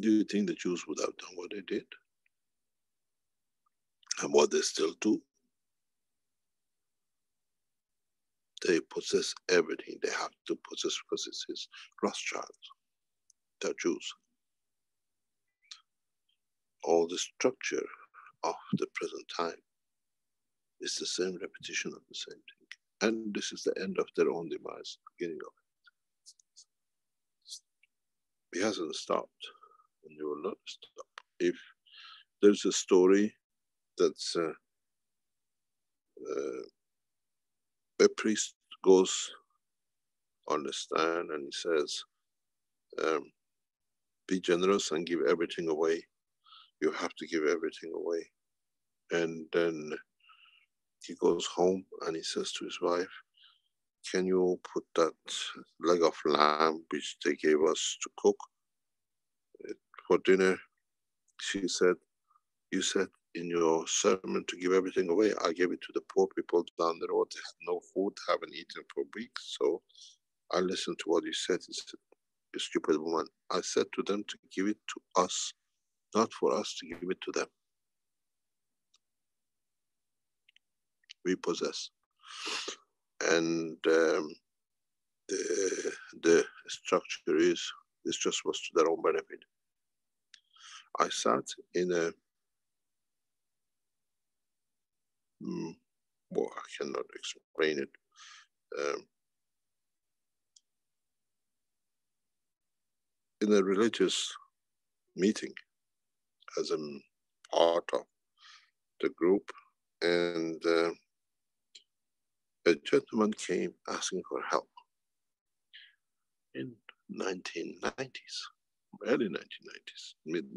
Do you think the Jews would have done what they did? And what they still do? They possess everything. They have to possess because it's his Rothschild. They're Jews. All the structure of the present time is the same repetition of the same thing. And this is the end of their own demise, beginning of it. He hasn't stopped, and he will not stop. If there's a story that's a priest goes on the stand and he says, be generous and give everything away. You have to give everything away. And then he goes home and he says to his wife, can you put that leg of lamb which they gave us to cook for dinner? She said, you said in your sermon to give everything away. I gave it to the poor people down the road. They had no food, haven't eaten for weeks. So I listened to what you said. He said, you stupid woman. I said to them to give it to us, not for us to give it to them. We possess. And the structure is, this just was to their own benefit. I sat in a, well, I cannot explain it. In a religious meeting as a part of the group, and a gentleman came asking for help in 1990s, early 1990s, late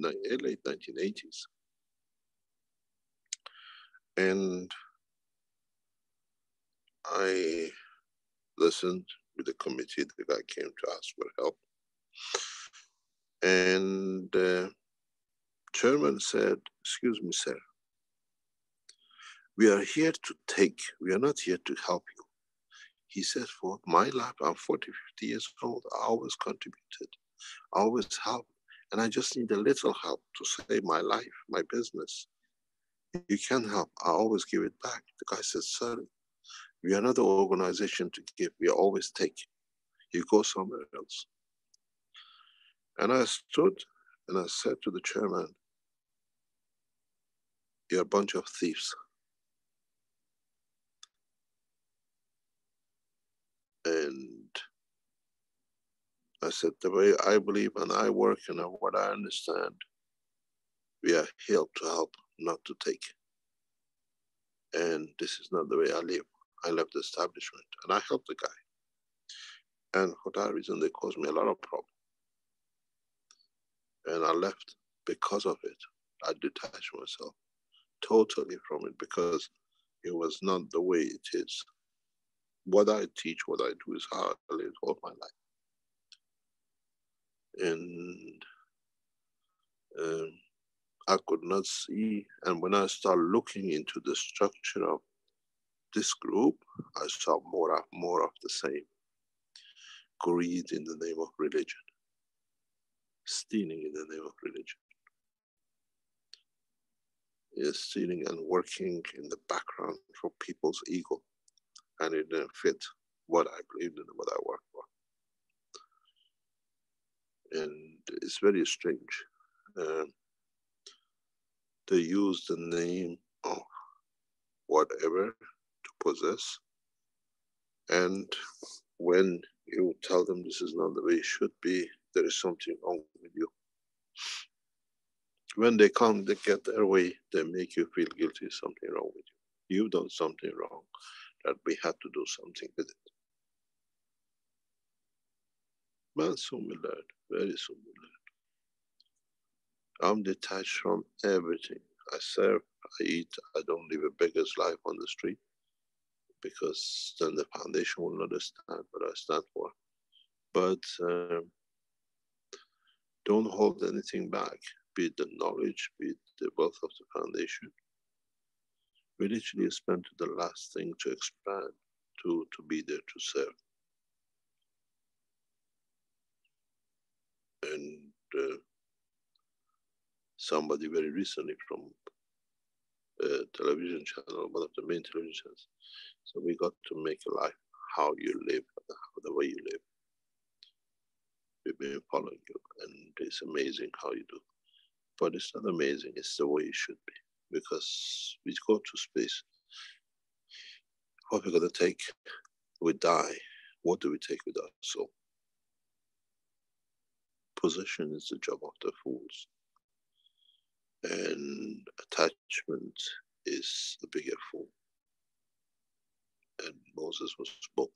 1980s. And I listened with the committee. The guy came to ask for help. And the chairman said, excuse me, sir, we are here to take, we are not here to help you. He said, for my life, I'm 40, 50 years old. I always contributed, I always helped. And I just need a little help to save my life, my business. You can help, I always give it back. The guy said, sorry, we are not the organization to give, we always take. You go somewhere else. And I stood and I said to the chairman, you're a bunch of thieves. And I said, the way I believe and I work and what I understand, we are here to help, not to take. And this is not the way I live. I left the establishment and I helped the guy. And for that reason, they caused me a lot of problems. And I left because of it. I detached myself totally from it because it was not the way it is. What I teach, what I do is how I live all my life. And I could not see, and when I started looking into the structure of this group, I saw more of the same. Greed in the name of religion, stealing in the name of religion. Is stealing and working in the background for people's ego, and it didn't fit what I believed in and what I worked for. And it's very strange. They use the name of whatever to possess, and when you tell them this is not the way it should be, there is something wrong with you. When they come, they get their way, they make you feel guilty, something wrong with you. You've done something wrong, that we had to do something with it. Man, soon we learn, very soon we learn. I'm detached from everything. I serve, I eat, I don't live a beggar's life on the street, because then the foundation will not understand what I stand for. But don't hold anything back, be it the knowledge, be it the wealth of the foundation. We literally spend the last thing to expand, to be there to serve. And somebody very recently from a television channel, one of the main television channels, so we got to make a life how you live, the way you live. We've been following you, and it's amazing how you do. But it's not amazing, it's the way it should be. Because we go to space, what we're gonna take, we die. What do we take with us? So possession is the job of the fools. And attachment is the bigger fool. And Moses was both.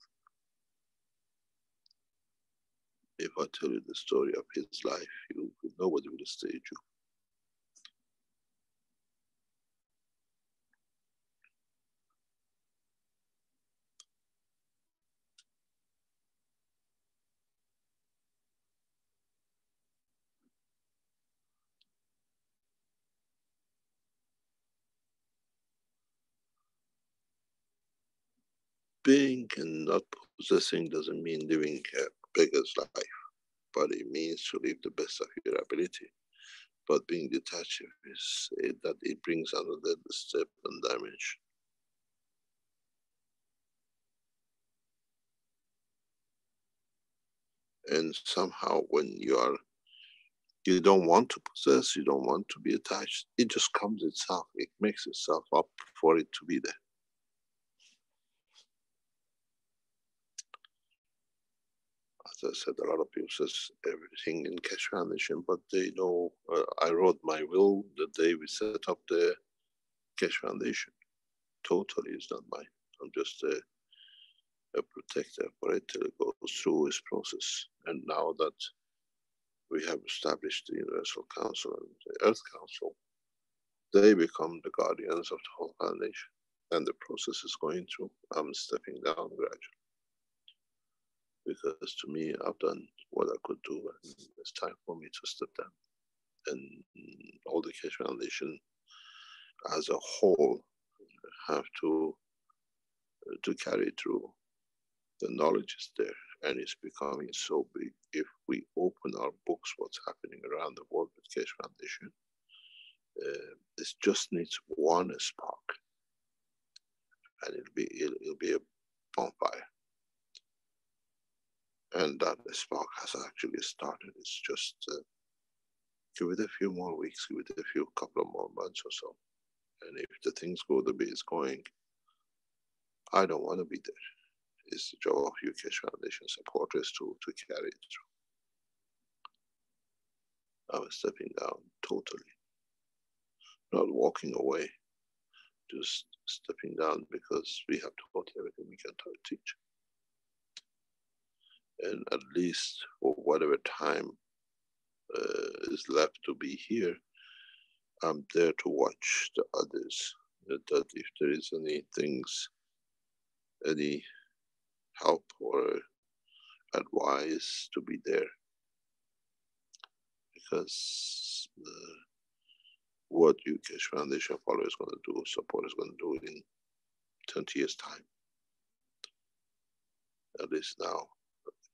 If I tell you the story of his life, nobody will stage you. Being and not possessing doesn't mean living a beggar's life, but it means to live the best of your ability. But being detached is that it brings another step and dimension. And somehow when you don't want to possess, you don't want to be attached, it just comes itself, it makes itself up for it to be there. As I said, a lot of people says everything in Keshe Foundation, but they know I wrote my will the day we set up the Keshe Foundation. Totally is not mine. I'm just a protector for it till it goes through its process. And now that we have established the Universal Council and the Earth Council, they become the guardians of the whole foundation. And the process is going through. I'm stepping down gradually. Because to me, I've done what I could do, and it's time for me to step down. And all the Keshe Foundation as a whole have to carry through. The knowledge is there, and it's becoming so big. If we open our books, what's happening around the world with Keshe Foundation, this just needs one spark, and it'll be a bonfire. And that spark has actually started. It's just give it a few more weeks, give it a couple of more months or so. And if the things go the way it's going, I don't want to be there. It's the job of you Keshe Foundation supporters to carry it through. I'm stepping down totally. Not walking away, just stepping down because we have taught everything we can teach. And at least for whatever time is left to be here, I'm there to watch the others, that if there is any things, any help or advice, to be there. because what you Keshe Foundation follow is going to do, support is going to do in 20 years' time. At least now,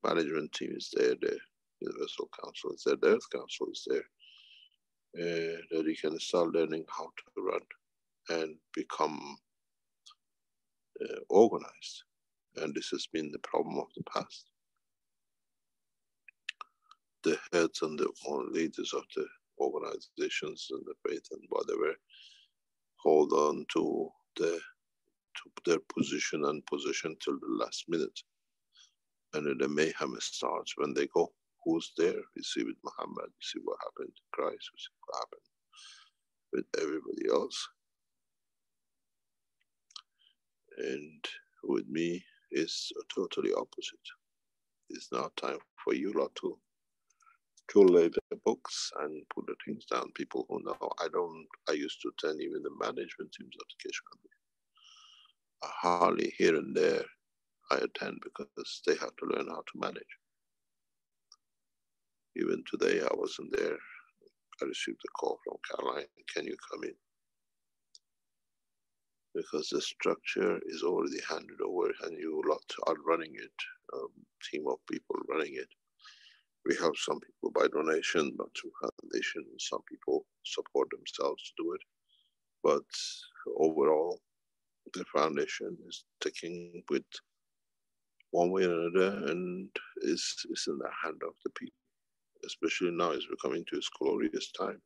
management team is there, the Universal Council is there, the Earth Council is there, that you can start learning how to run and become organized. And this has been the problem of the past. The heads and the leaders of the organizations and the faith and whatever hold on to their position and position till the last minute. And then the mayhem starts when they go. Who's there? We see with Muhammad, we see what happened to Christ, we see what happened with everybody else. And with me, it's totally opposite. It's now time for you lot to lay the books and put the things down. People who know, I used to attend even the management teams of the Keshe Foundation. Hardly here and there I attend because they have to learn how to manage. Even today I wasn't there. I received a call from Caroline, can you come in? Because the structure is already handed over and you lot are running it, team of people running it. We help some people by donation, but through foundation, some people support themselves to do it. But overall, the foundation is taking with one way or another and is in the hand of the people. Especially now as we're coming to its glorious time.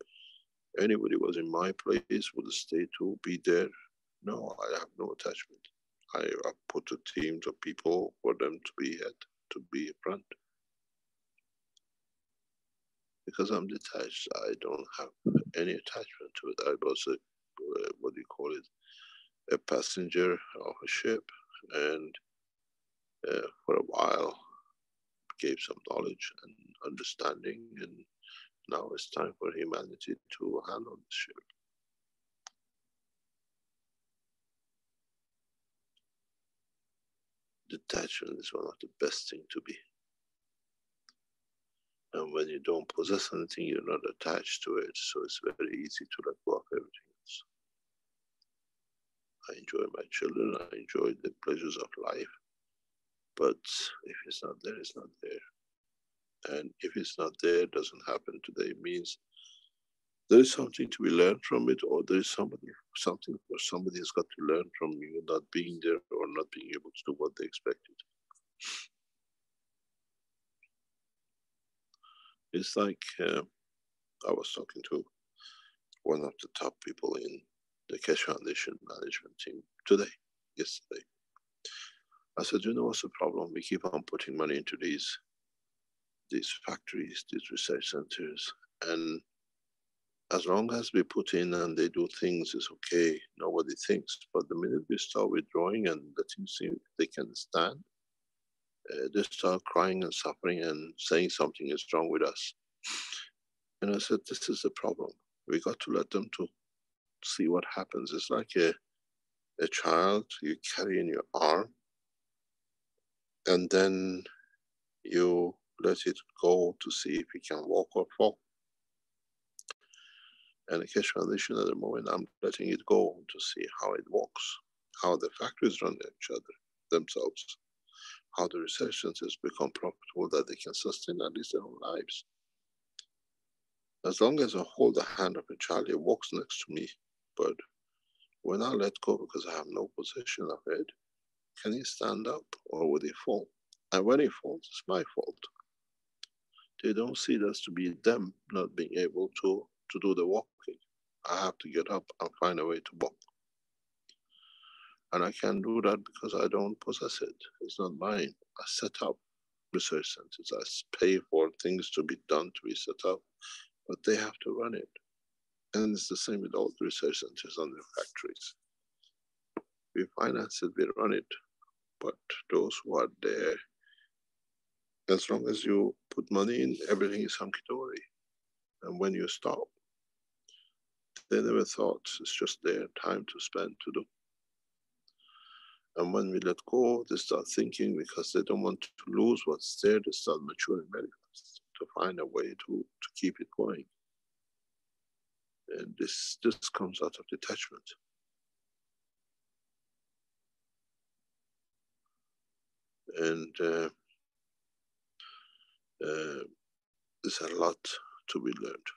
Anybody was in my place would stay to be there. No, I have no attachment. I put a team of people for them to be head, to be front. Because I'm detached, I don't have any attachment to it. I was a, what do you call it, a passenger of a ship, and for a while gave some knowledge and understanding, and now it's time for humanity to handle the ship. Detachment is one of the best things to be. And when you don't possess anything, you're not attached to it, so it's very easy to let go of everything else. I enjoy my children, I enjoy the pleasures of life, but if it's not there, it's not there. And if it's not there, it doesn't happen today, it means there is something to be learned from it, or there is something where somebody has got to learn from you not being there or not being able to do what they expected. It's like I was talking to one of the top people in the Keshe Foundation management team yesterday. I said, you know what's the problem? We keep on putting money into these factories, these research centers, and as long as we put in and they do things, it's okay, nobody thinks. But the minute we start withdrawing and letting see if they can stand, they start crying and suffering and saying something is wrong with us. And I said, this is the problem. We got to let them to see what happens. It's like a child you carry in your arm, and then you let it go to see if it can walk or fall. And the Keshe Foundation at the moment, I'm letting it go to see how it walks, how the factories run each other, themselves, how the research centers become profitable that they can sustain at least their own lives. As long as I hold the hand of a child, it walks next to me. But when I let go because I have no possession of it, can he stand up or would he fall? And when he falls, it's my fault. They don't see it as to be them not being able to do the walking. I have to get up and find a way to walk. And I can't do that because I don't possess it. It's not mine. I set up research centers. I pay for things to be done, to be set up, but they have to run it. And it's the same with all the research centers and the factories. We finance it, we run it, but those who are there, as long as you put money in, everything is hunky-dory. And when you stop, they never thought it's just their time to spend to do. And when we let go, they start thinking because they don't want to lose what's there, they start maturing very fast. to find a way to keep it going. And this comes out of detachment. And there's a lot to be learned.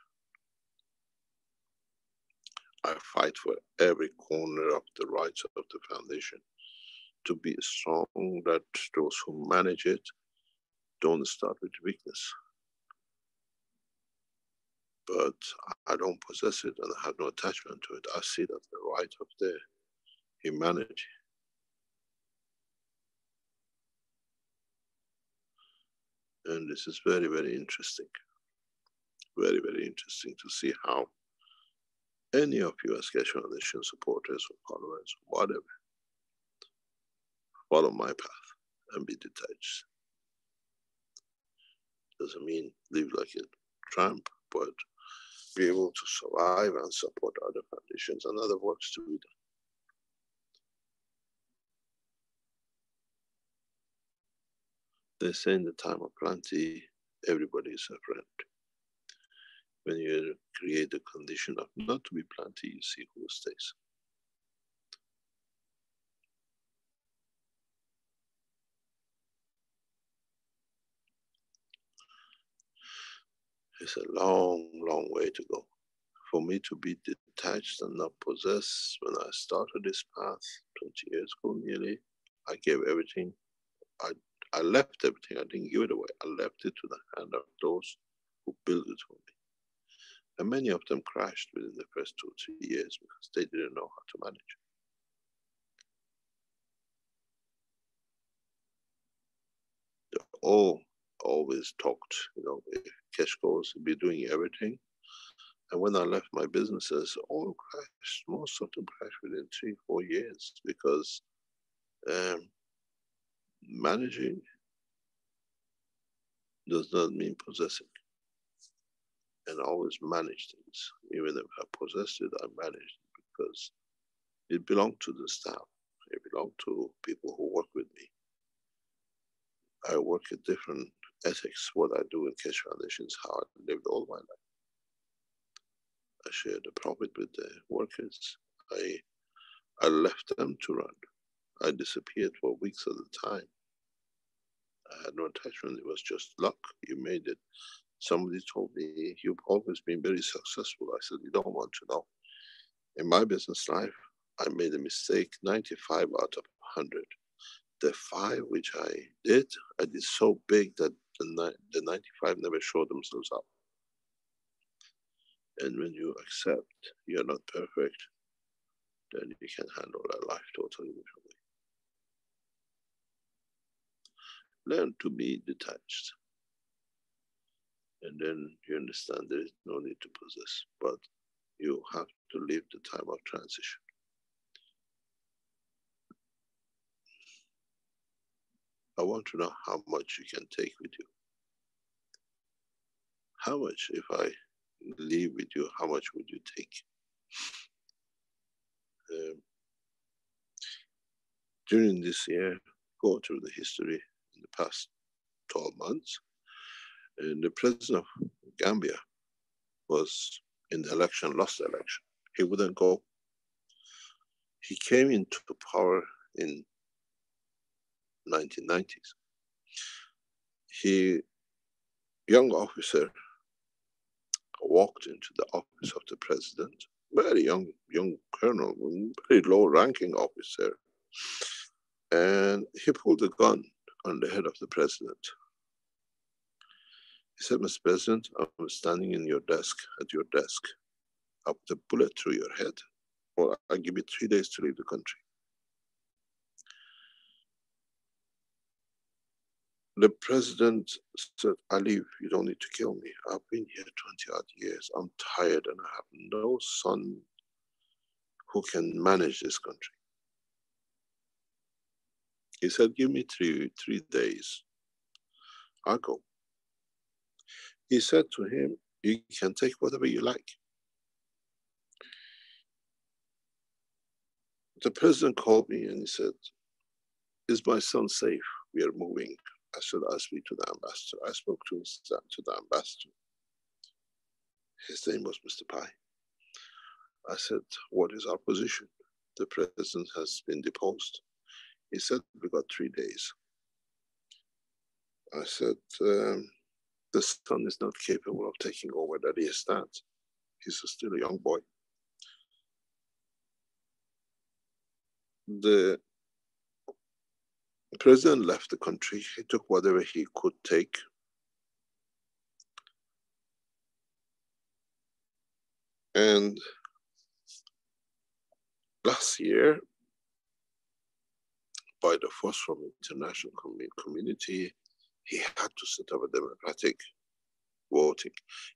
I fight for every corner of the rights of the foundation to be strong, that those who manage it don't start with weakness. But I don't possess it and I have no attachment to it. I see it as the right of the humanity. And this is very, very interesting. Very, very interesting to see how any of you as Keshe Foundation supporters or followers or whatever, follow my path and be detached. Doesn't mean live like a tramp, but be able to survive and support other foundations and other works to be done. They say in the time of plenty, everybody is a friend. When you create the condition of not to be plenty, you see who stays. It's a long, long way to go. For me to be detached and not possessed, when I started this path 20 years ago nearly, I gave everything. I left everything, I didn't give it away. I left it to the hand of those who built it for me. And many of them crashed within the first 2 or 3 years because they didn't know how to manage. They all always talked, if Keshe goes, be doing everything. And when I left my businesses, all crashed. Most of them crashed within 3 or 4 years because managing does not mean possessing. And I always manage things. Even if I possessed it, I managed it because it belonged to the staff. It belonged to people who work with me. I work at different ethics. What I do in Keshe Foundation is how I lived all my life. I share the profit with the workers. I left them to run. I disappeared for weeks at a time. I had no attachment. It was just luck. You made it. Somebody told me, you've always been very successful. I said, you don't want to know. In my business life, I made a mistake 95 out of 100. The 5 which I did so big that the 95 never showed themselves up. And when you accept you're not perfect, then you can handle a life totally differently. Learn to be detached. And then you understand there is no need to possess, but you have to live the time of transition. I want to know how much you can take with you. How much, if I leave with you, how much would you take? During this year, go through the history in the past 12 months, and the president of Gambia was in the election, lost the election. He wouldn't go. He came into power in 1990s. Young officer, walked into the office of the president, very young colonel, very low ranking officer, and he pulled a gun on the head of the president. He said, Mr. President, I'm standing in your desk, at your desk. I'll put a bullet through your head, or I'll give you 3 days to leave the country. The president said, I leave, you don't need to kill me. I've been here 20 odd years. I'm tired and I have no son who can manage this country. He said, give me three days. I'll go. He said to him, you can take whatever you like. The president called me and he said, is my son safe? We are moving. I said, I'll speak to the ambassador. I spoke to the ambassador. His name was Mr. Pai. I said, what is our position? The president has been deposed. He said, we got 3 days. I said, the son is not capable of taking over that he stands. He's still a young boy. The president left the country. He took whatever he could take. And last year, by the force from international community, he had to set up a democratic voting.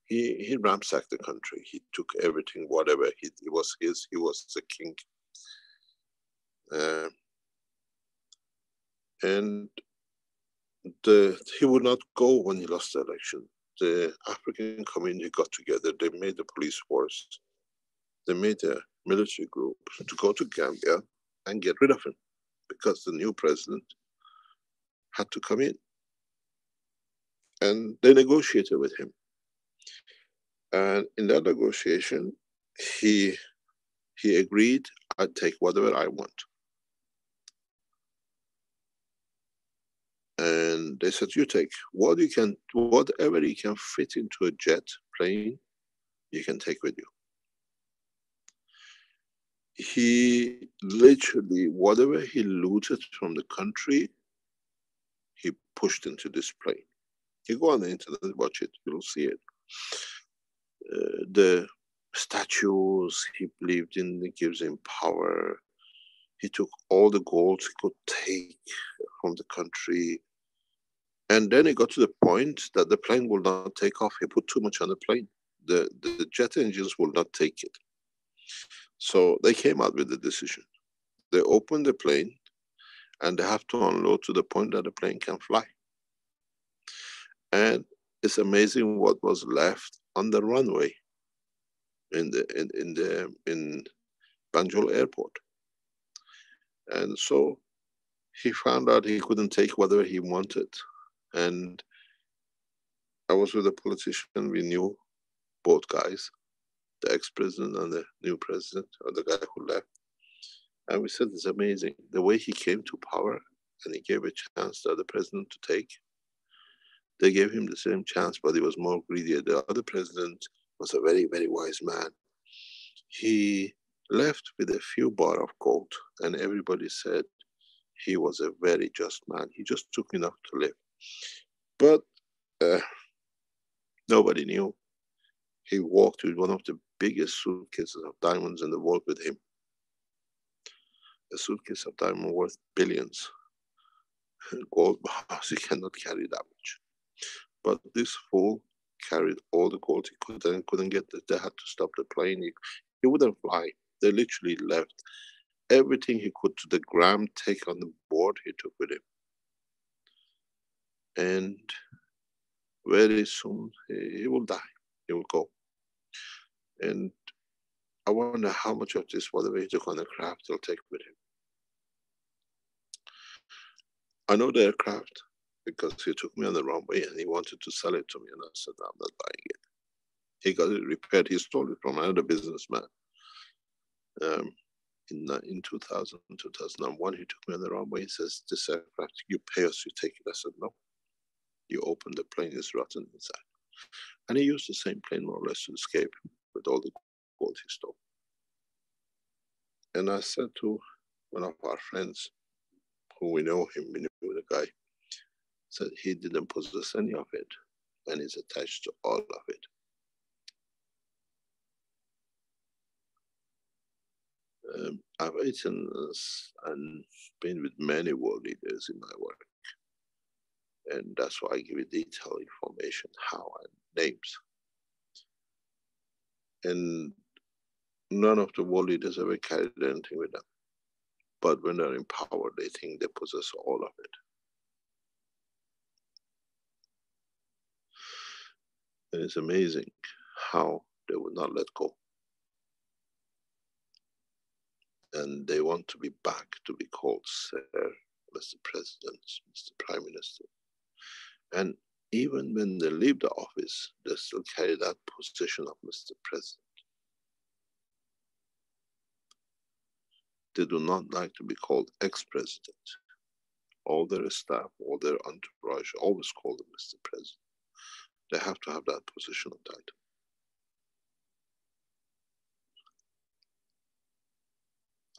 He ransacked the country. He took everything, whatever it was his. He was the king. And he would not go when he lost the election. The African community got together. They made the police force. They made a military group to go to Gambia and get rid of him, because the new president had to come in. And they negotiated with him. And in that negotiation, he agreed, I'd take whatever I want. And they said, you take whatever you can fit into a jet plane, you can take with you. He literally, whatever he looted from the country, he pushed into this plane. You go on the internet, watch it, you'll see it. The statues he believed in, it gives him power. He took all the gold he could take from the country. And then it got to the point that the plane will not take off. He put too much on the plane. The jet engines will not take it. So they came out with the decision. They opened the plane and they have to unload to the point that the plane can fly. And it's amazing what was left on the runway in Banjul Airport. And so he found out he couldn't take whatever he wanted. And I was with a politician, we knew both guys, the ex-president and the new president, or the guy who left. And we said, it's amazing. The way he came to power and he gave a chance to the president to take, they gave him the same chance, but he was more greedy. The other president was a very, very wise man. He left with a few bar of gold, and everybody said he was a very just man. He just took enough to live. But nobody knew. He walked with one of the biggest suitcases of diamonds in the world with him. A suitcase of diamond worth billions. Gold bars, he cannot carry that much. But this fool carried all the gold he could and couldn't get it. They had to stop the plane. He wouldn't fly. They literally left everything he could to the gram take on the board, he took with him. And very soon he will die. He will go. And I wonder how much of this, whatever he took on the craft, he'll take with him. I know the aircraft because he took me on the wrong way and he wanted to sell it to me, and I said, I'm not buying it. He got it repaired. He stole it from another businessman. In 2000, 2001, he took me on the wrong way. He says, this aircraft, you pay us, you take it. I said, no. You open the plane, it's rotten inside. And he used the same plane more or less to escape with all the gold he stole. And I said to one of our friends, who we know him, we knew the guy, said he didn't possess any of it, and he's attached to all of it. I've eaten and been with many world leaders in my work. And that's why I give you detailed information, how and names. And none of the world leaders ever carried anything with them. But when they're in power, they think they possess all of it. And it's amazing how they would not let go. And they want to be back to be called Sir, Mr. President, Mr. Prime Minister. And even when they leave the office, they still carry that position of Mr. President. They do not like to be called ex-president. All their staff, all their entourage always call them Mr. President. They have to have that position of title.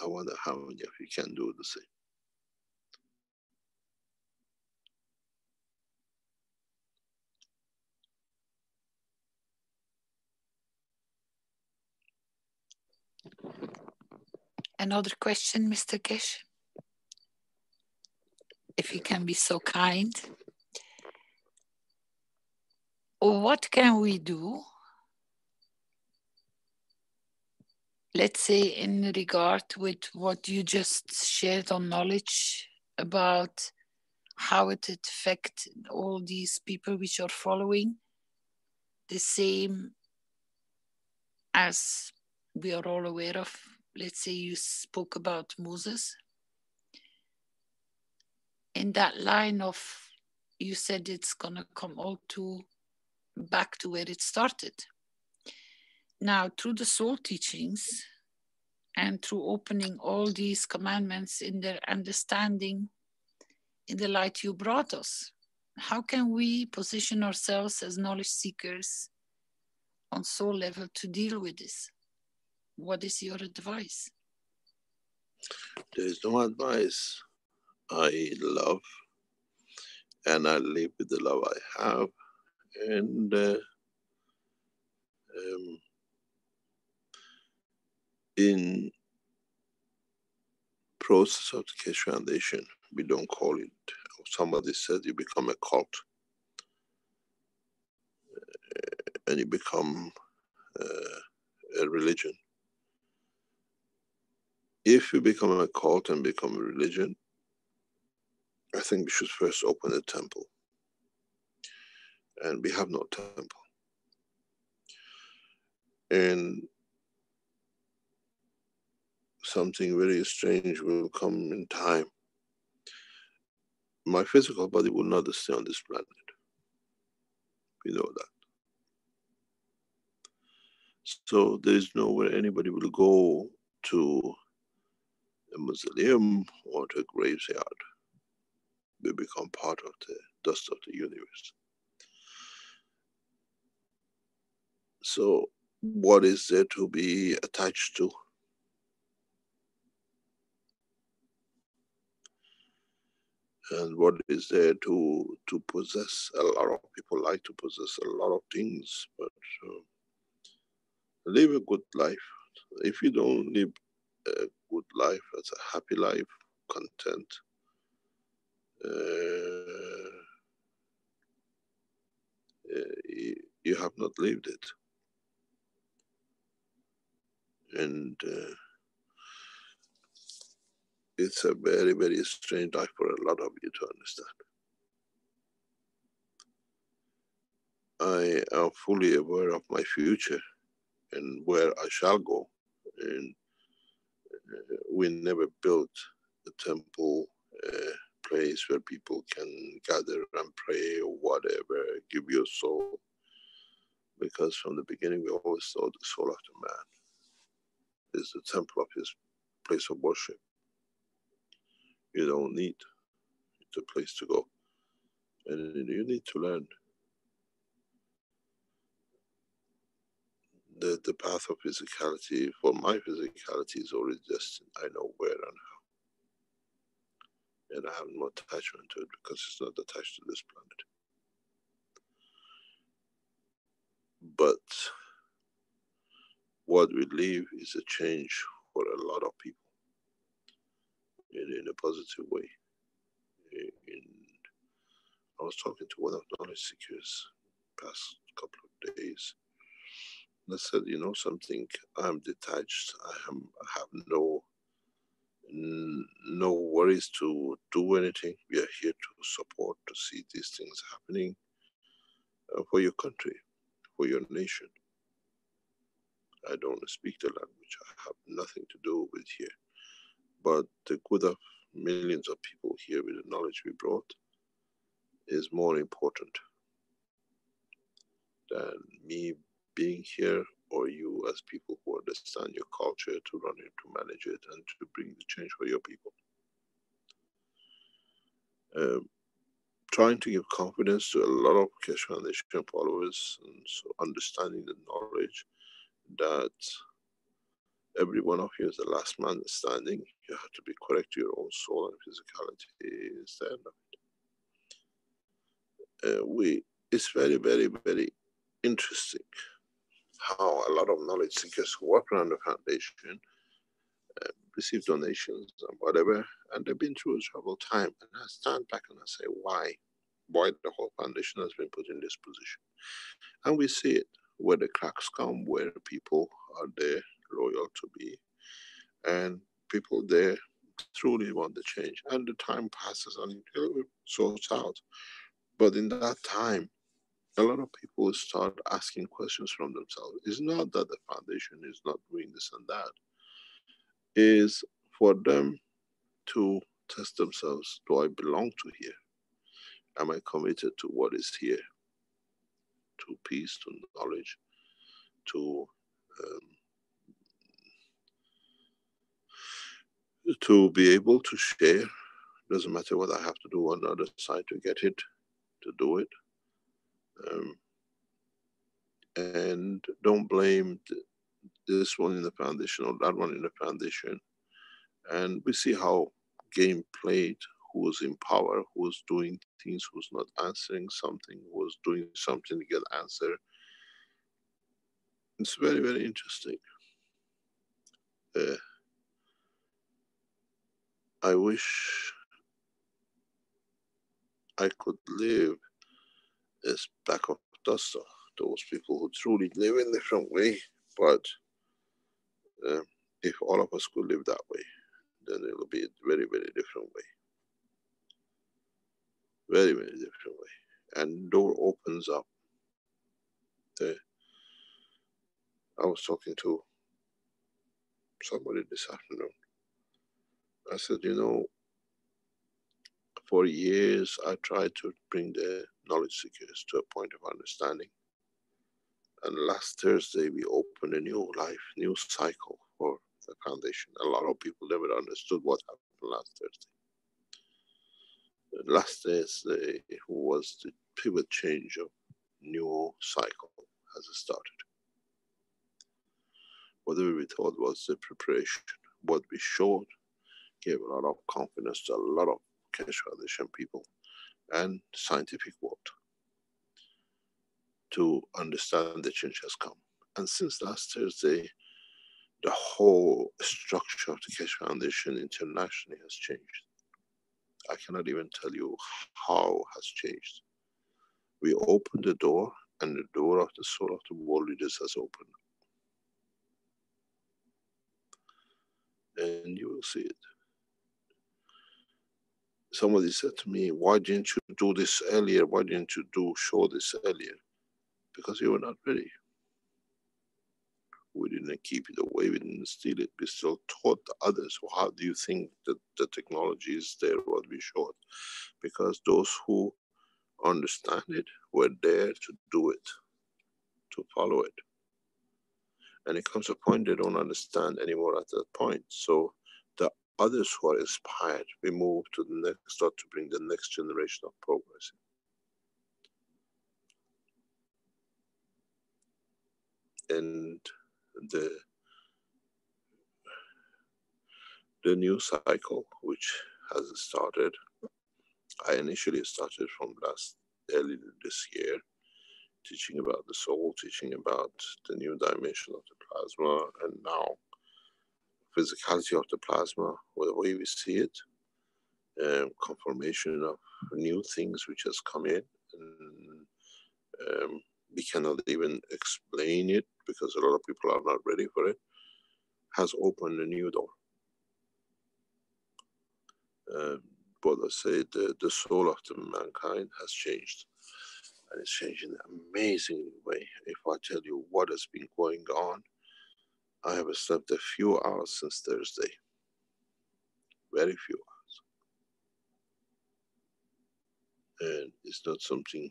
I wonder how many of you can do the same. Another question, Mr. Keshe, if you can be so kind. What can we do, let's say, in regard with what you just shared on knowledge about how it affects all these people which are following the same as we are all aware of? Let's say you spoke about Moses. In that line of, you said it's going to come all to back to where it started. Now, through the soul teachings and through opening all these commandments in their understanding in the light you brought us, how can we position ourselves as knowledge seekers on soul level to deal with this? What is your advice? There is no advice. I love and I live with the love I have. And in process of the Keshe Foundation, we don't call it, somebody said you become a cult. And you become a religion. If you become a cult and become a religion, I think we should first open a temple. And we have no temple. And something very strange will come in time. My physical body will not stay on this planet. We know that. So there is nowhere anybody will go to a mausoleum or to a graveyard. We become part of the dust of the universe. So what is there to be attached to? And what is there to possess? A lot of people like to possess a lot of things, but live a good life. If you don't live a good life, as a happy life, content, you have not lived it. And it's a very, very strange life for a lot of you to understand. I am fully aware of my future and where I shall go. And we never built a temple, a place where people can gather and pray or whatever, give your soul. Because from the beginning, we always thought the soul of the man is the temple of his place of worship. You don't need, it's a place to go. And you need to learn the path of physicality. For my physicality is already destined. I know where and how. And I have no attachment to it because it's not attached to this planet. But what we leave is a change for a lot of people in a positive way. I was talking to one of the knowledge seekers past couple of days. And I said, you know something, I'm detached. I have no worries to do anything. We are here to support, to see these things happening for your country, for your nation. I don't speak the language. I have nothing to do with here. But the good of millions of people here with the knowledge we brought is more important than me being here or you as people who understand your culture to run it, to manage it, and to bring the change for your people. Trying to give confidence to a lot of Keshe Foundation followers, and so understanding the knowledge that every one of you is the last man standing. You have to be correct to your own soul and physicality is the end of it. It's very, very, very interesting how a lot of knowledge seekers who work around the foundation receive donations and whatever, and they've been through a troubled time. And I stand back and I say, why? Why the whole foundation has been put in this position? And we see it where the cracks come, where people are there loyal to be, and people there truly want the change. And the time passes until it sorts out. But in that time, a lot of people start asking questions from themselves. It's not that the foundation is not doing this and that. Is for them to test themselves. Do I belong to here? Am I committed to what is here? To peace, to knowledge, to be able to share. Doesn't matter what I have to do on the other side to get it, to do it. And don't blame this one in the foundation or that one in the foundation. And we see how game played, who's in power, who's doing things, who's not answering something, who's doing something to get answer. It's very, very interesting. I wish I could live as back of dust of those people who truly live in a different way. But if all of us could live that way, then it will be a very, very different way. Very, very different way. And door opens up. I was talking to somebody this afternoon. I said, you know, for years I tried to bring the knowledge seekers to a point of understanding. And last Thursday we opened a new life, new cycle for the foundation. A lot of people never understood what happened last Thursday. Last Thursday was the pivot change of new cycle has started. Whatever we thought was the preparation, what we showed gave a lot of confidence to a lot of Keshe Foundation people and scientific world to understand the change has come. And since last Thursday, the whole structure of the Keshe Foundation internationally has changed. I cannot even tell you how has changed. We opened the door, and the door of the soul of the world leaders has opened. And you will see it. Somebody said to me, why didn't you do this earlier? Why didn't you show this earlier? Because you were not ready. We didn't keep it away, we didn't steal it. We still taught others. Well, how do you think that the technology is there, what we showed? Because those who understand it were there to do it, to follow it. And it comes a point they don't understand anymore at that point. So the others who are inspired, we move to the next start to bring the next generation of progress. And the new cycle, which has started, I initially started from early this year, teaching about the soul, teaching about the new dimension of the plasma, and now physicality of the plasma, the way we see it, confirmation of new things which has come in. And, we cannot even explain it because a lot of people are not ready for it, has opened a new door. But I say the soul of the mankind has changed. And it's changed in an amazing way. If I tell you what has been going on, I have slept a few hours since Thursday. Very few And it's not something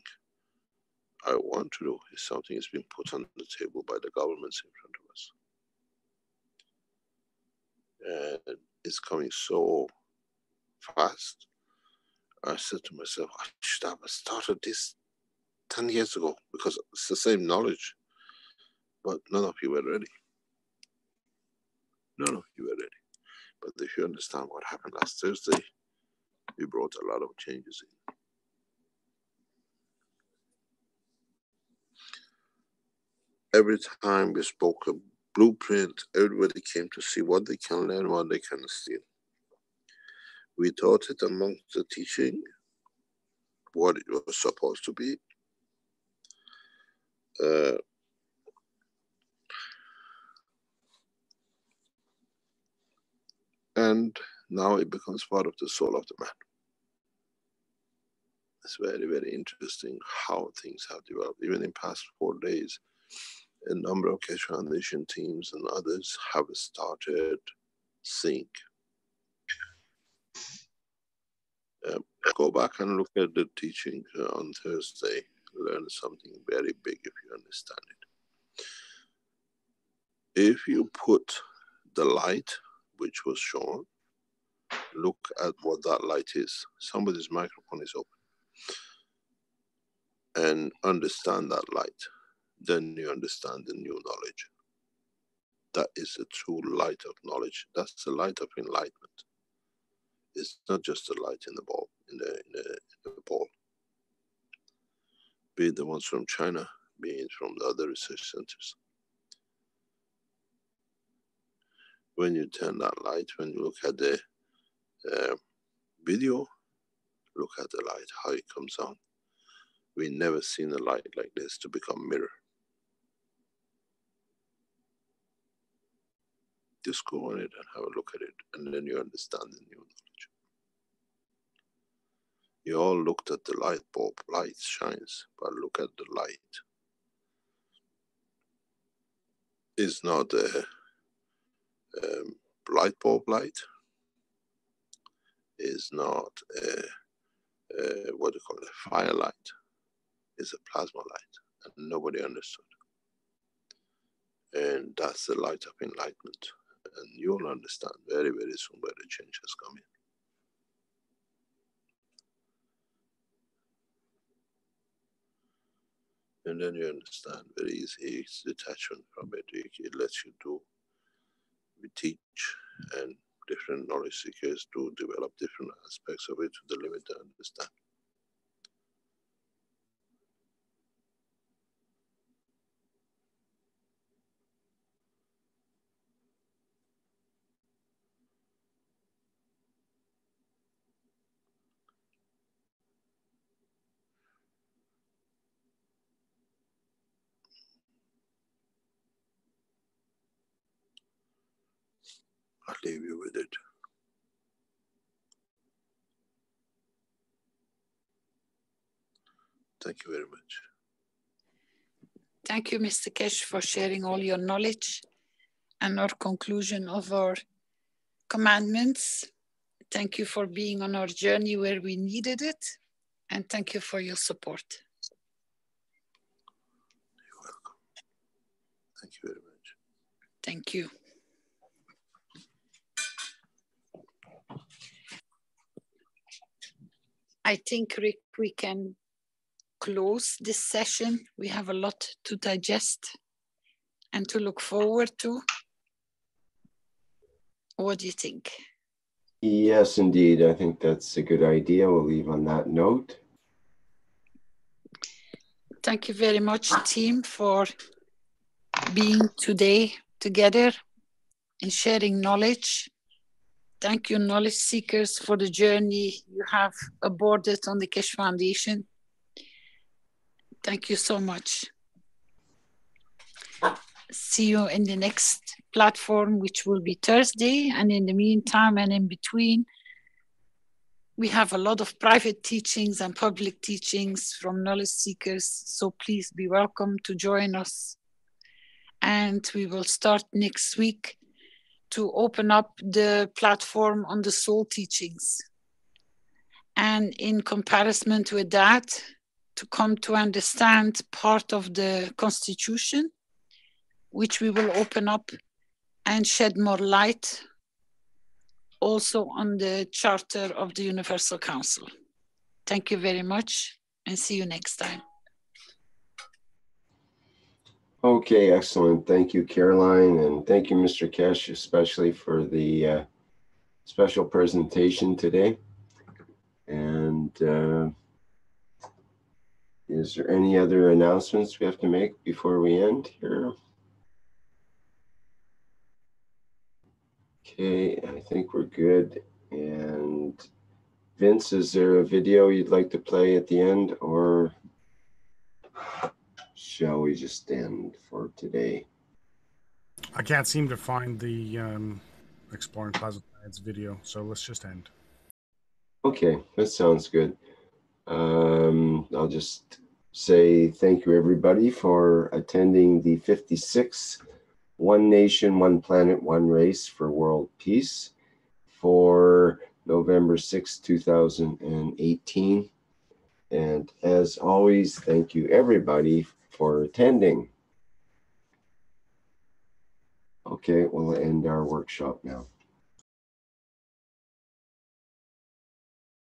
I want to do. It's something that's been put on the table by the governments in front of us. And it's coming so fast. I said to myself, I should have started this 10 years ago, because it's the same knowledge, but none of you were ready. None of you were ready. But if you understand what happened last Thursday, we brought a lot of changes in. Every time we spoke a blueprint, everybody came to see what they can learn, what they can steal. We taught it amongst the teaching, what it was supposed to be. And now it becomes part of the soul of the man. It's very, very interesting how things have developed. Even in past 4 days, a number of Keshe Foundation teams and others have started seeing. Go back and look at the teaching on Thursday. Learn something very big if you understand it. If you put the light, which was shown, look at what that light is. Somebody's microphone is open. And understand that light. Then you understand the new knowledge. That is the true light of knowledge. That's the light of enlightenment. It's not just a light in the ball, in the ball. Be it the ones from China, be it from the other research centers. When you turn that light, when you look at the video, look at the light, how it comes on. We've never seen a light like this to become mirror. Just go on it and have a look at it, and then you understand the new knowledge. You all looked at the light bulb, light shines, but look at the light. It's not a light bulb light. It's not what do you call it, a firelight. It's a plasma light, and nobody understood. And that's the light of enlightenment. And you'll understand very, very soon where the change has come in. And then you understand very easy, it's detachment from it. It lets you do, we teach, and different knowledge seekers do develop different aspects of it to the limit they understand. I'll leave you with it. Thank you very much. Thank you, Mr. Keshe, for sharing all your knowledge and our conclusion of our commandments. Thank you for being on our journey where we needed it. And thank you for your support. You're welcome. Thank you very much. Thank you. I think, Rick, we can close this session. We have a lot to digest and to look forward to. What do you think? Yes, indeed. I think that's a good idea. We'll leave on that note. Thank you very much, team, for being today together and sharing knowledge. Thank you, knowledge seekers, for the journey you have aborted on the Keshe Foundation. Thank you so much. See you in the next platform, which will be Thursday. And in the meantime and in between, we have a lot of private teachings and public teachings from knowledge seekers. So please be welcome to join us. And we will start next week to open up the platform on the soul teachings. And in comparison with that, to come to understand part of the Constitution, which we will open up and shed more light also on the Charter of the Universal Council. Thank you very much and see you next time. Okay, excellent. Thank you, Caroline, and thank you, Mr. Keshe, especially for the special presentation today. And is there any other announcements we have to make before we end here? Okay, I think we're good. And Vince, is there a video you'd like to play at the end, or shall we just end for today? I can't seem to find the Exploring Plasma Planets video, so let's just end. Okay, that sounds good. I'll just say thank you, everybody, for attending the 56th One Nation, One Planet, One Race for World Peace for November 6, 2018. And as always, thank you, everybody, for attending. Okay, we'll end our workshop now.